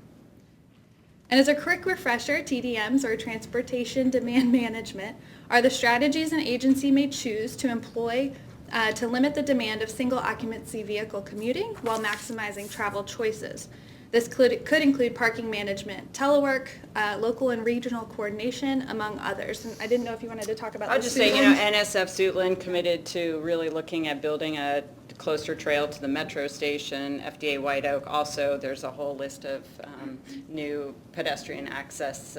And as a quick refresher, TDMs, or Transportation Demand Management, are the strategies an agency may choose to employ to limit the demand of single occupancy vehicle commuting while maximizing travel choices. This could include parking management, telework, local and regional coordination, among others. And I didn't know if you wanted to talk about I'll this. just say, NSF Suitland committed to really looking at building a closer trail to the metro station. FDA White Oak also, there's a whole list of new pedestrian access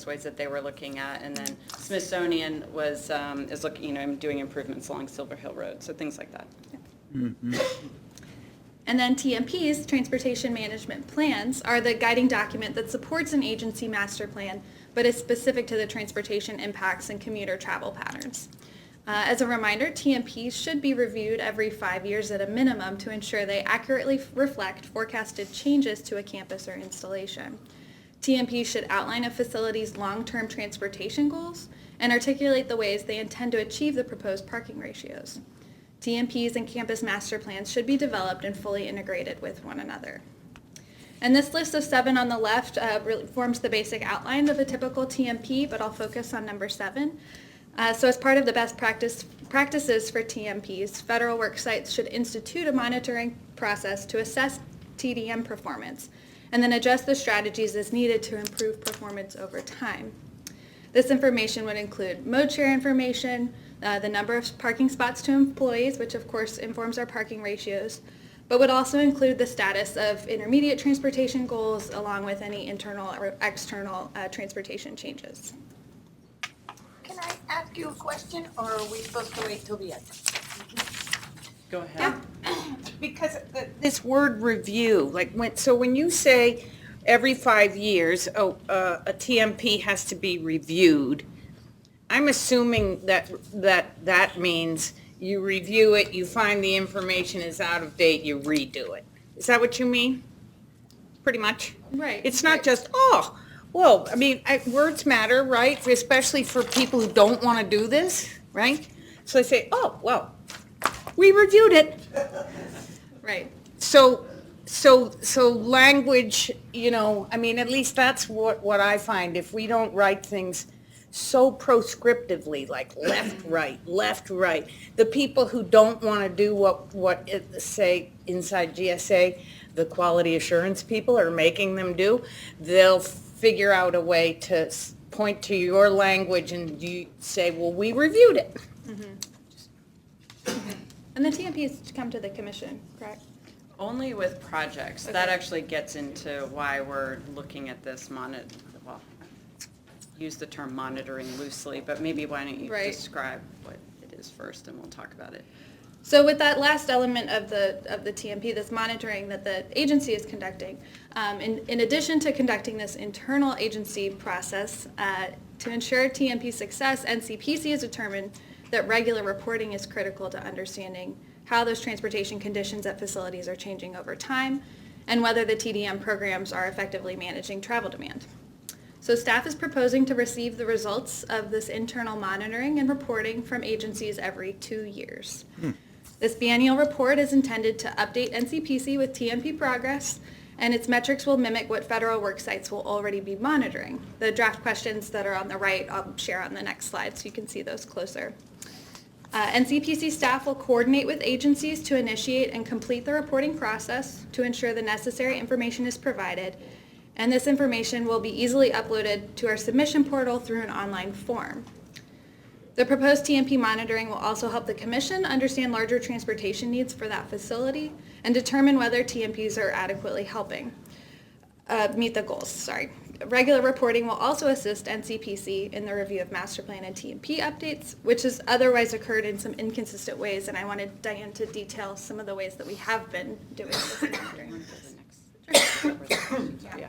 ways that they were looking at. And then Smithsonian is looking, doing improvements along Silver Hill Road, so things like that. Mm-hmm. And then TMPs, Transportation Management Plans, are the guiding document that supports an agency master plan, but is specific to the transportation impacts and commuter travel patterns. As a reminder, TMPs should be reviewed every 5 years at a minimum to ensure they accurately reflect forecasted changes to a campus or installation. TMPs should outline a facility's long-term transportation goals and articulate the ways they intend to achieve the proposed parking ratios. TMPs and campus master plans should be developed and fully integrated with one another. And this list of 7 on the left really forms the basic outline of a typical TMP, but I'll focus on number 7. So as part of the best practices for TMPs, federal work sites should institute a monitoring process to assess TDM performance and then adjust the strategies as needed to improve performance over time. This information would include mode share information, the number of parking spots to employees, which of course informs our parking ratios, but would also include the status of intermediate transportation goals along with any internal or external transportation changes. Can I ask you a question, or are we supposed to wait till the end? Go ahead. Because this word review, when you say every 5 years, a TMP has to be reviewed, I'm assuming that means you review it, you find the information is out of date, you redo it. Is that what you mean? Pretty much? Right. It's not just, words matter, right? Especially for people who don't want to do this, right? So they say, we reviewed it. Right. So language, at least that's what I find. If we don't write things so proscriptively, like left, right, the people who don't want to do what say inside GSA, the quality assurance people are making them do, they'll figure out a way to point to your language and you say, well, we reviewed it. Mm-hmm. And the TMPs come to the commission, correct? Only with projects. That actually gets into why we're looking at this use the term monitoring loosely, but maybe why don't you Right. describe what it is first and we'll talk about it. So with that last element of the TMP, this monitoring that the agency is conducting, in addition to conducting this internal agency process, to ensure TMP success, NCPC has determined that regular reporting is critical to understanding how those transportation conditions at facilities are changing over time, and whether the TDM programs are effectively managing travel demand. So staff is proposing to receive the results of this internal monitoring and reporting from agencies every 2 years. This biennial report is intended to update NCPC with TMP progress, and its metrics will mimic what federal work sites will already be monitoring. The draft questions that are on the right, I'll share on the next slide so you can see those closer. NCPC staff will coordinate with agencies to initiate and complete the reporting process to ensure the necessary information is provided, and this information will be easily uploaded to our submission portal through an online form. The proposed TMP monitoring will also help the Commission understand larger transportation needs for that facility and determine whether TMPs are adequately helping meet the goals. Regular reporting will also assist NCPC in the review of master plan and TMP updates, which has otherwise occurred in some inconsistent ways, and I wanted Diane to detail some of the ways that we have been doing this monitoring. Yeah.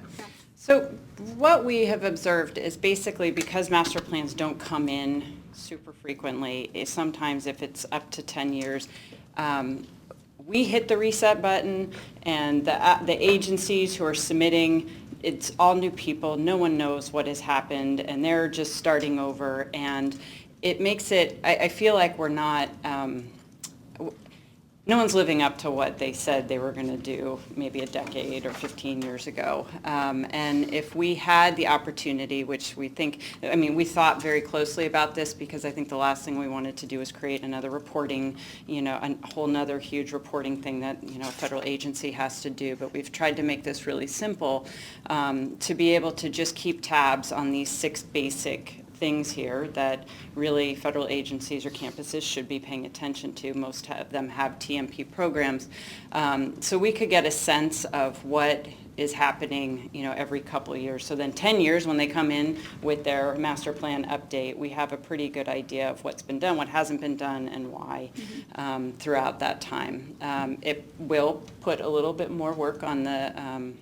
So what we have observed is basically because master plans don't come in super frequently, sometimes if it's up to 10 years, we hit the reset button and the agencies who are submitting, it's all new people, no one knows what has happened, and they're just starting over, and it makes it, I feel like we're not, no one's living up to what they said they were going to do maybe a decade or 15 years ago. And if we had the opportunity, which we think, I mean, we thought very closely about this because I think the last thing we wanted to do is create another reporting, a whole nother huge reporting thing that, a federal agency has to do. But we've tried to make this really simple to be able to just keep tabs on these 6 basic things here that really federal agencies or campuses should be paying attention to. Most of them have TMP programs. So we could get a sense of what is happening, every couple of years. So then 10 years when they come in with their master plan update, we have a pretty good idea of what's been done, what hasn't been done, and why throughout that time. It will put a little bit more work on the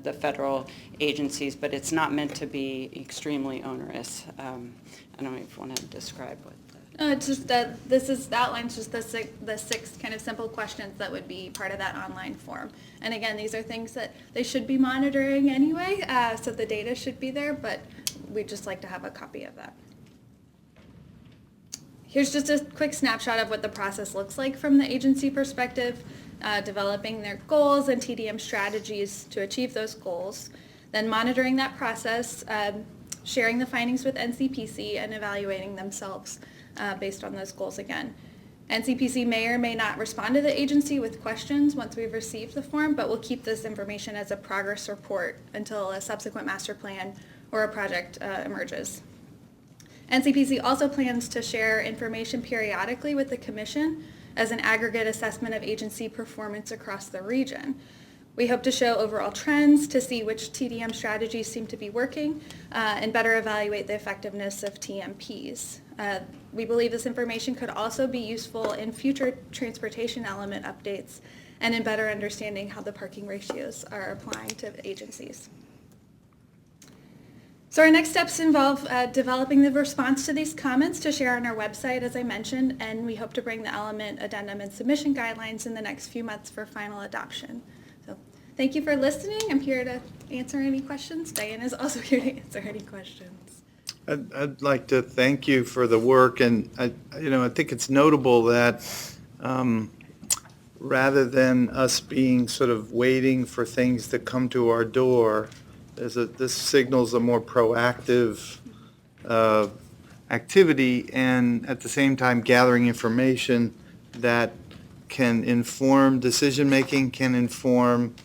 the federal agencies, but it's not meant to be extremely onerous. I don't know if you want to describe what. It's just that this outlines just the 6 kind of simple questions that would be part of that online form. And again, these are things that they should be monitoring anyway, so the data should be there, but we'd just like to have a copy of that. Here's just a quick snapshot of what the process looks like from the agency perspective. Developing their goals and TDM strategies to achieve those goals, then monitoring that process, sharing the findings with NCPC, and evaluating themselves based on those goals again. NCPC may or may not respond to the agency with questions once we've received the form, but we'll keep this information as a progress report until a subsequent master plan or a project emerges. NCPC also plans to share information periodically with the Commission as an aggregate assessment of agency performance across the region. We hope to show overall trends to see which TDM strategies seem to be working and better evaluate the effectiveness of TMPs. We believe this information could also be useful in future transportation element updates and in better understanding how the parking ratios are applying to agencies. So our next steps involve developing the response to these comments to share on our website, as I mentioned, and we hope to bring the element, addendum, and submission guidelines in the next few months for final adoption. So thank you for listening. I'm here to answer any questions. Diane is also here to answer any questions. I'd like to thank you for the work, and I think it's notable that rather than us being sort of waiting for things to come to our door, this signals a more proactive activity, and at the same time gathering information that can inform decision-making, can inform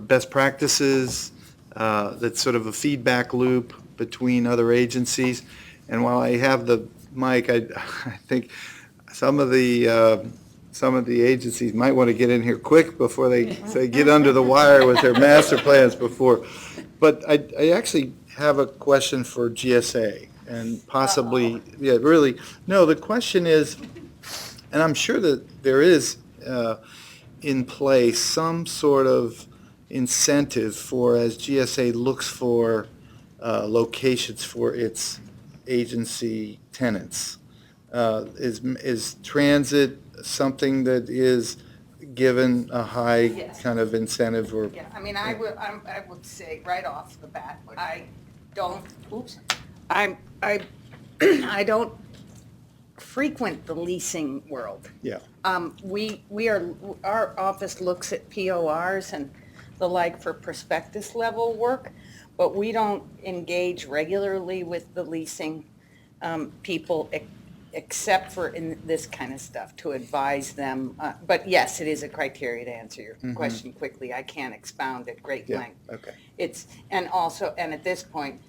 best practices, that's sort of a feedback loop between other agencies. And while I have the mic, I think some of the some of the agencies might want to get in here quick before they get under the wire with their master plans before. But I actually have a question for GSA and possibly, yeah, really, no, the question is, and I'm sure that there is in place some sort of incentive for, as GSA looks for locations for its agency tenants. Is transit something that is given a high Yes. kind of incentive or? Yeah, I mean, I would say right off the bat, I don't, I don't frequent the leasing world. Yeah. Our office looks at PORs and the like for prospectus level work, but we don't engage regularly with the leasing people except for in this kind of stuff to advise them. But yes, it is a criteria to answer your question quickly. I can't expound at great Yeah, length. okay. And at this point,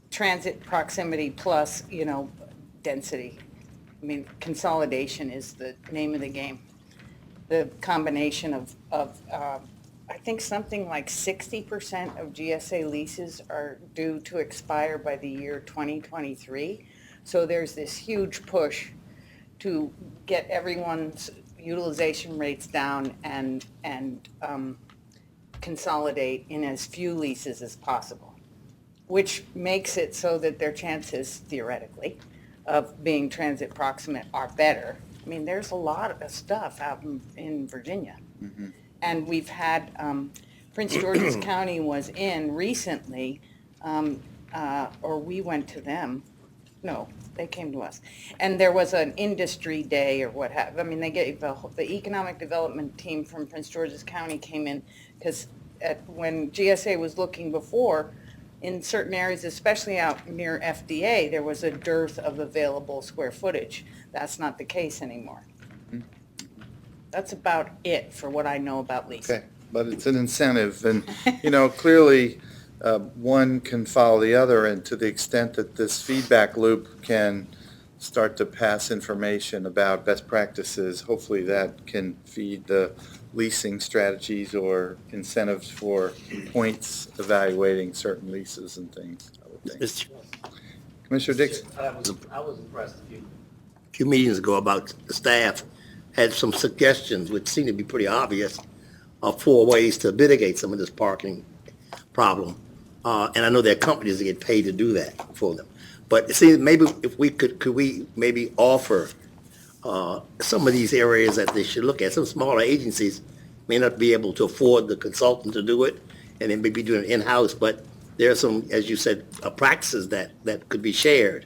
transit proximity plus, density. I mean, consolidation is the name of the game. The combination of I think something like 60% of GSA leases are due to expire by the year 2023. So there's this huge push to get everyone's utilization rates down and consolidate in as few leases as possible, which makes it so that their chances, theoretically, of being transit proximate are better. I mean, there's a lot of stuff out in Virginia. And we've had, Prince George's County was in recently, or we went to them. No, they came to us. And there was an industry day or what have, I mean, they gave the economic development team from Prince George's County came in because when GSA was looking before, in certain areas, especially out near FDA, there was a dearth of available square footage. That's not the case anymore. That's about it for what I know about leasing. Okay, but it's an incentive, and, clearly, one can follow the other, and to the extent that this feedback loop can start to pass information about best practices, hopefully that can feed the leasing strategies or incentives for points evaluating certain leases and things, I would think. Commissioner Dixon? I was impressed a few meetings ago about the staff had some suggestions, which seem to be pretty obvious, of 4 ways to mitigate some of this parking problem. And I know there are companies that get paid to do that for them. But see, maybe if we could we maybe offer some of these areas that they should look at? Some smaller agencies may not be able to afford the consultant to do it, and they may be doing it in-house, but there are some, as you said, practices that could be shared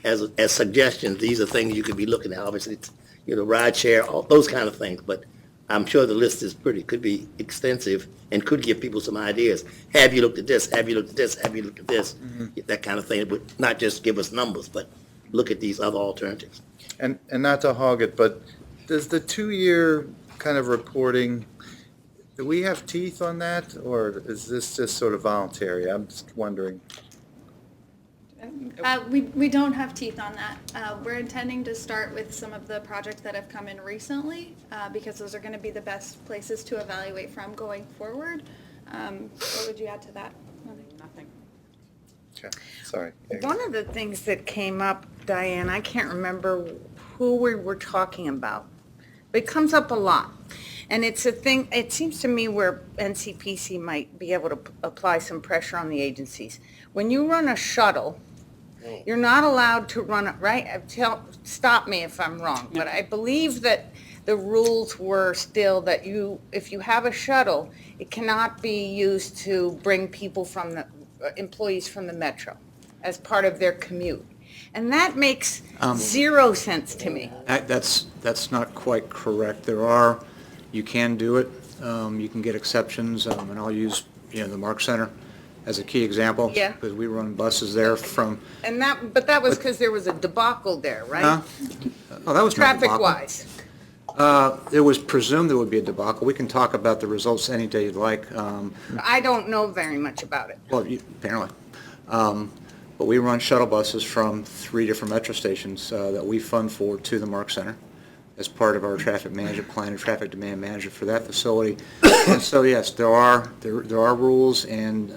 as suggestions. These are things you could be looking at. Obviously, it's, ride share, all those kind of things. But I'm sure the list is could be extensive and could give people some ideas. Have you looked at this? Have you looked at this? Have you looked at this? That kind of thing. It would not just give us numbers, but look at these other alternatives. And not to hog it, but does the 2-year kind of reporting, do we have teeth on that, or is this just sort of voluntary? I'm just wondering. We don't have teeth on that. We're intending to start with some of the projects that have come in recently, because those are going to be the best places to evaluate from going forward. What would you add to that? Nothing. Okay, sorry. One of the things that came up, Diane, I can't remember who we were talking about, but it comes up a lot. And it's a thing, it seems to me where NCPC might be able to apply some pressure on the agencies. When you run a shuttle, you're not allowed to run it, right? Stop me if I'm wrong, but I believe that the rules were still that if you have a shuttle, it cannot be used to bring people from the, employees from the metro as part of their commute. And that makes zero sense to me. That's not quite correct. You can do it. You can get exceptions, and I'll use, the Mark Center as a key example. Yeah. Because we run buses there from. But that was because there was a debacle there, right? Oh, that was no debacle. Traffic-wise. It was presumed there would be a debacle. We can talk about the results any day you'd like. I don't know very much about it. Well, apparently. But we run shuttle buses from 3 different metro stations that we fund for to the Mark Center. as part of our traffic management plan and traffic demand management for that facility. And so, yes, there are rules and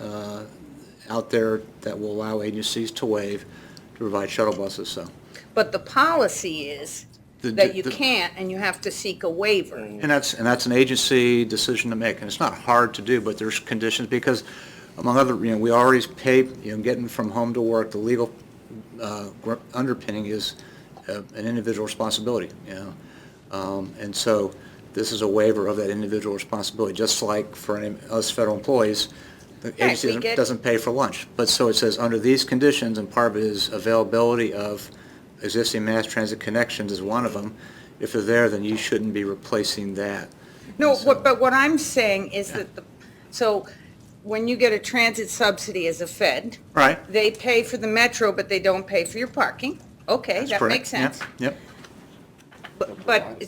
out there that will allow agencies to waive to provide shuttle buses, so. But the policy is that you can't, and you have to seek a waiver. And that's an agency decision to make, and it's not hard to do, but there's conditions, because among other, we already pay, getting from home to work, the legal underpinning is an individual responsibility, and so this is a waiver of that individual responsibility, just like for us federal employees, the agency doesn't pay for lunch. But so it says, under these conditions, and part of it is availability of existing mass transit connections is one of them. If they're there, then you shouldn't be replacing that. No, but what I'm saying is that so when you get a transit subsidy as a Fed, right, they pay for the metro, but they don't pay for your parking. Okay, That's that correct. makes sense. Yep. But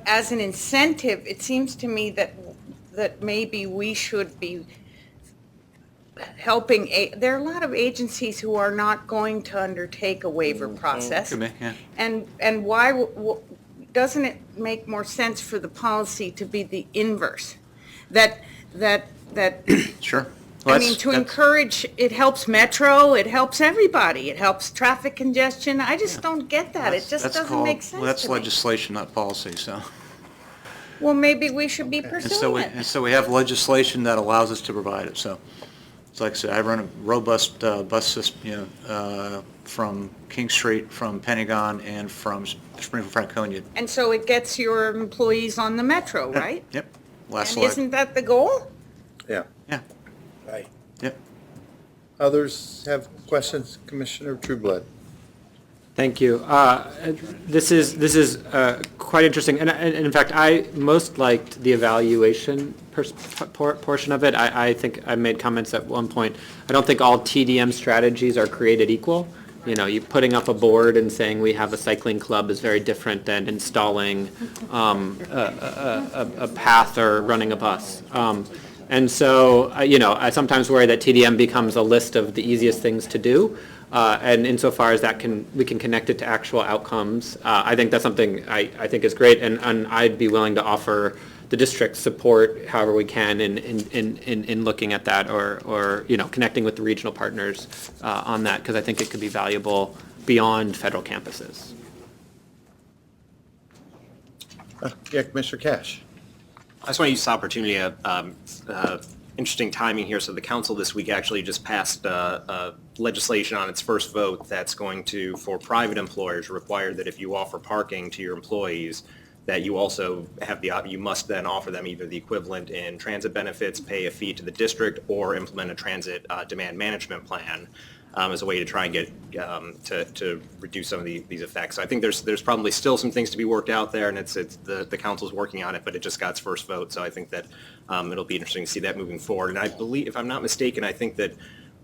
as an incentive, it seems to me that maybe we should be helping. There are a lot of agencies who are not going to undertake a waiver process. Could be, yeah. And why doesn't it make more sense for the policy to be the inverse? That Sure. I mean, to encourage, it helps Metro, it helps everybody, it helps traffic congestion. I just don't get that. It just doesn't make sense Well, that's to me. legislation, not policy, so. Well, maybe we should be pursuing it. And so we have legislation that allows us to provide it, so. It's like I said, I run a robust bus system, from King Street, from Pentagon, and from Springfield, Franconia. And so it gets your employees on the Metro, right? Yep. And isn't that the goal? Yeah. Yeah. Right. Yep. Others have questions? Commissioner Trueblood. Thank you. This is quite interesting, and in fact, I most liked the evaluation portion of it. I think I made comments at one point. I don't think all TDM strategies are created equal. You putting up a board and saying we have a cycling club is very different than installing a path or running a bus. And so, I sometimes worry that TDM becomes a list of the easiest things to do. And insofar as we can connect it to actual outcomes, I think that's something I think is great, and I'd be willing to offer the district support however we can in looking at that, or connecting with the regional partners on that, because I think it could be valuable beyond federal campuses. Yeah, Commissioner Cash. I just want to use this opportunity interesting timing here. So the council this week actually just passed legislation on its first vote that's going to, for private employers, require that if you offer parking to your employees, that you also have you must then offer them either the equivalent in transit benefits, pay a fee to the district, or implement a transit demand management plan as a way to try and get to reduce some of these effects. So I think there's probably still some things to be worked out there, and it's the council's working on it, but it just got its first vote. So I think that it'll be interesting to see that moving forward. And I believe, if I'm not mistaken, I think that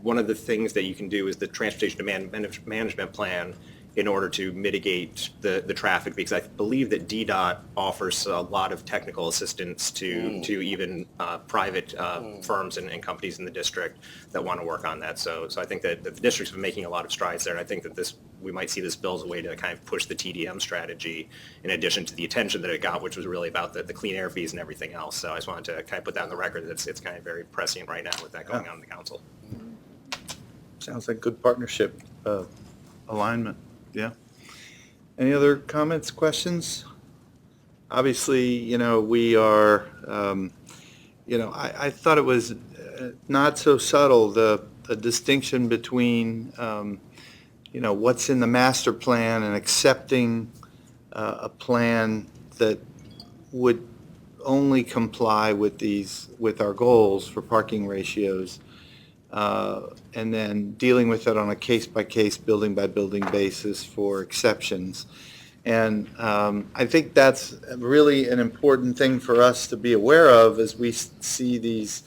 one of the things that you can do is the transportation demand management plan in order to mitigate the traffic, because I believe that DDOT offers a lot of technical assistance to even private firms and companies in the district that want to work on that. So I think that the district's been making a lot of strides there, and I think that we might see this bill as a way to kind of push the TDM strategy in addition to the attention that it got, which was really about the clean air fees and everything else. So I just wanted to kind of put that on the record that it's kind of very prescient right now with that going on in the council. Sounds like good partnership alignment. Yeah. Any other comments, questions? Obviously, we are, I thought it was not so subtle, the distinction between, what's in the master plan and accepting a plan that would only comply with our goals for parking ratios, and then dealing with it on a case-by-case, building-by-building basis for exceptions. And I think that's really an important thing for us to be aware of as we see these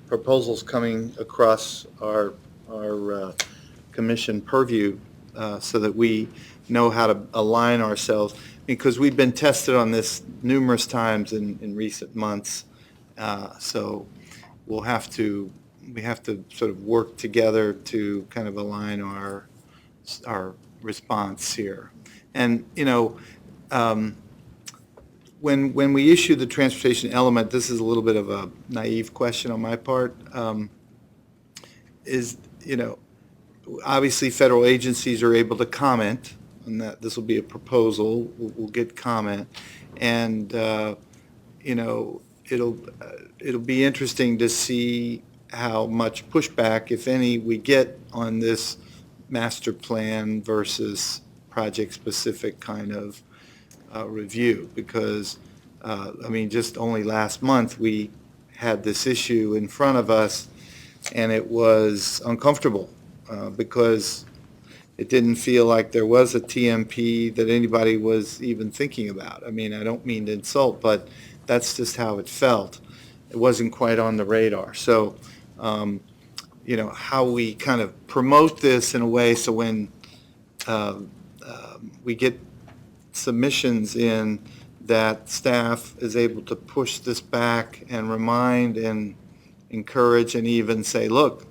proposals coming across our commission purview, so that we know how to align ourselves, because we've been tested on this numerous times in recent months. So we have to sort of work together to kind of align our response here. And, you know, when we issue the transportation element, this is a little bit of a naive question on my part, is, you know, obviously federal agencies are able to comment on that. This will be a proposal, we'll get comment. And, you know, it'll be interesting to see how much pushback, if any, we get on this master plan versus project-specific kind of review, because, I mean, just only last month, we had this issue in front of us, and it was uncomfortable, because it didn't feel like there was a TMP that anybody was even thinking about. I mean, I don't mean to insult, but that's just how it felt. It wasn't quite on the radar. So, you know, how we kind of promote this in a way so when we get submissions in, that staff is able to push this back and remind and encourage and even say, look,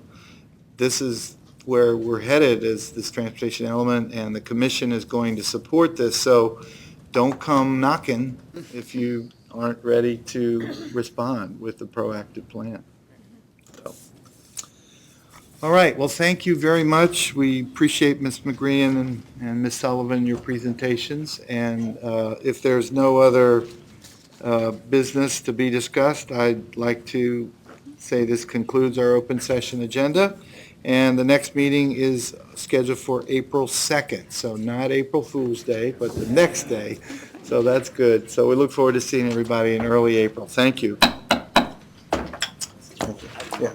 this is where we're headed as this transportation element, and the commission is going to support this, so don't come knocking if you aren't ready to respond with a proactive plan. So. All right, well, thank you very much. We appreciate Ms. McGrean and Ms. Sullivan, your presentations, and if there's no other business to be discussed, I'd like to say this concludes our open session agenda. And the next meeting is scheduled for April 2nd, so not April Fool's Day, but the next day. So that's good. So we look forward to seeing everybody in early April. Thank you. Yeah.